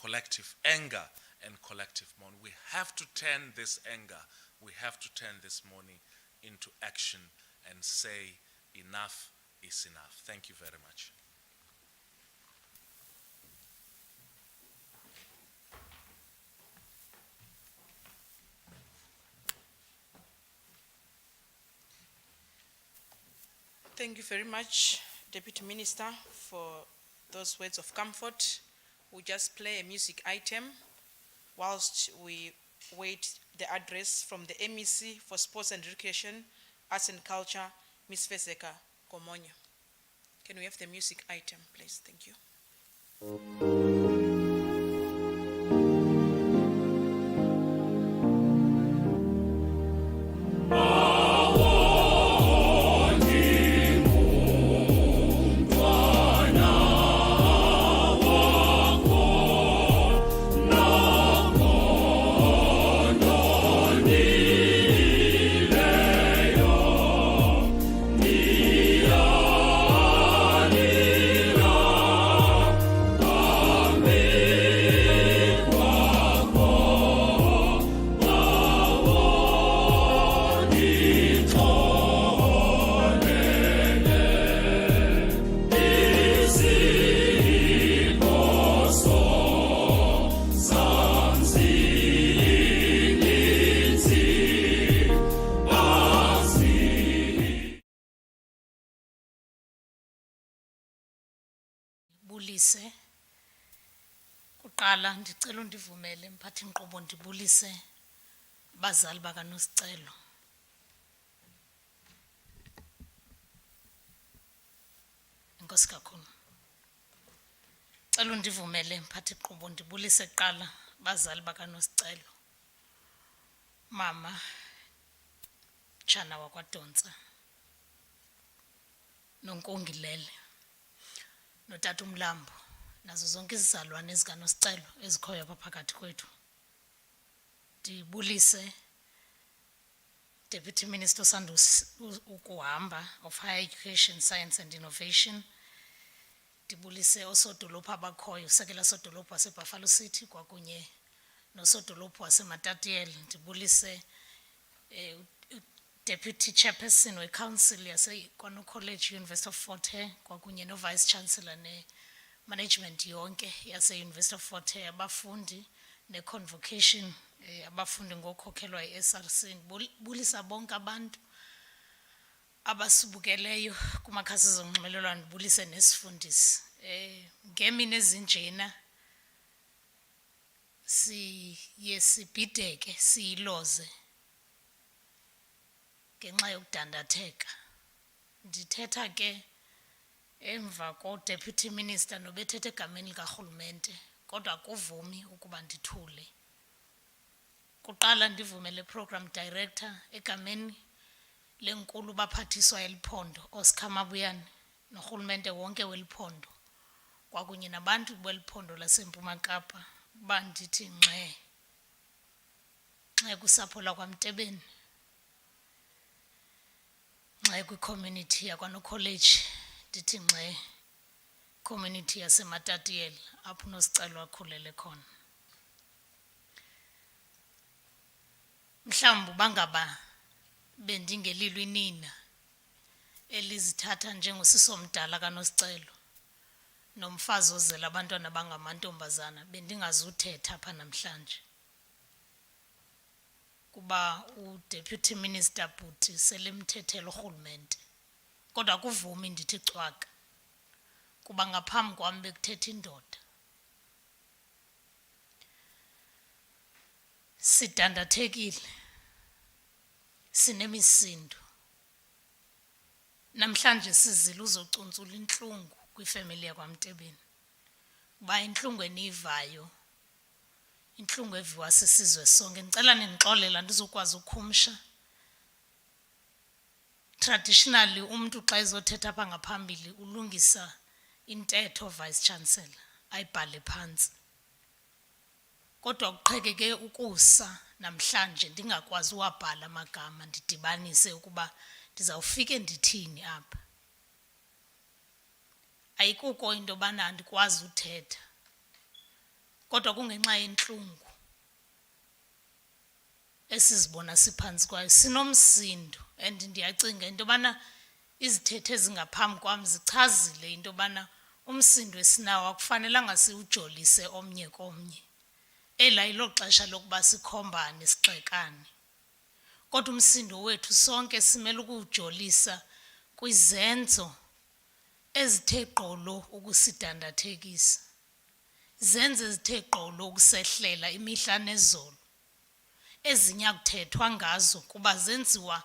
collective anger and collective mourning. We have to turn this anger, we have to turn this mourning into action and say enough is enough. Thank you very much. Thank you very much, Deputy Minister, for those words of comfort. We'll just play a music item whilst we wait the address from the MEC for Sports and Education, Arts and Culture, Ms. Feseka Komonyo. Can we have the music item, please? Thank you. Bulise kuqala ndicela undivumele mphathi nkqubo ndibulise abazali bakaNosicelo. Enkosi kakhulu. Cela undivumele mphathi nkqubo ndibulise kuqala abazali bakaNosicelo. Mama Jiyana wakwaDontsa, noNkongilele, notata uMlambo, nazo zonke izizalwane zikaNosicelo ezikhoyo apha phakathi kwethu. Ndibulise Deputy Minister osanda ukuhamba of Higher Education, Science and Innovation. Ndibulise osodolophu abakhoyo, usekela sodolophu waseBuffalo City kwakunye nosodolophu waseMatatiyeli. Ndibulise Deputy Chairperson we-Council yase-College, University of Fort Hare, kwakunye no-Vice Chancellor ne-Management yonke yase-University of Fort Hare, abafundi ne-convocation, abafundi ngokhokhelwa yi-SRC. Ndibulisa bonke abantu abasibukeleyo kumakhasi zonxibelelwano, ndibulise nesifundisi. Ngemini ezinjena siye sibhideke siyiloze ngenxa yokudandatheka. Ndithetha ke emva ko-Deputy Minister nobethetha egameni likarhulumente, kodwa akuvumi ukuba ndithule. Kuqala ndivumele Program Director egameni lenkulu baphathiswa eliphondo, Oscar Mabuyane, norhulumente wonke weliphondo, kwakunye nabantu beliphondo laseMpuma Kapa bandithi ngxe kusapho lakwaMtebeni, ngxe kwi-community yakwaNokholeji, ndithi ngxe community yaseMatatiyela apho uNosicelo akhulele khona. Mhlawumbi bangaba bendingelilo inina elizithatha njengosiso omdala kaNosicelo nomfazi ozela abantwana bangamantombazana, bendingazuthetha apha namhlanje. Kuba uDeputy Minister Bhuti selemthethela urhulumente, kodwa kuvumi ndithi cwaka, kuba ngaphambi kwami bekuthetha indoda. Sidandathekile, sinemisindo. Namhlanje sizile uzocuntsula inhlungu kwifamily yakwaMtebeni. Ba inhlungu enivayo, inhlungu eviwa sisizwe sonke. Ngicela nindixolela ndizokwazi ukukhumsha. Traditionally umuntu xa ezothetha apha ngaphambili ulungisa intetho Vice Chancellor ayibhale phansi. Kodwa kuqhekeke ukusa namhlanje ndingakwazi uwabhala amagama ndidibanise ukuba ndizawufike ndithini apha. Ayikuko into bana andikwazi uthetha, kodwa kungenxa yenhlungu esizibona siphansi kwayo. Sinomsindo and ndiyacinga into bana izithethe ezingaphambi kwam zichazile into bana umsindo esinawo akufanelanga siwujolise omnye komnye. Ela ilo xesha lokuba sikhombane sixekane. Kodwa umsindo wethu sonke simele ukuwujolisa kwizenzo ezithe gqolo ukusidandathekisa. Zenze ezithe gqolo ukusehlela imihla nezolo. Ezinya kuthethwa ngazo kuba zenziwa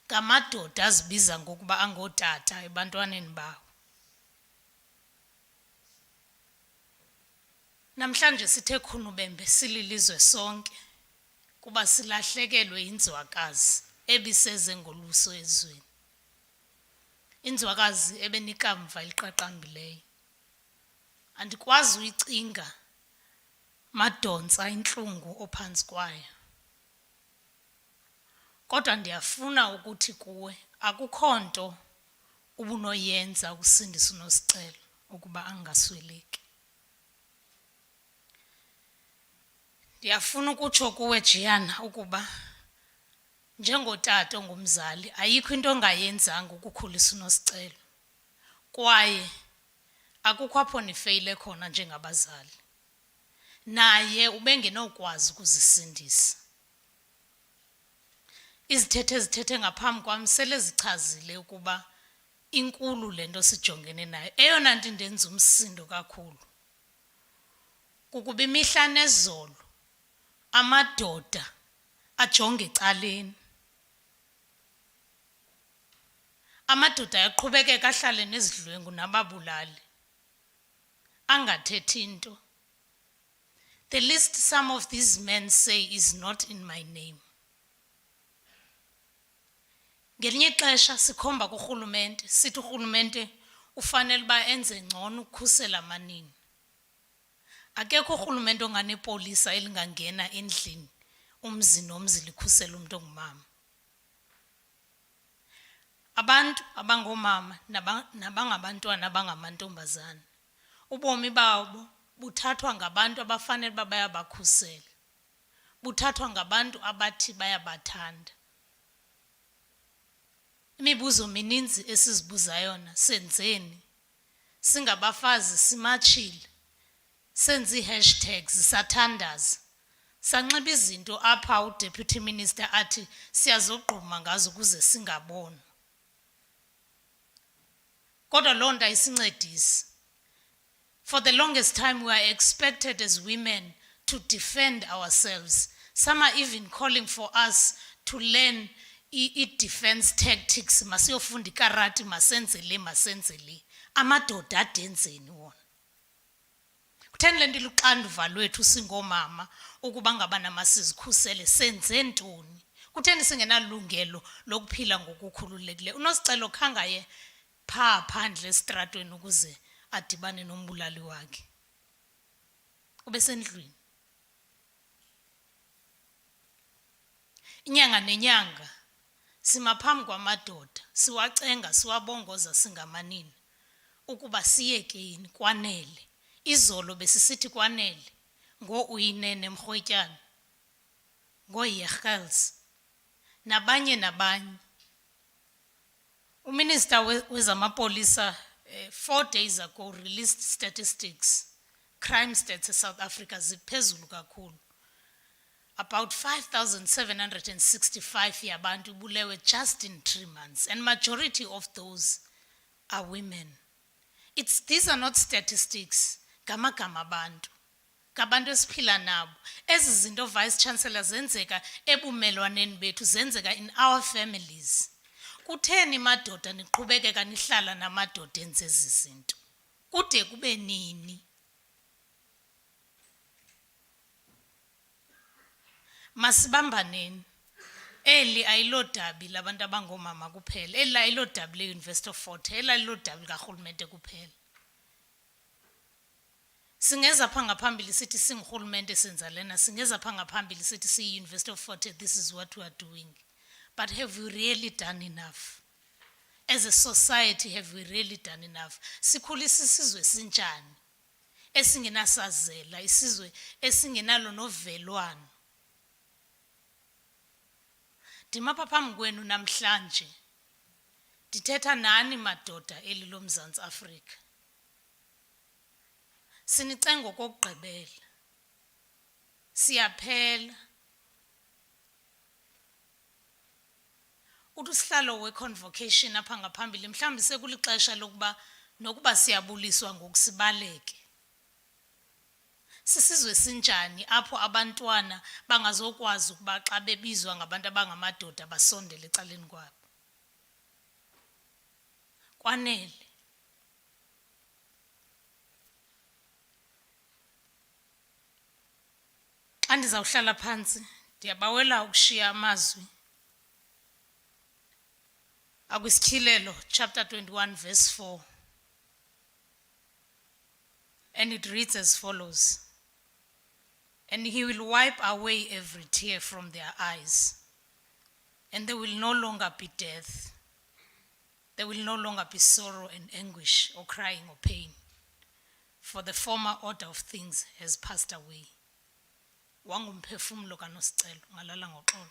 ngamadoda azibiza ngokuba angotata ebantwaneni bawo. Namhlanje sithe khunubembe sililizwe sonke kuba silahlekelwe inzwakazi ebiseze ngoluso ezweni. Inzwakazi ebenikamva eliqaqambileyo. Andikwazi uyicinga uMaDontsa inhlungu ophansi kwayo. Kodwa ndiyafuna ukuthi kuwe akukho nto ubunoyenza ukusindisa uNosicelo ukuba angasweleki. Ndiyafuna ukutsho kuwe Jiyana ukuba njengotata ongumzali ayikho into ongayenzanga ukukhulisa uNosicelo, kwaye akukho apho nifeyile khona njengabazali. Naye ubengenokwazi ukuzisindisa. Izithethe ezithethe ngaphambi kwam sele zichazile ukuba inkulu lento sijongene nayo. Eyona nto indenza umsindo kakhulu kukuba imihla nezolo amadoda ajonge ecaleni. Amadoda ayaqhubekeka ahlale nezidlwengu nababulali angathethi into. The least some of these men say is not in my name. Ngelinye ixesha sikhomba kurhulumente, sithi urhulumente ufanele uba enze ngcono ukukhusela amanini. Akekho urhulumente onganepolisa elingangena endlini umzi nomzi likhusela umuntu ongumama. Abantu abangomama nabangabantwana abangamantombazana, ubomi babo buthathwa ngabantu abafanele uba bayabakhusela. Buthathwa ngabantu abathi bayabathanda. Imibuzo mininzi esizibuza yona, senzeni? Singabafazi simachile. Senzi hashtags sathandaza. Sanxiba izinto apha uDeputy Minister athi siyazogquma ngazo ukuze singabonwa. Kodwa loo nto ayisincedisi. For the longest time we are expected as women to defend ourselves. Some are even calling for us to learn i-defense tactics. Masiyofunda ikarati, masenzele. Amadoda adenzeni wona. Kutheni le nto iluxanduva lwethu singomama ukuba ngabana masizikhusele, senze ntoni? Kutheni singenalungelo lokuphila ngokukhululekileyo? uNosicelo khangaye phaa phandle esitratweni ukuze adibane nombulali wakhe. Ubesendlwini. Inyanga nenyanga simaphambi kwamadoda siwacenga siwabongoza singamanini ukuba siyekeni kwanele. Izolo besisithi kwanele ngo-Uyinene Mrhwetyana, ngo-Xhakasa nabanye. Uminister wezamapolisa 4 days ago released statistics. Crime stats in South Africa ziphezulu kakhulu. About 5,765 yabantu bulewe just in 3 months, and majority of those are women. These are not statistics. Gama bantu. Gabantu esiphila nabo. Ezi zinto Vice Chancellor zenzeka ebumelwaneni bethu zenzeka in our families. Kutheni madoda niqhubekeka nihlala namadoda enze ezi zinto? Kude kube nini? Masibambaneni. Eli ayilodabi labantu abangomama kuphela. Eli ayilodabi le-University of Fort Hare. Eli ayilodabi karhulumente kuphela. Singeza pha ngaphambili sithi singurhulumente senza lena. Singeza pha ngaphambili sithi siyi-University of Fort Hare, this is what we are doing. But have we really done enough? As a society, have we really done enough? Sikhulisa isizwe sinjani? Esingenasazela, isizwe esingenalo novelwano. Ndimapha phambi kwenu namhlanje. Ndithetha nani madoda eli loMzantsi Afrika. Sinicenga okokugqibela. Siyaphela. Usihlalo we-convocation apha ngaphambili mhlawumbi sekulixesha nokuba siyabuliswa ngokusibaleke. Sisizwe sinjani apho abantwana bangazokwazi ukuba xa bebizwa ngabantu abangamadoda basondele ecaleni kwabo. Kwanele. Xa ndizawuhlala phansi ndiyabawela ukushiya amazwi. AkwiSityhilelo chapter 21 verse 4. And it reads as follows. And he will wipe away every tear from their eyes. And there will no longer be death. There will no longer be sorrow and anguish or crying or pain. For the former order of things has passed away. Wangumphefumlo kaNosicelo ngalala ngoxolo.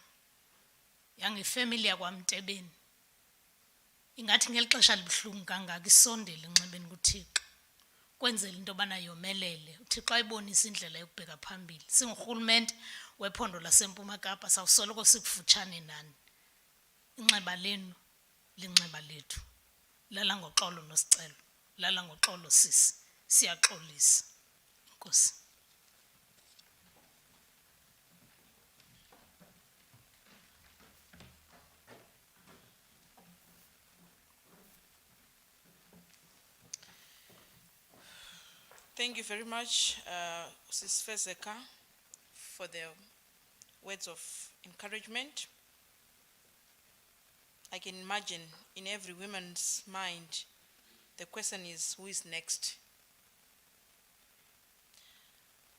Yangefamily yakwaMtebeni. Ingathi ngelixesha libuhlungu kangaka isondele enxebeni kuThixo. Kwenzela into bana yomelele. uThixo ayibonisa indlela yokubheka phambili. Singurhulumente wephondo laseMpuma Kapa sawusoloko sikufutshane nani. Inxeba lenu linxeba lethu. Lala ngoxolo Nosicelo. Lala ngoxolo sisi. Siyaxolisa. Nkosi. Thank you very much, Sis Fezeka, for the words of encouragement. I can imagine in every woman's mind, the question is, who is next?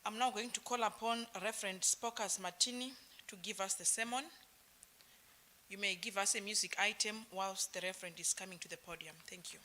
I'm now going to call upon Reverend Spokas Martini to give us the sermon. You may give us a music item whilst the Reverend is coming to the podium. Thank you.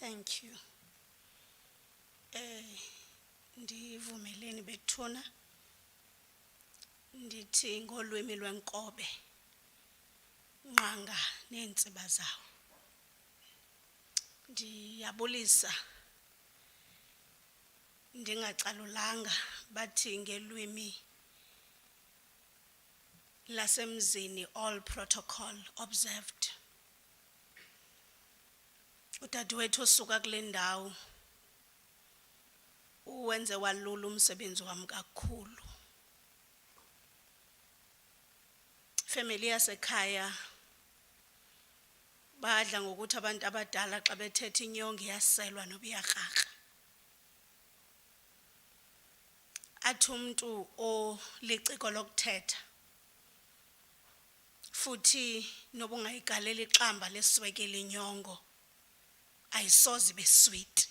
Thank you. Ndivumeleni bethuna. Ndithi ngolwimi lwenkobe. Nqanga neentsiba zawo. Ndiyabulisa ndingacalulanga bathi ngelwimi lasemzini all protocol observed. Udadewethu osuka kule ndawo uwenze walula umsebenzi wami kakhulu. Family yasekhaya badla ngokuthi abantu abadala xa bethetha inyongo iyaselwa nobuyarharha. Athi umuntu oliciko lokuthetha futhi nobungayigalela ixamba leswekile inyongo ayisoze ibe sweet.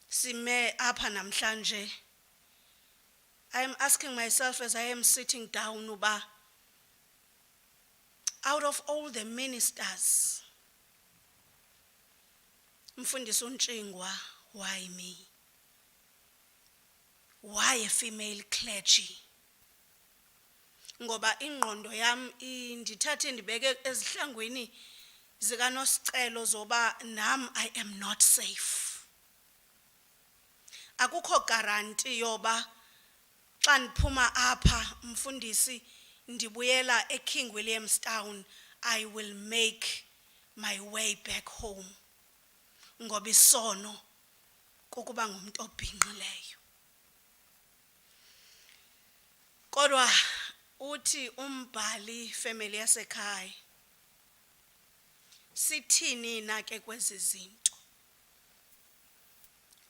Sime apha namhlanje, I am asking myself as I am sitting down uba out of all the ministers, Mfundisi uNtshingwa, why me? Why a female clergy? Ngoba ingqondo yam ndithathe ndibeke ezihlangwini zikaNosicelo zoba nam I am not safe. Akukho guarantee yoba xa ndiphuma apha mfundisi ndibuyela eKing Williamstown I will make my way back home. Ngoba isono kukuba ngumuntu obhinqileyo. Kodwa uthi umbhali family yasekhaya sithini na ke kwezi zinto?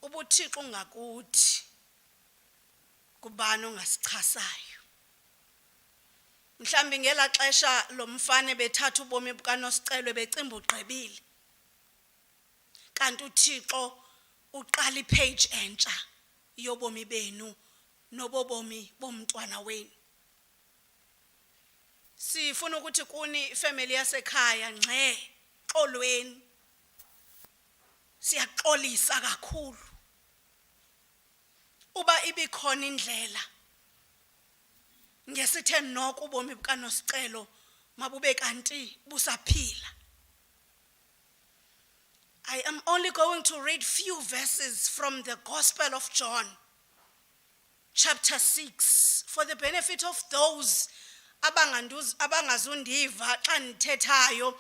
UbuThixo ungakuthi kubani ongasichasayo? Mhlambi ngela xesha lomfane bethatha ubomi bukaNosicelo becimba ugqibile. Kanti uThixo uqala ipage entsha yobomi benu nobobomi bomntwana wenu. Sifuna ukuthi kuni family yasekhaya ngxe xolweni. Siyaxolisa kakhulu. Uba ibikhona indlela ngesithe noko ubomi bukaNosicelo mabube kanti busaphila. I am only going to read few verses from the Gospel of John, chapter 6, for the benefit of those abangazundiva xa ndithethayo.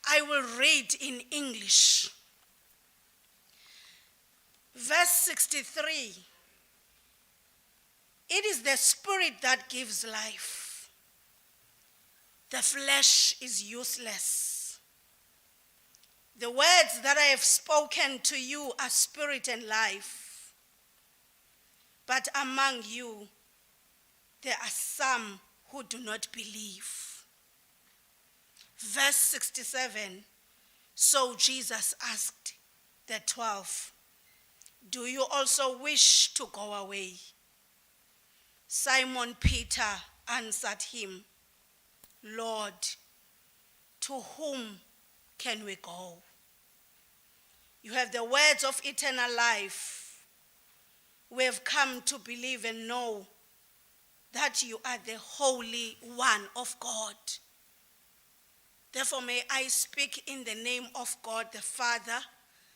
I will read in English. Verse 63. It is the spirit that gives life. The flesh is useless. The words that I have spoken to you are spirit and life. But among you, there are some who do not believe. Verse 67. So Jesus asked the 12, do you also wish to go away? Simon Peter answered him, Lord, to whom can we go? You have the words of eternal life. We have come to believe and know that you are the Holy One of God. Therefore, may I speak in the name of God the Father,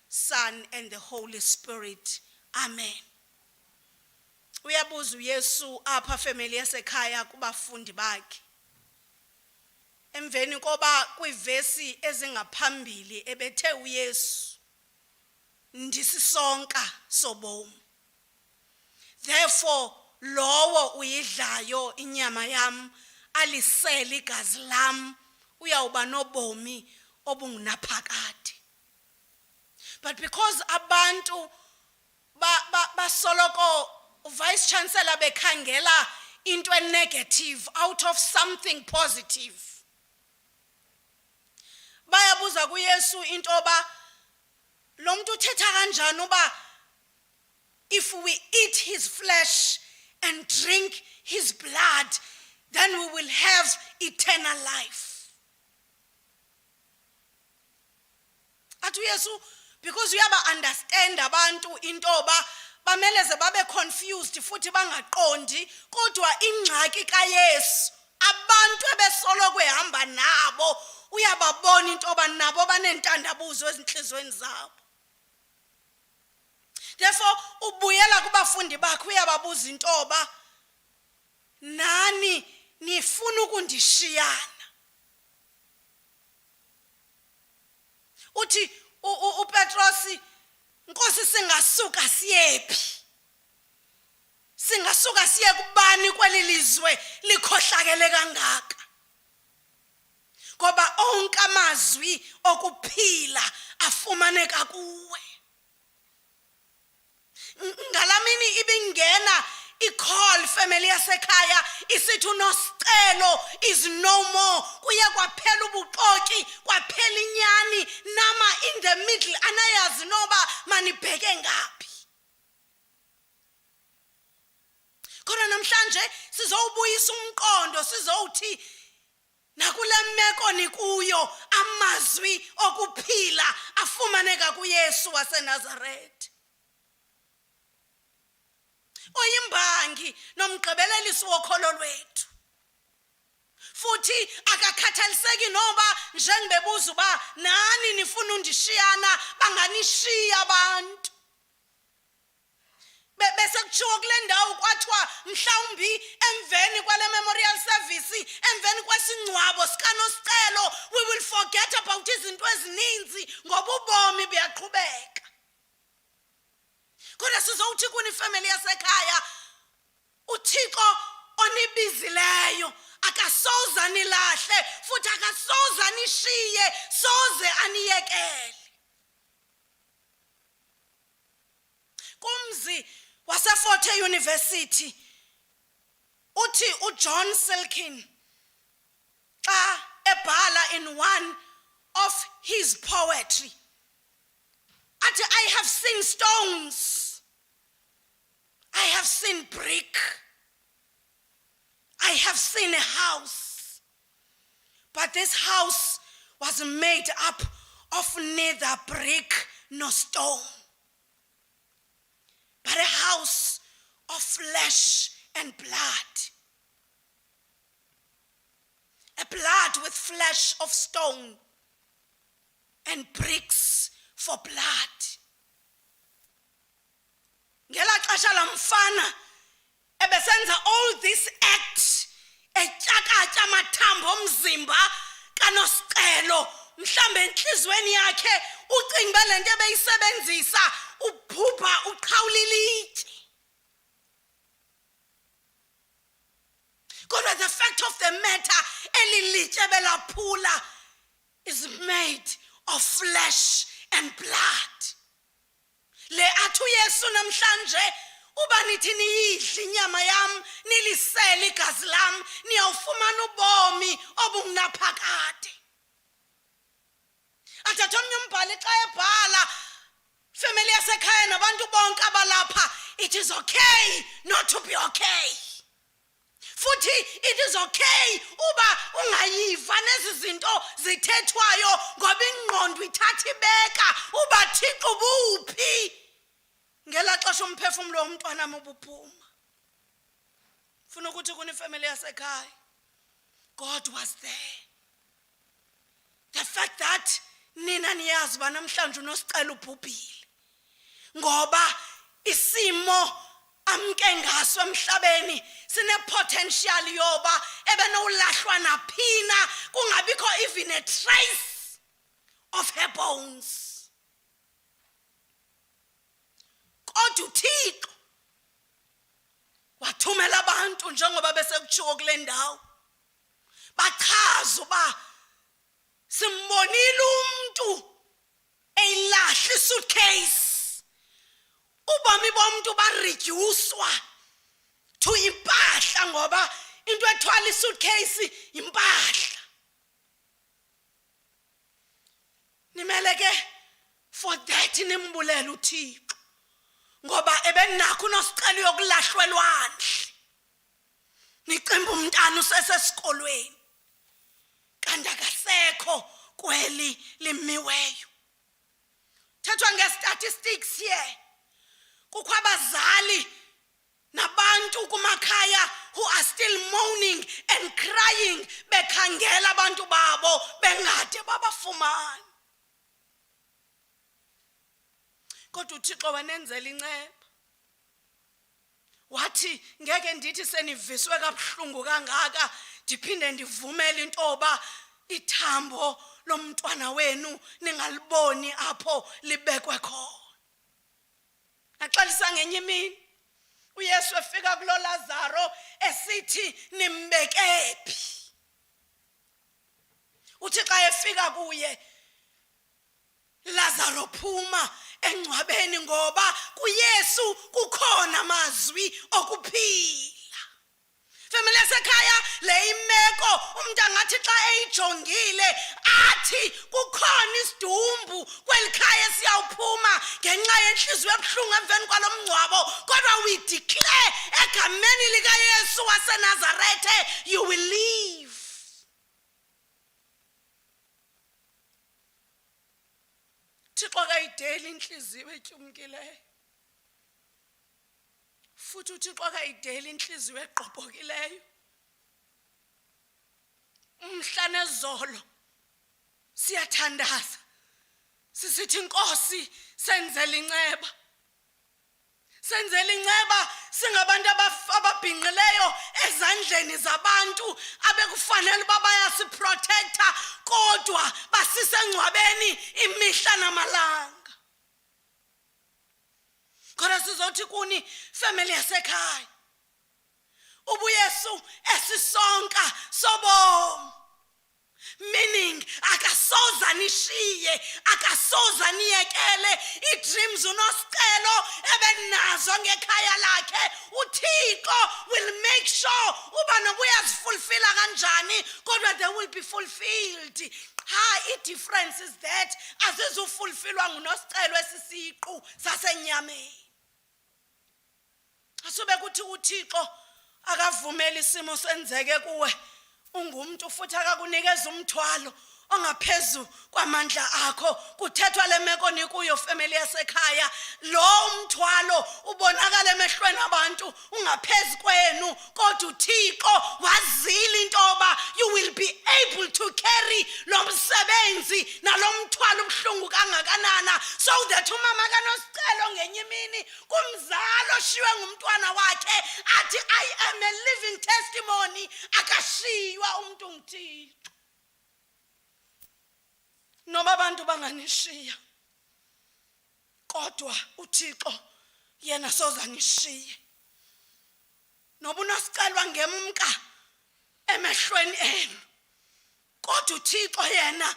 Son, and the Holy Spirit. Amen. Uyabuza uYesu apha family yasekhaya kubafundi bakhe. Emveni koba kwivesi ezingaphambili ebethe uYesu ndisisonka sobomi. Therefore, lowo uyidlayo inyama yam alisele igazi lam uyawuba nobomi obungunaphakade. But because abantu basoloko Vice Chancellor bekhangela into negative out of something positive. Bayabuza kuYesu into oba lo muntu uthetha kanjani uba if we eat his flesh and drink his blood, then we will have eternal life. Atu Yesu, because we have understand abantu into oba bameleze babe confused futhi bangaqondi kodwa ingxaki kaYesu abantu ebesoloko ehamba nabo uyababona into oba nabo banentandabuzo ezinhlizweni zabo. Therefore, ubuyela kubafundi bakho uyababuza intoba, nani nifuna ukundishiyana? Uthi uPetrosi, Nkosi singasuka siyephi? Singasuka siye kubani kweli lizwe likhohlakele kangaka? Ngoba onke amazwi okuphila afumaneka kuwe. Ngalamini ibingena i-call family yasekhaya isithi uNosicelo is no more. Kuye kwaphela ubuxoki, kwaphela inyani, nama in the middle anayazi noba manibheke ngaphi. Kodwa namhlanje sizowubuyisa umqondo, sizowuthi nakule meko nikuyo amazwi okuphila afumaneka kuYesu waseNazaretha. Oyimbangi nomgqibelelisi wokholo lwethu. Futhi akakhathaliseki noba njengebebuza uba nani nifuna undishiyana, banganishiya abantu. Bese kutshiwo kule ndawo kwathiwa mhlawumbi emveni kwale memorial service, emveni kwesingcwabo sikaNosicelo, we will forget about izinto ezininzi ngoba ubomi buyaqhubeka. Kodwa sizowuthi kuni family yasekhaya, uThixo onibizileyo akasoze anilahle futhi akasoze anishiye, soze aniyekele. Kumzi wase-Fort Hare University, uthi uJohn Silkin xa ebhala in one of his poetry, athi, I have seen stones, I have seen brick, I have seen a house, but this house was made up of neither brick nor stone, but a house of flesh and blood. A blood with flesh of stone and bricks for blood. Ngela xesha lamfana ebesenza all this act etyakatya amathambo omzimba kaNosicelo, mhlambe enhlizweni yakhe ucinga le nto ebeyisebenzisa ubhubha uqhawulile itye. Kodwa the fact of the matter, eli litye belaphula is made of flesh and blood. Le athu Yesu namhlanje, uba nithi niyidla inyama yam, nilisele igazi lam, niyawufumana ubomi obungunaphakade. Athatha omnye umbhali xa ebhala family yasekhaya nabantu bonke abalapha, it is okay not to be okay. Futhi it is okay uba ungayiva nezi zinto zithethwayo ngoba ingqondo ithatha ibeka uba Thixo buphi ngela xesha umphefumulo womntwana mobuphuma. Funa ukuthi kuni family yasekhaya, God was there. The fact that nina niyazi ba namhlanje uNosicelo ubhubhile ngoba isimo amke ngaso emhlabeni sine potential yoba ebenolahlwa naphina kungabikho even a trace of her bones. Kodwa uThixo wathumela abantu njengoba bese kutshiwo kule ndawo, bachaza uba simbonile umuntu eyilahla suitcase, ubomi bomuntu bareducewa to impahla ngoba into ethwala isuitcase impahla. Nimele ke for that nimbulela uThixo ngoba ebenakho uNosicelo yokulahlwa elwandle, nicimba umntana usesesikolweni kanti akasekho kweli limiweyo. Thethwa nge-statistics here, kukho abazali nabantu kumakhaya who are still moaning and crying bekhangela abantu babo bengade babafumana. kodwa uThixo wanenzela inceba. Wathi ngeke ndithi seniviswe kabuhlungu kangaka ndiphinde ndivumele intoba ithambo lomntwana wenu ningaliboni apho libekwe khona. Axolisa ngenye imini uYesu efika kulo Lazaro esithi nimbekephi. Uthi xa efika kuye Lazaro phuma engcwabeni ngoba kuYesu kukhona amazwi okuphila. Family yasekhaya le imeko umuntu angathi xa eyijongile athi kukhona isidumbu kwelikhaya siyawuphuma ngenxa yenhliziyo ebuhlungu emveni kwalomngcwabo, kodwa we declare egameni likaYesu waseNazarethe you will live. Thixo kayideli inhliziyo etyumkileyo. Futhi uThixo kayideli inhliziyo eqhophokileyo. Umhla nezolo siyathandaza sisithi Nkosi senzele inceba. Senzele inceba singabantu ababhinqileyo ezandleni zabantu abekufanele baba yasiprotecta kodwa basisengcwabeni imihla namalanga. Kodwa sizothi kuni family yasekhaya ubuYesu esisonka sobomi, meaning akasoza nishiye, akasoza niyekele i-dreams uNosicelo ebenazo ngekhaya lakhe. uThixo will make sure uba nokuyazifulfilla kanjani kodwa they will be fulfilled. I-difference is that azizufulfillwa nguNosicelo esisiqu sasenyameni. Asube kuthi uThixo akavumeli isimo senzeke kuwe ungumuntu futhi akakunikeza umthwalo ongaphezulu kwamandla akho. Kuthethwa lemeko nikuyo family yasekhaya, lo umthwalo ubonakala emehlweni abantu ungaphezulu kwenu kodwa uThixo wazila intoba you will be able to carry lo msebenzi nalomthwalo obuhlungu kangakanana, so that umama kaNosicelo ngenye imini kumzalo shiwe ngumntwana wakhe athi I am a living testimony, akashiywa umuntu ngithixo. Noma abantu banganishiya kodwa uThixo yena soza nishiye. Noba uNosicelo ngemka emehlweni enu kodwa uThixo yena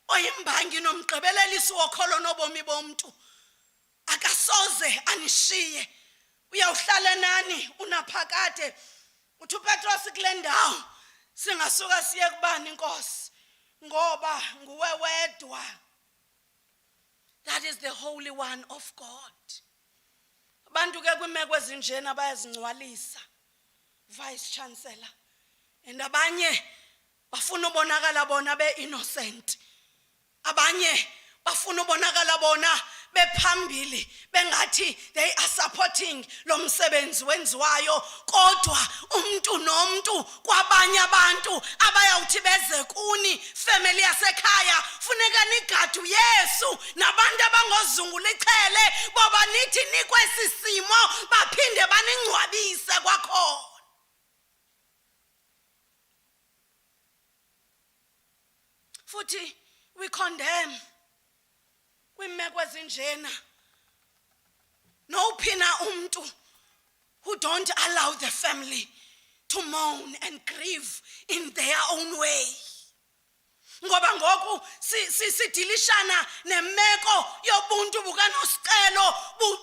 oyimbangi nomgqibelelisi wokholo nobomi bomuntu akasoze anishiye. Uyawuhlala nani unaphakade. Uthi uPetros kule ndawo singasuka siye kubani Nkosi ngoba nguwe wedwa. That is the Holy One of God. Abantu ke kwimeko ezinjena bayazingcwalisa Vice Chancellor, and abanye bafuna ubonakala bona be-innocent, abanye bafuna ubonakala bona bephambili bengathi they are supporting lo msebenzi wenziwayo, kodwa umuntu nomuntu kwabanye abantu abayawuthi beze kuni family yasekhaya funeka nigade uYesu nabantu abangozungula ichele boba nithi nikwesisimo baphinde baningcwabise kwakhona. Futhi we condemn kwimeko ezinjena nophina umuntu who don't allow the family to mourn and grieve in their own way. Ngoba ngoku sidilishana nemeko yobuntu bukaNosicelo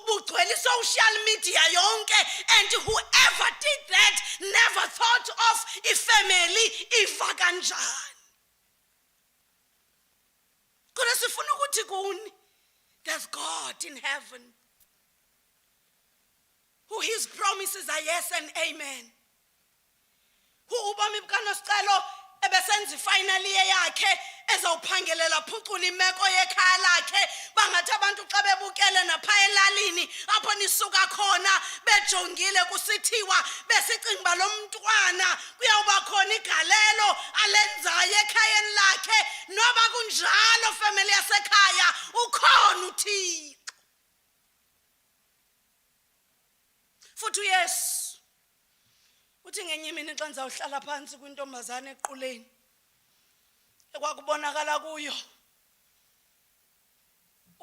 bugcwele social media yonke, and whoever did that never thought of ifamily iva kanjani. Kodwa sifuna ukuthi kuni there's God in heaven who his promises are yes and amen, who ubomi bukaNosicelo ebesenza final year yakhe ezawuphangelela phucula imeko yekhaya lakhe. Bangathi abantu xa bebukele napha elalini apho nisuka khona bejongile kusithiwa besicinga ba lo mntwana kuyawuba khona igalelo alenzayo ekhayeni lakhe. Noba kunjalo family yasekhaya ukhona uThixo. futhi uYesu uthi ngenye imini xa ndizawuhlala phansi kwintombazana equleni ekwakubonakala kuyo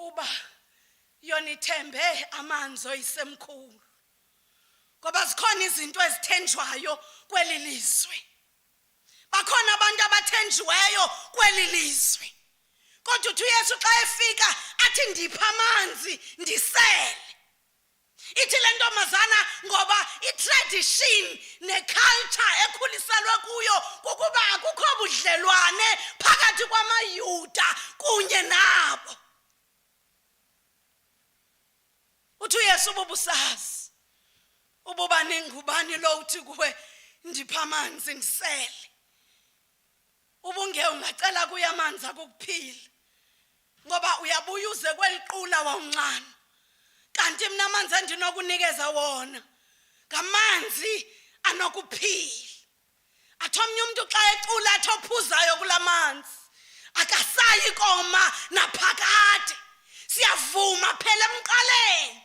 uba yona ithembe amanzi oyisemkhulu ngoba zikhona izinto ezithenjwayo kweli lizwe bakhona abantu abathenjiweyo kweli lizwe kodwa uthi uYesu xa efika athi ndipha amanzi ndisele ithi le ntombazana ngoba i-tradition ne-culture ekhuliselwe kuyo kukuba akukho budlelwane phakathi kwamaYuda kunye nabo uthi uYesu ubusazi ububa ningubani lo uthi kuwe ndipha amanzi ndisele ubunge ungacela kuye amanzi akukuphila ngoba uyabuya uze kweliqula wawuncane kanti mina amanzi endinokunikeza wona ngamanzi anokuphila athi omnye umuntu xa ecula athi ophuzayo kulamanzi akasayi koma naphakade siyavuma phela emqaleni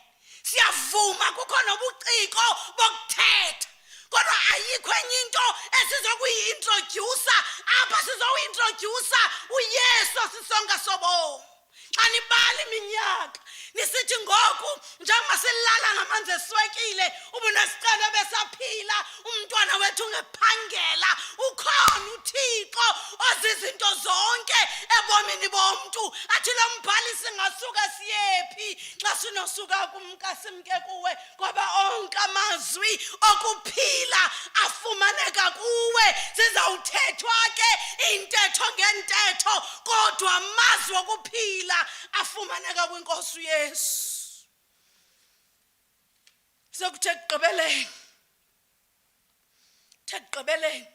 siyavuma kukho nobuciko bokuthetha kodwa ayikho enye into esizokuyi-introducer apha sizokuyi-introducer uYesu sisonke sobomi xa nibala iminyaka nisithi ngoku njengoba silala ngamanzi eswekile ubunesicelo besaphila umntwana wethu ungephangela ukhona uThixo ozizinto zonke ebomini bomntu athi lo mbhali singasuka siyephi xa sinosuka kumka simke kuwe ngoba onke amazwi okuphila afumaneka kuwe sizawuthethwa ke intetho ngentetho kodwa amazwi okuphila afumaneka kwinkosi uYesu sokuthe ekugqibeleni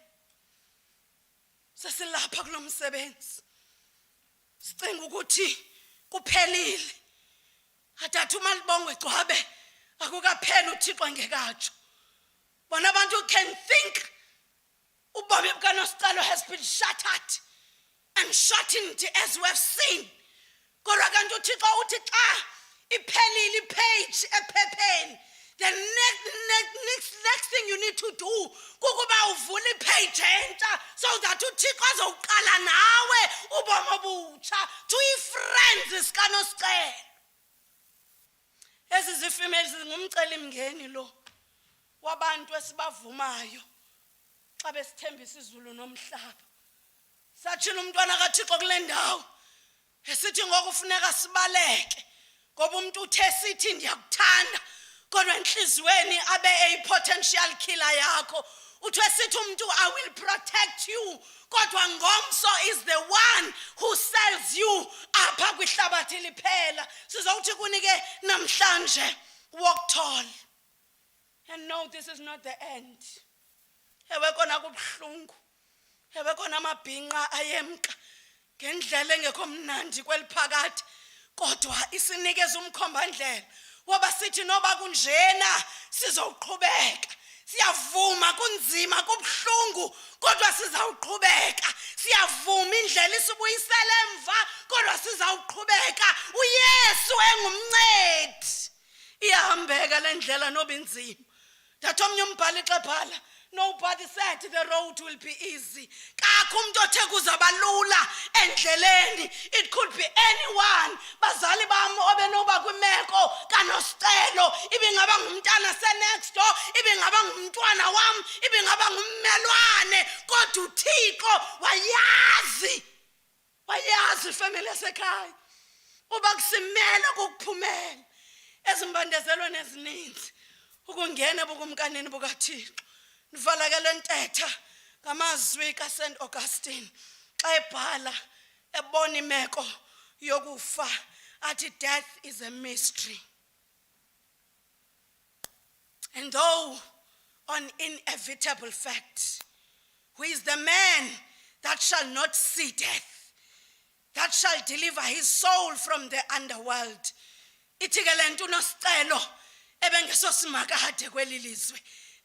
sesilapha kulo msebenzi sicinga ukuthi kuphelile athatha umalibongwe gcwabe akukapheli uThixo ngekatsho bona abantu can think ubomi bukaNosicelo has been shattered and shortened as we have seen kodwa kanti uThixo uthi xa iphelile ipage ephepheni the next thing you need to do kukuba uvule ipage entsha so that uThixo azowuqala nawe ubomi obutsha to i-friends sikaNosicelo ezi zifemeli zingumceli mngeni lo wabantu esibavumayo xa besithembisa izulu nomhlaba satshila umntwana kaThixo kule ndawo esithi ngoku kufuneka sibaleke ngoba umuntu uthe sithi ndiyakuthanda kodwa enhlizweni abe potential killer yakho uthi sithi umuntu I will protect you kodwa ngomso is the one who sells you apha kwihlabathi liphela sizawuthi kunike namhlanje wokuthol and no this is not the end ewe kona kubhlungu ewe kona amabhinqa ayemka ngendlela engekho mnandi kweliphakathi kodwa isinikeza umkhombandlela woba sithi noba kunjena sizawuqhubeka siyavuma kunzima kubhlungu kodwa sizawuqhubeka siyavuma indlela isibuyisele emva kodwa sizawuqhubeka uYesu engumncedi iyahambeka le ndlela noba inzima ndathi omnye umbhali xebhala nobody said the road will be easy kakho umuntu othe kuzaba lula endleleni it could be anyone bazali bami obenoba kwimeko kaNosicelo ibingaba ngumntana senext door ibingaba ngumntwana wami ibingaba ngummelwane kodwa uThixo wayazi family esekhaya uba kusimela kokuphumela ezimbandezelweni ezininzi ukungena bukumkanini bukaThixo nivala ke le ntetha ngamazwi kaSt Augustine xa ebhala ebona imeko yokufa athi death is a mystery and though an inevitable fact who is the man that shall not see death that shall deliver his soul from the underworld ithi ke le nto uNosicelo ebengesosimakade kweli lizwe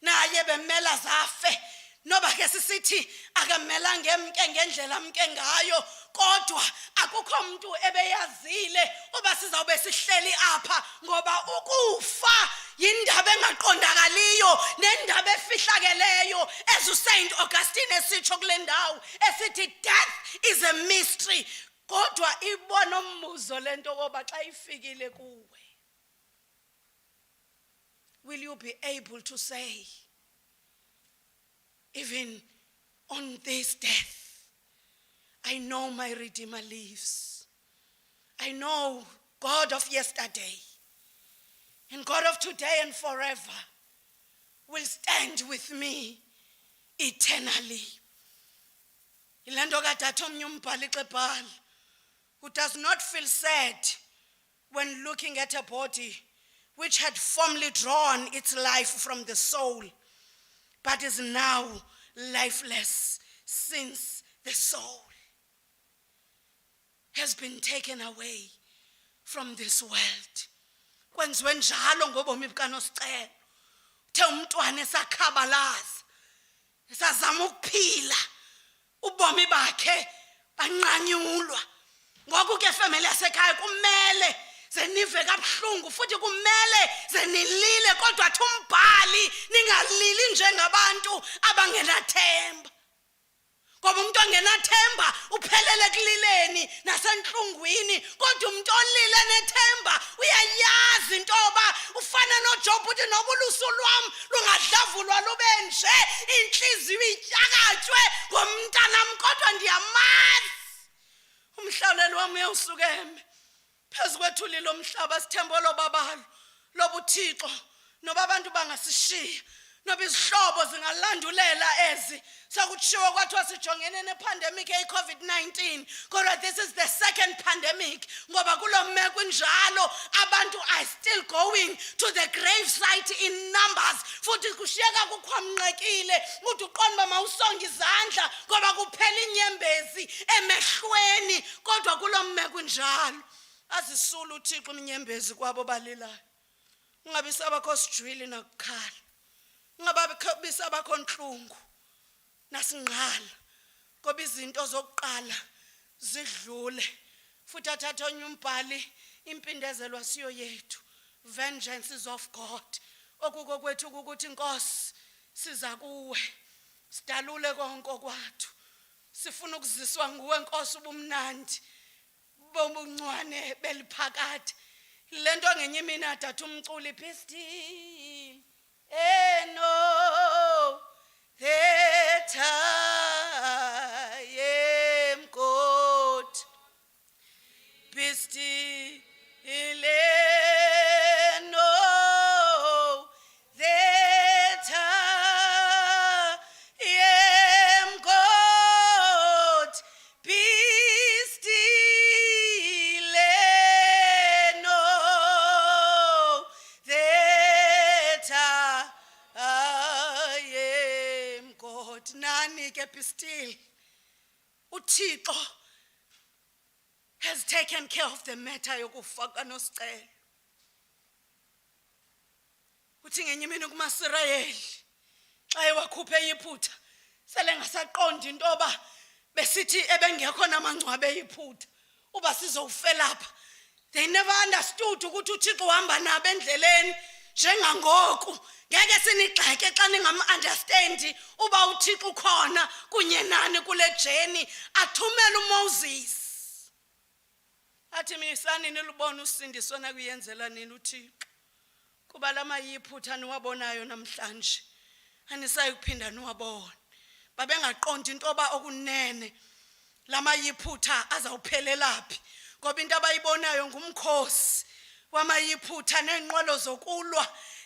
naye bemela zafe noba ke sisithi akamela ngemke ngendlela mke ngayo kodwa akukho umuntu ebeyazile oba sizawube sihleli apha ngoba ukufa yindaba engaqondakaliyo nendaba efihlakeleyo as uSaint Augustine esitsho kule ndawo esithi death is a mystery kodwa ibona umbuzo lento ngoba xa ifikile kuwe will you be able to say even on this death I know my Redeemer lives. I know God of yesterday and God of today and forever will stand with me eternally. Ilando kathatha omnye umbhali xebhala who does not feel sad when looking at a body which had formerly drawn its life from the soul, but is now lifeless since the soul has been taken away from this world. Kwenziwe njalo ngobomi bukaNosicelo. Uthe umntwana esakhabalaza, esazama ukuphila, ubomi bakhe banqanyulwa. Ngoku ke family yasekhaya kumele zenive kabuhlungu futhi kumele zenilile kodwa athi umbhali ningalili njengabantu abangenathemba. Ngoba umuntu ongenathemba uphelele kulileni nasenhlungwini kodwa umuntu olile nethemba uyayazi intoba ufana noJob uthi noba ulusu lwami lungadlavulwa lube nje inhliziyo ityakatywe ngomntanami kodwa ndiyamazi umhlawuleli wami uyawusukeme phezu kwethuli lomhlaba sithembo lobabalo lobuthixo noba abantu bangasishiya noba izihlobo zingalandulela ezi sakutshiwo kwathiwa sijongene nepandemic eyi-COVID-19 kodwa this is the second pandemic ngoba kulo meko injalo abantu are still going to the grave site in numbers futhi kushiyeka kukhwamnqekile uthi uqonda uba mawusonge izandla ngoba kuphela inyembezi emehlweni kodwa kulo meko injalo azisule uthixo iminyembezi kwabo balilayo ungabi sabakho sijwili nakukhala ungabi sabakho nhlungu nasingqala ngoba izinto zokuqala zidlule futhi athatha onye umbhali impindezelo asiyo yethu vengeance is of God okuko kwethu ukuthi inkosi siza kuwe sidalule konke kwathu sifuna ukuziswa nguwe nkosi ubumnandi bobuncwane beliphakathi lento ngenye mina adatha umculi pisti no that I am God pisti no that I am God pisti no that I am God nani ke pistil uThixo has taken care of the matter yokufa kaNosicelo uthi ngenye imini kumaSirayeli xa ewakhuphe iphutha sele ngasaqonda intoba besithi ebengekho namangcwabe eyiphutha uba sizowufelapha they never understood ukuthi uThixo uhamba nabo endleleni njengangoku ngeke sinigxeke xa ningam-understandi uba uThixo ukhona kunye nani kule journey athumela uMoses athi misani nilubona usindiso nakuyenzela nini uThixo kuba lama yiphutha niwabonayo namhlanje anisayikuphinda niwabone babengaqondi intoba okunene lama yiphutha azawuphelelaphi ngoba into abayibonayo ngumkhosi wamayiphutha nenqwelo zokulwa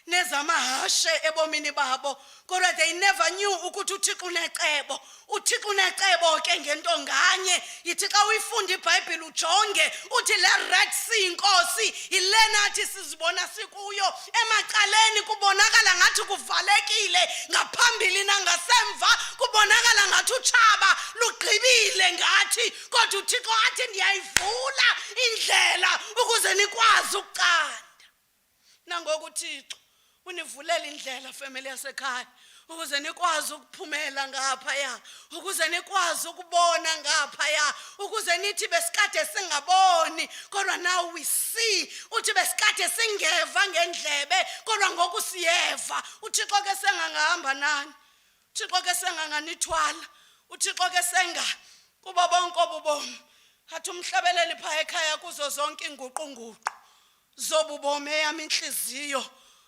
nezamahashe ebomini babo kodwa they never knew ukuthi uThixo unecebo uThixo unecebo ke ngento nganye yithi xa uyifunda iBhayibheli ujonge uthi le Red Sea inkosi ilena athi sizibona sikuyo emacaleni kubonakala ngathi kuvalekile ngaphambili nangasemva kubonakala ngathi utshaba lugqibile ngathi kodwa uThixo athi ndiyayivula indlela ukuze nikwazi ukucanda nangoku uThixo univulela indlela family yasekhaya ukuze nikwazi ukuphumela ngaphaya, ukuze nikwazi ukubona ngaphaya, ukuze nithi besikade singaboni kodwa now we see, uthi besikade singeva ngendlebe kodwa ngoku siyeva. uThixo ke sengangahamba nani, uThixo ke senganganithwala, uThixo ke senga kuba bonke obubomi. Athi umhlabeleli phaya ekhaya kuzo zonke inguqunguqu zobubomi eyami inhliziyo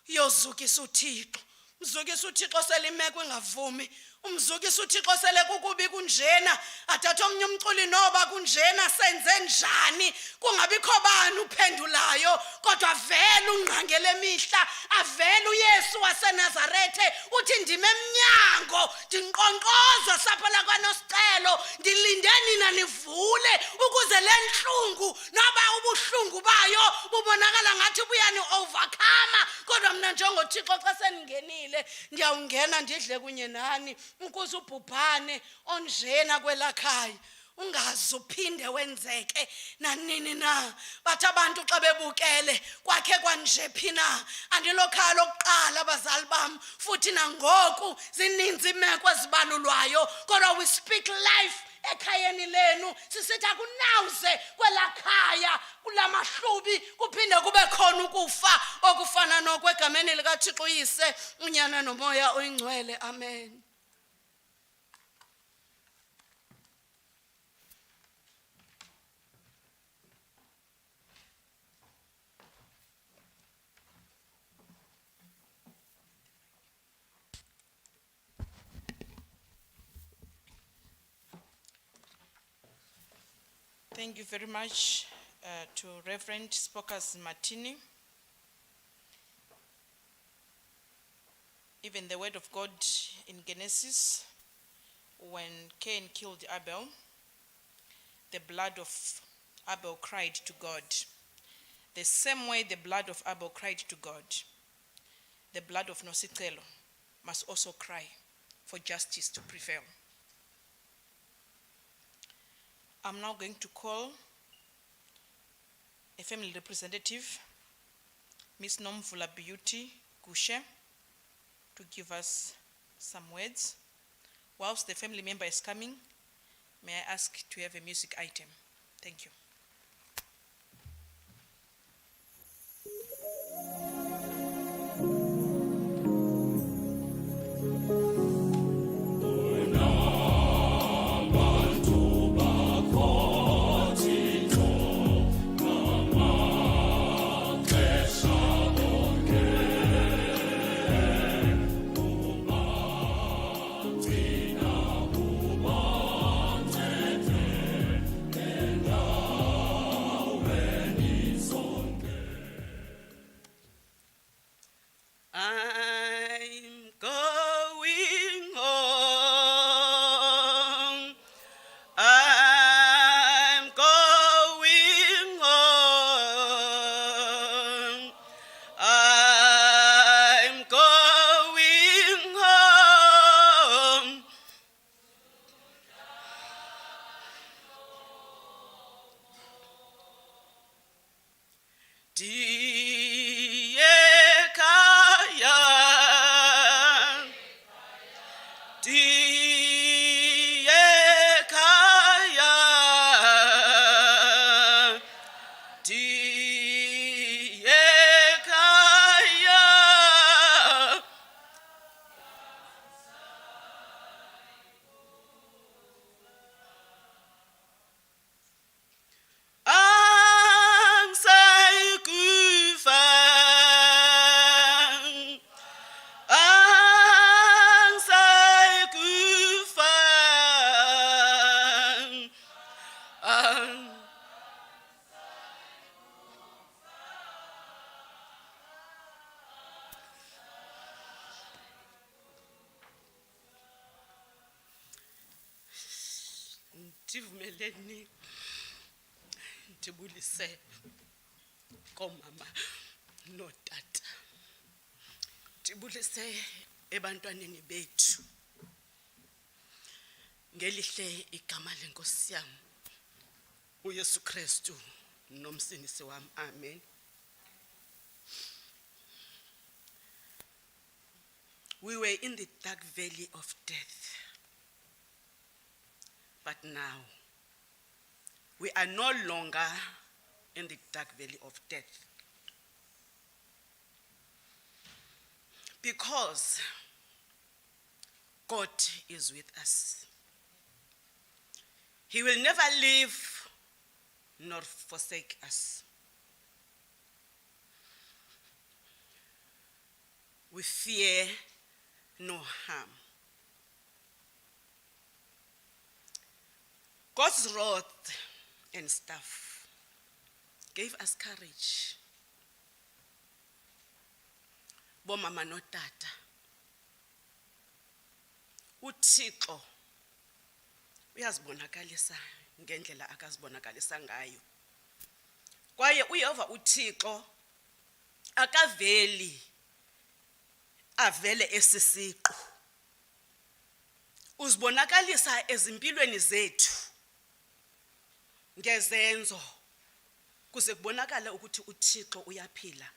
yozukisa uThixo. Umzukisa uThixo selimeko ingavumi, umzukisa uThixo sele kukubi kunjena, athatha omnye umculi noba kunjena senze njani, kungabikho bani uphendulayo kodwa vele ungqangele emihla, avele uYesu waseNazarethe uthi ndime emnyango ndinqonqoza sapho lakwaNosicelo, ndilinde nina nivule ukuze le nhlungu noba ubuhlungu bayo bubonakala ngathi buyani overcome, kodwa mina njengoThixo xa seningenile ndiyawungena ndidle kunye nani ukuze ubhubhane onjena kwelakhaya ungaze uphinde wenzeke nanini na. Bathi abantu xa bebukele kwakhe kwanje phina, andilokhaya lokuqala abazali bam, futhi nangoku zininzi imeko ezibalulwayo, kodwa we speak life ekhayeni lenu sisithi akunawuze kwelakhaya kulamahlubi kuphinde kube khona ukufa okufana nokwegameni likaThixo uyise, unyana nomoya oyingcwele. Amen. Thank you very much to Reverend Spokas Martini. Even the word of God in Genesis, when Cain killed Abel, the blood of Abel cried to God. The same way the blood of Abel cried to God, the blood of Nosicelo must also cry for justice to prevail. I'm now going to call a family representative, Ms. Nomvula Beauty Gushe, to give us some words. Whilst the family member is coming, may I ask to have a music item? Thank you. Ndivumeleni ndibulise komama notata, ndibulise ebantwaneni bethu ngelihle igama lenkosi yam uYesu Kristu nomsindisi wam. Amen. We were in the dark valley of death. But now, we are no longer in the dark valley of death. Because God is with us. He will never leave nor forsake us. We fear no harm. God's rod and staff gave us courage. Bomama no tata. uThixo uyazibonakalisa ngendlela akazibonakalisa ngayo. Kwaye uYehova uThixo akaveli avele esisiqu. Uzibonakalisa ezimpilweni zethu ngezenzo kuze kubonakala ukuthi uThixo uyaphila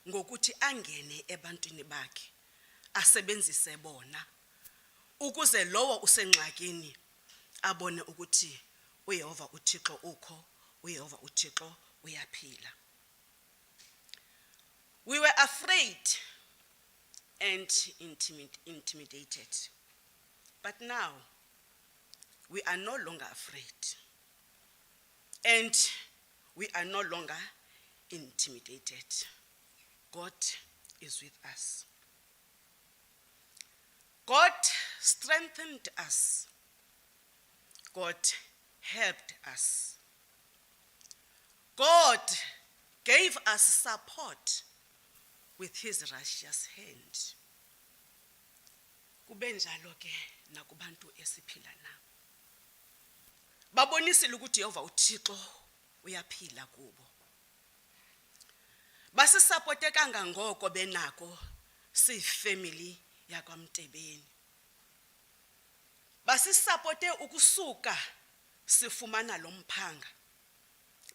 ngokuthi angene ebantwini bakhe asebenzise bona ukuze lowo usengxakini abone ukuthi uYehova uThixo ukho, uYehova uThixo uyaphila. We were afraid and intimidated. But now, we are no longer afraid. And we are no longer intimidated. God is with us. God strengthened us. God helped us. God gave us support with his righteous hand. Kubenjalo ke nakubantu esiphila nabo. Babonisile ukuthi Yehova uThixo uyaphila kubo. Basisupport kangangoko benako siyifamily yakwaMtebeni. Basisupport ukusuka sifumana lo mphanga.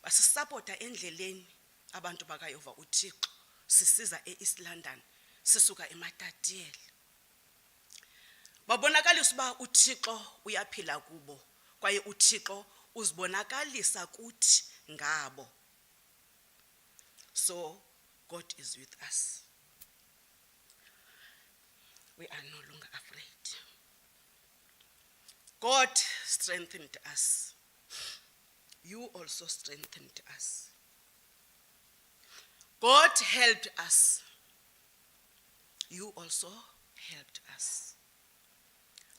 Basisupport endleleni abantu bakaYehova uThixo sisiza eEast London sisuka eMatatiyeli. Babonakalisa uba uThixo uyaphila kubo kwaye uThixo uzibonakalisa kuthi ngabo. So God is with us. We are no longer afraid. God strengthened us. You also strengthened us. God helped us. You also helped us.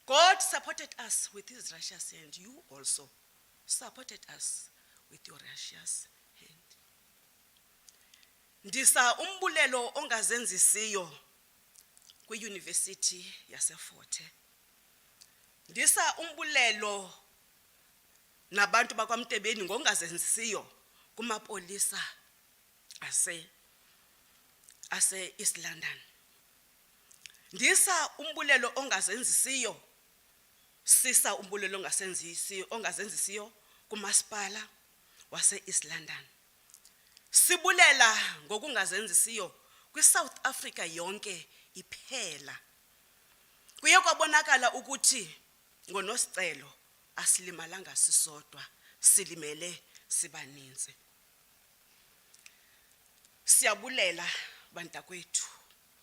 God supported us with his righteous hand. You also supported us with your righteous hand. Ndisa umbulelo ongazenzisiyo kwi-University of Fort Hare. Ndisa umbulelo nabantu bakwaMtebeni ngongazenzisiyo kumapolisa ase East London. Ndisa umbulelo ongazenzisiyo sisa umbulelo ongazenzisiyo kumasipala wase East London. Sibulela ngokungazenzisiyo kwiSouth Africa yonke iphela. Kuye kwabonakala ukuthi ngoNosicelo asilimalanga sisodwa, silimele sibaninzi. Siyabulela bantakwethu,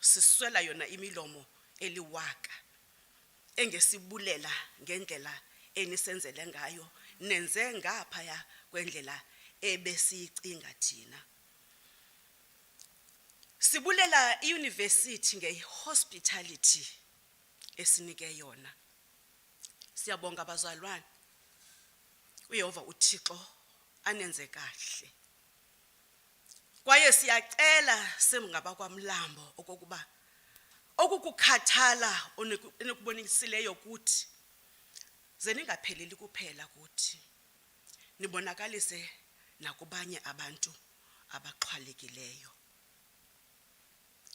siswela yona imilomo eliwaka engesibulela ngendlela enisenzele ngayo nenze ngaphaya kwendlela ebesiyicinga thina. Sibulela iUniversity ngehospitality esinike yona. Siyabonga bazalwane. uYehova uThixo anenze kahle. Kwaye siyacela singaba kwaMlambo okokuba okukukhathala onekubonisileyo kuthi zeningapheleli kuphela kuthi nibonakalise nakubanye abantu abaxhwalekileyo.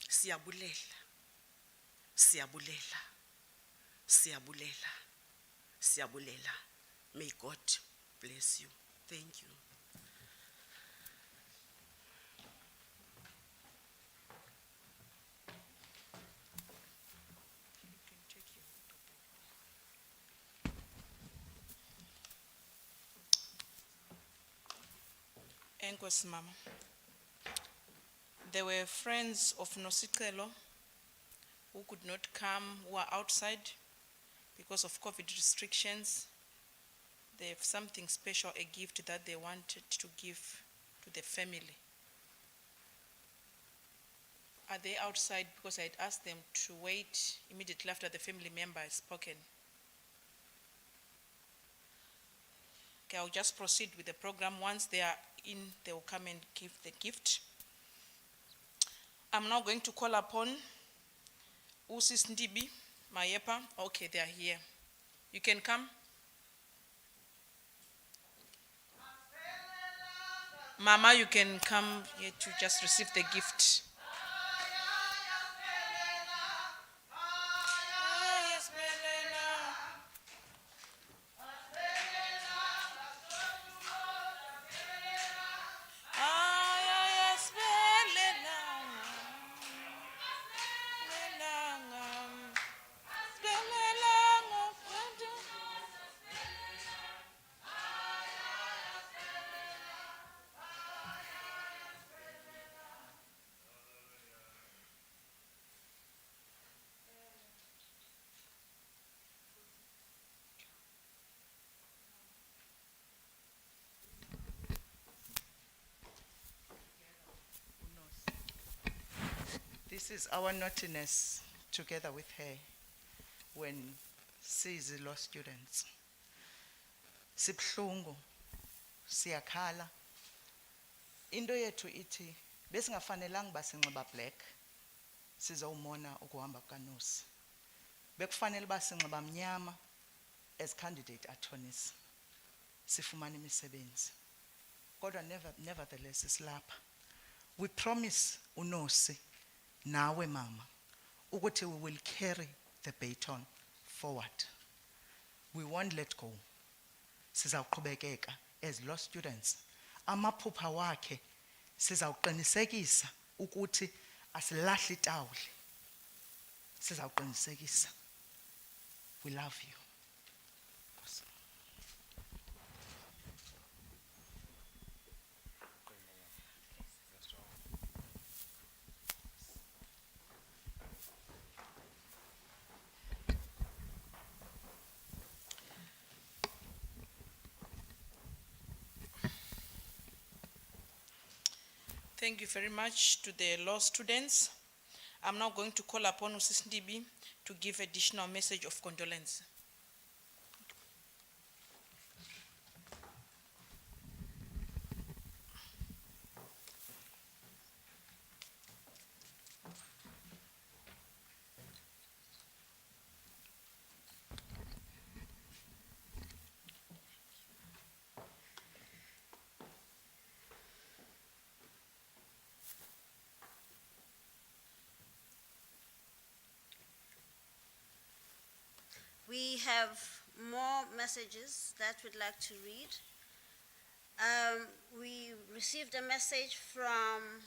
Siyabulela, siyabulela, siyabulela, siyabulela. May God bless you. Thank you. Enkosi mama. There were friends of Nosicelo who could not come, who are outside because of COVID restrictions. They have something special, a gift that they wanted to give to the family. Are they outside? Because I had asked them to wait immediately after the family member has spoken. Okay, I'll just proceed with the program. Once they are in, they will come and give the gift. I'm now going to call upon Usis Ndibi, Mayepa. Okay, they are here. You can come. Mama, you can come here to just receive the gift. This is our naughtiness together with her when sees the law students. Sibhlungu, siyakhala. Into yethu ithi besingafanelanga basinxiba black sizawumona ukuhamba kukaNosi. Bekufanele basinxiba mnyama as candidate attorneys. Sifumana imisebenzi. Kodwa nevertheless isilapha. We promise uNosi nawe mama ukuthi we will carry the baton forward. We won't let go. Sizawuqhubekeka as law students. Amaphupha wakhe sizawuqinisekisa ukuthi asilahli itawuli. Sizawuqinisekisa. We love you. Thank you very much to the law students. I'm now going to call upon Usis Ndibi to give additional message of condolence. We have more messages that we'd like to read. We received a message from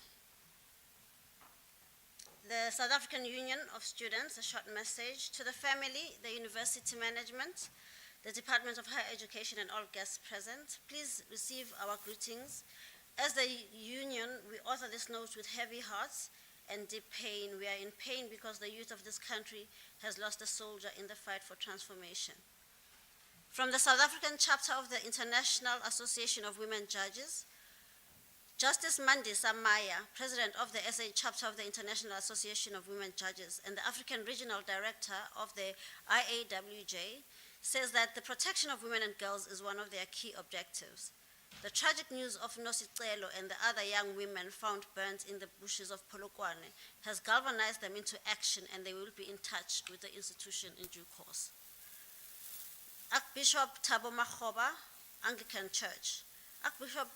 the South African Union of Students, a short message to the family, the university management, the Department of Higher Education, and all guests present. Please receive our greetings. As the union, we author this note with heavy hearts and deep pain. We are in pain because the youth of this country has lost a soldier in the fight for transformation. From the South African chapter of the International Association of Women Judges, Justice Mandisa Maya, President of the SA chapter of the International Association of Women Judges and the African Regional Director of the IAWJ, says that the protection of women and girls is one of their key objectives. The tragic news of Nosicelo and the other young women found burnt in the bushes of Polokwane has galvanized them into action, and they will be in touch with the institution in due course. Archbishop Thabo Makgoba, Anglican Church. Archbishop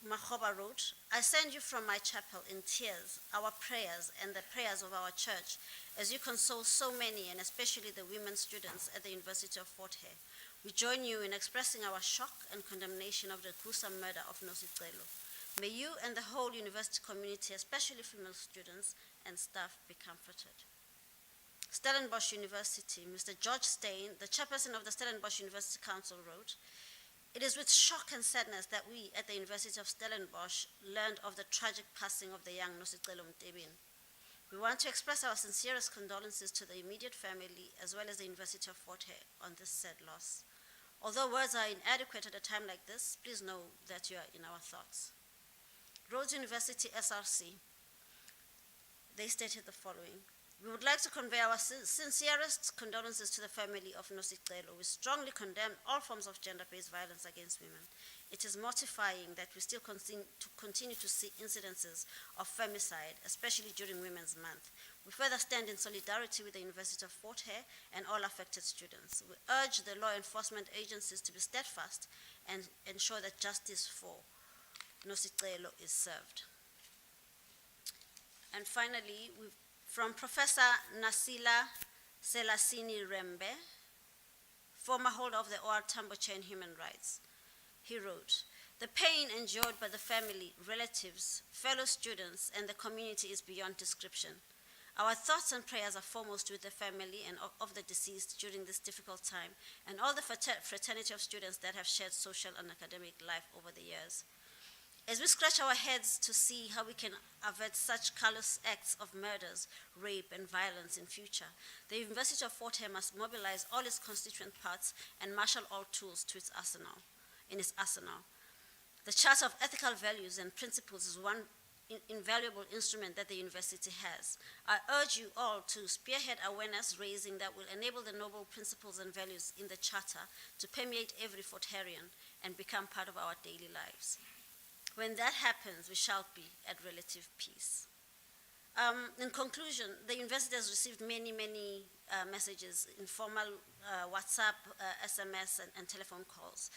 Makgoba wrote, "I send you from my chapel in tears, our prayers and the prayers of our church, as you console so many, and especially the women students at the University of Fort Hare. We join you in expressing our shock and condemnation of the gruesome murder of Nosicelo. May you and the whole university community, especially female students and staff, be comforted." Stellenbosch University, Mr. George Steyn, the chairperson of the Stellenbosch University Council, wrote, It is with shock and sadness that we at the University of Stellenbosch learned of the tragic passing of the young Nosicelo Mtebeni. We want to express our sincerest condolences to the immediate family as well as the University of Fort Hare on this sad loss. Although words are inadequate at a time like this, please know that you are in our thoughts. Rhodes University SRC, they stated the following: we would like to convey our sincerest condolences to the family of Nosicelo. We strongly condemn all forms of gender-based violence against women. It is mortifying that we still continue to see incidences of femicide, especially during Women's Month. We further stand in solidarity with the University of Fort Hare and all affected students. We urge the law enforcement agencies to be steadfast and ensure that justice for Nosicelo is served. And finally, from Professor Nasila Selasini Rembe, former holder of the OR Tambo Chair in Human Rights, he wrote, "The pain endured by the family, relatives, fellow students, and the community is beyond description. Our thoughts and prayers are foremost with the family and of the deceased during this difficult time, and all the fraternity of students that have shared social and academic life over the years. As we scratch our heads to see how we can avert such callous acts of murders, rape, and violence in future, the University of Fort Hare must mobilize all its constituent parts and marshal all tools to its arsenal. The Charter of Ethical Values and Principles is one invaluable instrument that the university has. I urge you all to spearhead awareness raising that will enable the noble principles and values in the Charter to permeate every Fort Harean and become part of our daily lives. When that happens, we shall be at relative peace." In conclusion, the university has received many messages, informal WhatsApp, SMS, and telephone calls.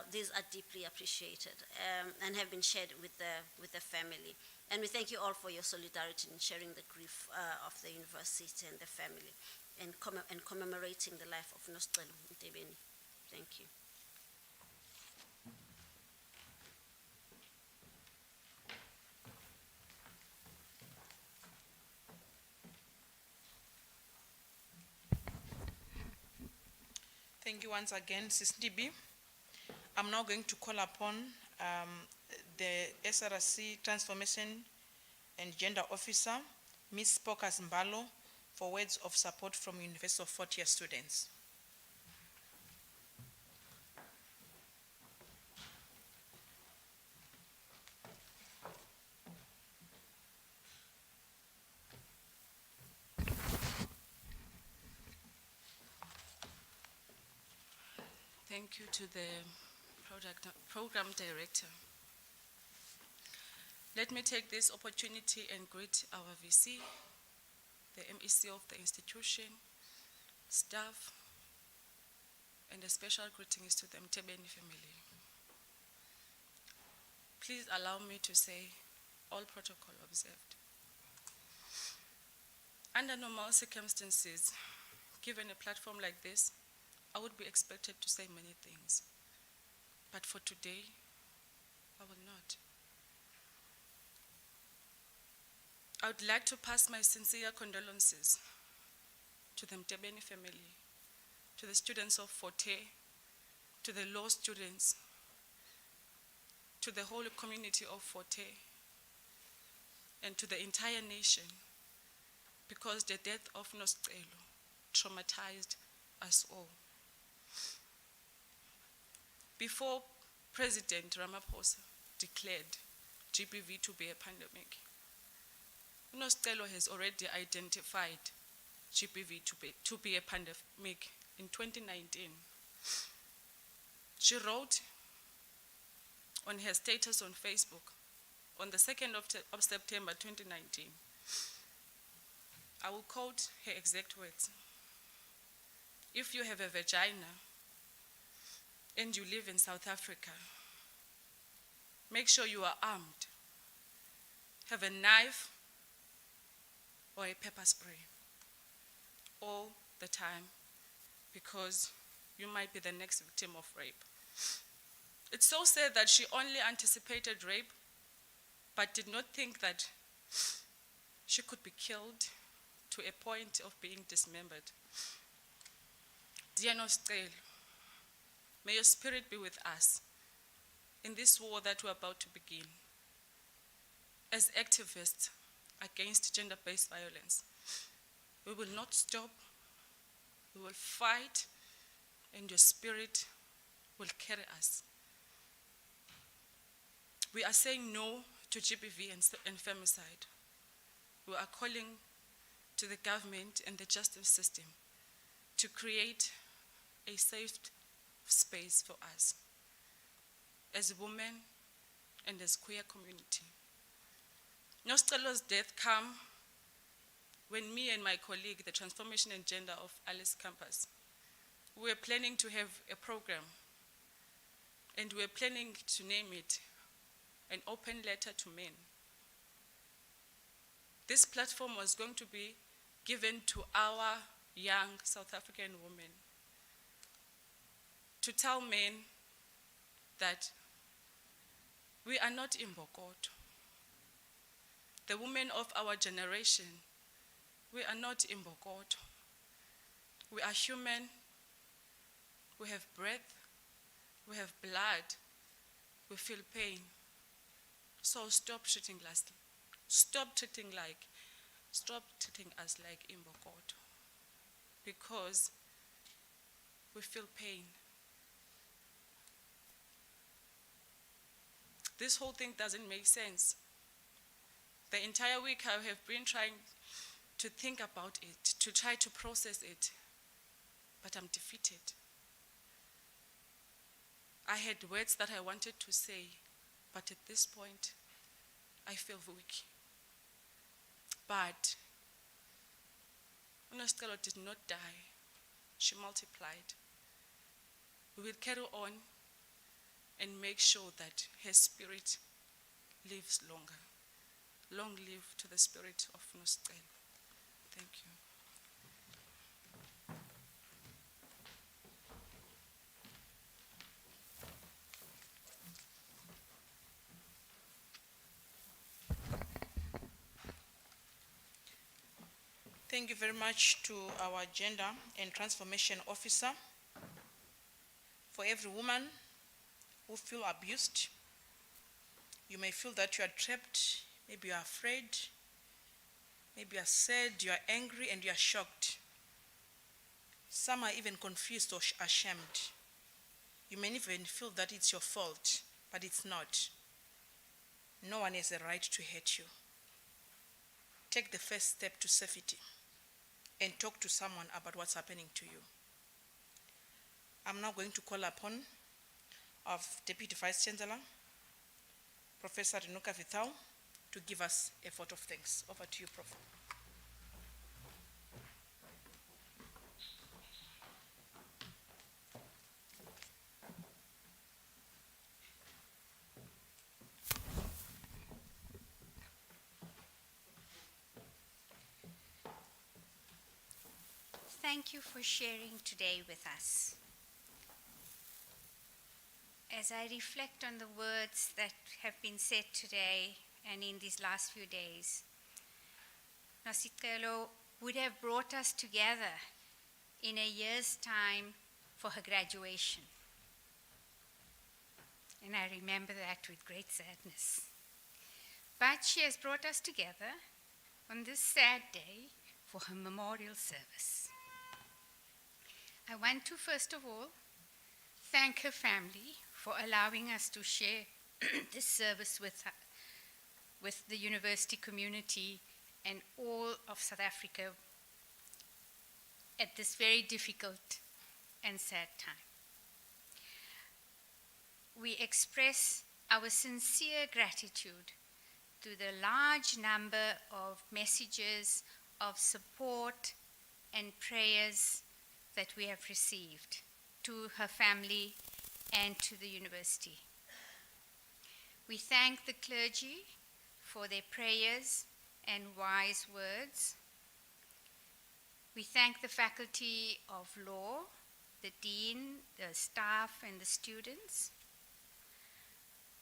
These are deeply appreciated and have been shared with the family. And we thank you all for your solidarity in sharing the grief of the university and the family and commemorating the life of Nosicelo Mtebeni. Thank you. Thank you once again, Sis Ndibi. I'm now going to call upon the SRC Transformation and Gender Officer, Ms. Pokas Mbalo, for words of support from University of Fort Hare students. Thank you to the program director. Let me take this opportunity and greet our VC, the MEC of the institution, staff, and a special greetings to the Mtebeni family. Please allow me to say all protocol observed. Under normal circumstances, given a platform like this, I would be expected to say many things, but for today, I will not. I would like to pass my sincere condolences to the Mtebeni family, to the students of Fort Hare, to the law students, to the whole community of Fort Hare, and to the entire nation, because the death of Nosicelo traumatized us all. Before President Ramaphosa declared GBV to be a pandemic, Nosicelo has already identified GBV to be a pandemic in 2019. She wrote on her status on Facebook on the 2nd of September 2019. I will quote her exact words. "If you have a vagina and you live in South Africa, make sure you are armed. Have a knife or a pepper spray all the time, because you might be the next victim of rape." It's so sad that she only anticipated rape, but did not think that she could be killed to a point of being dismembered. Dear Nosicelo, May your spirit be with us in this war that we're about to begin. As activists against gender-based violence, we will not stop, we will fight, and your spirit will carry us. We are saying no to GBV and femicide. We are calling to the government and the justice system to create a safe space for us as women and as queer community. Nosicelo's death came when me and my colleague, the Transformation and Gender of Alice Campus, we were planning to have a program, and we were planning to name it An Open Letter to Men. This platform was going to be given to our young South African women to tell men that we are not Imbokodo. The women of our generation, we are not Imbokodo. We are human, we have breath, we have blood, we feel pain. So stop treating us like Imbokodo, because we feel pain. This whole thing doesn't make sense. The entire week I have been trying to think about it, to try to process it, but I'm defeated. I had words that I wanted to say, but at this point, I feel weak. But UNosicelo did not die. She multiplied. We will carry on and make sure that her spirit lives longer. Long live to the spirit of Nosicelo. Thank you. Thank you very much to our Gender and Transformation Officer. For every woman who feels abused, you may feel that you are trapped, maybe you are afraid, maybe you are sad, you are angry, and you are shocked. Some are even confused or ashamed. You may even feel that it's your fault, but it's not. No one has a right to hurt you. Take the first step to safety and talk to someone about what's happening to you. I'm now going to call upon our Deputy Vice Chancellor, Professor Renuka Vitao, to give us a vote of thanks. Over to you, Prof. Thank you for sharing today with us. As I reflect on the words that have been said today and in these last few days, Nosicelo would have brought us together in a year's time for her graduation. And I remember that with great sadness. But she has brought us together on this sad day for her memorial service. I want to, first of all, thank her family for allowing us to share this service with her, with the university community and all of South Africa at this very difficult and sad time. We express our sincere gratitude to the large number of messages of support and prayers that we have received to her family and to the university. We thank the clergy for their prayers and wise words. We thank the Faculty of Law, the Dean, the staff, and the students.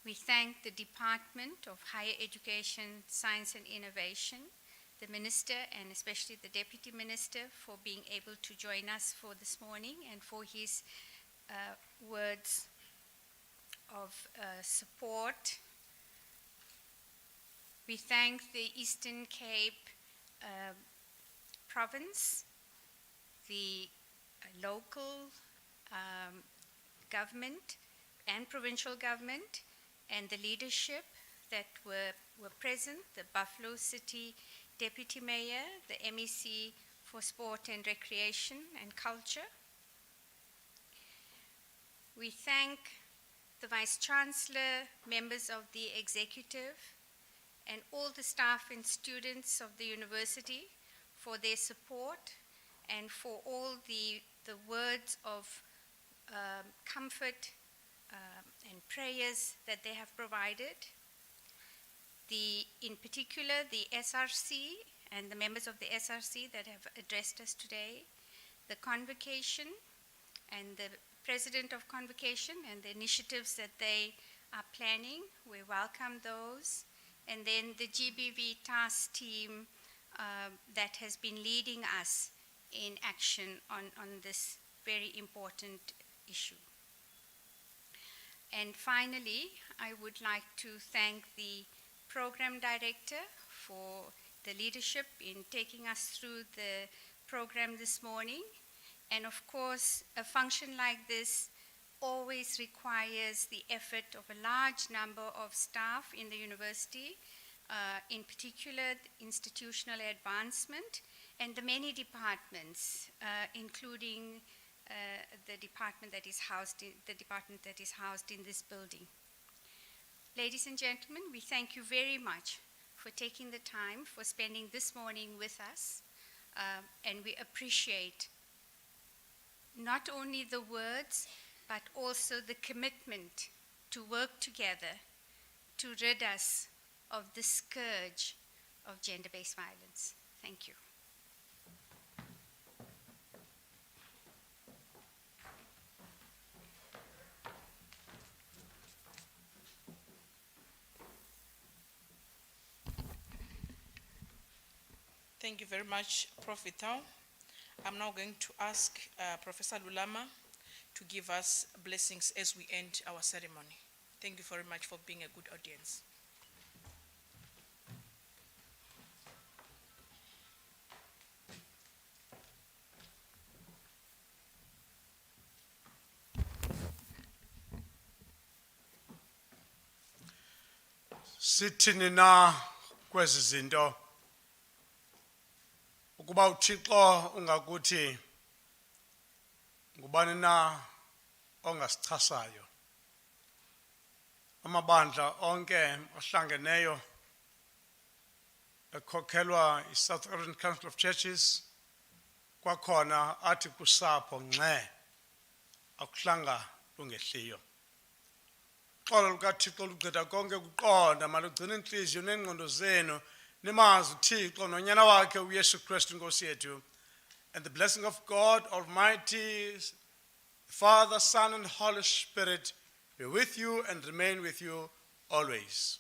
We thank the Department of Higher Education, Science and Innovation, the Minister, and especially the Deputy Minister for being able to join us for this morning and for his words of support. We thank the Eastern Cape province, the local government and provincial government, and the leadership that were present, the Buffalo City Deputy Mayor, the MEC for Sport and Recreation and Culture. We thank the Vice Chancellor, members of the executive, and all the staff and students of the university for their support and for all the words of comfort and prayers that they have provided. In particular, the SRC and the members of the SRC that have addressed us today, the convocation and the president of convocation and the initiatives that they are planning, we welcome those. And then the GBV task team that has been leading us in action on this very important issue. And finally, I would like to thank the program director for the leadership in taking us through the program this morning. And of course, a function like this always requires the effort of a large number of staff in the university, in particular institutional advancement, and the many departments, including the department that is housed in this building. Ladies and gentlemen, we thank you very much for taking the time, for spending this morning with us, and we appreciate not only the words, but also the commitment to work together to rid us of the scourge of gender-based violence. Thank you. Thank you very much, Prof. Itau. I'm now going to ask Professor Lulama to give us blessings as we end our ceremony. Thank you very much for being a good audience. Sithini na kwezi zinto ukuba uThixo ungakuthi ngubani na ongasichasayo. Amabandla onke ahlangeneyo ekhokhelwa iSouth African Council of Churches kwakhona athi kusapho ngxe akuhlanga lungehliyo. Xolo lukaThixo lugqitha konke kuqonda malugcina inhliziyo nengqondo zenu nimazi uThixo nonyana wakhe uYesu Kristu Nkosi yethu. And the blessing of God Almighty, Father, Son, and Holy Spirit be with you and remain with you always.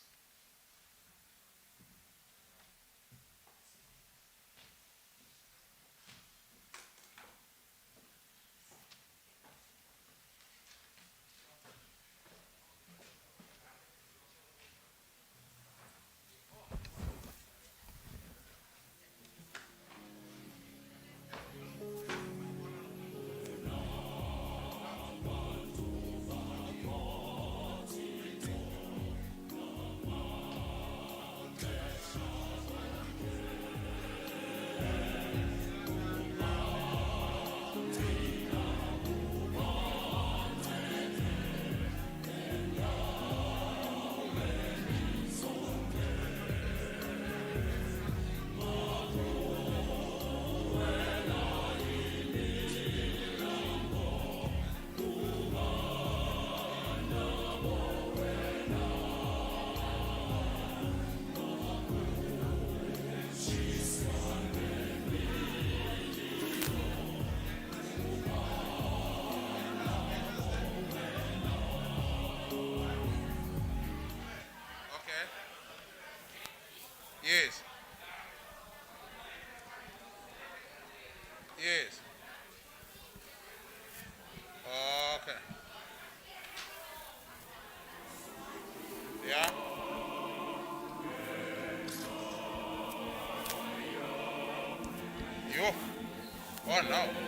on now.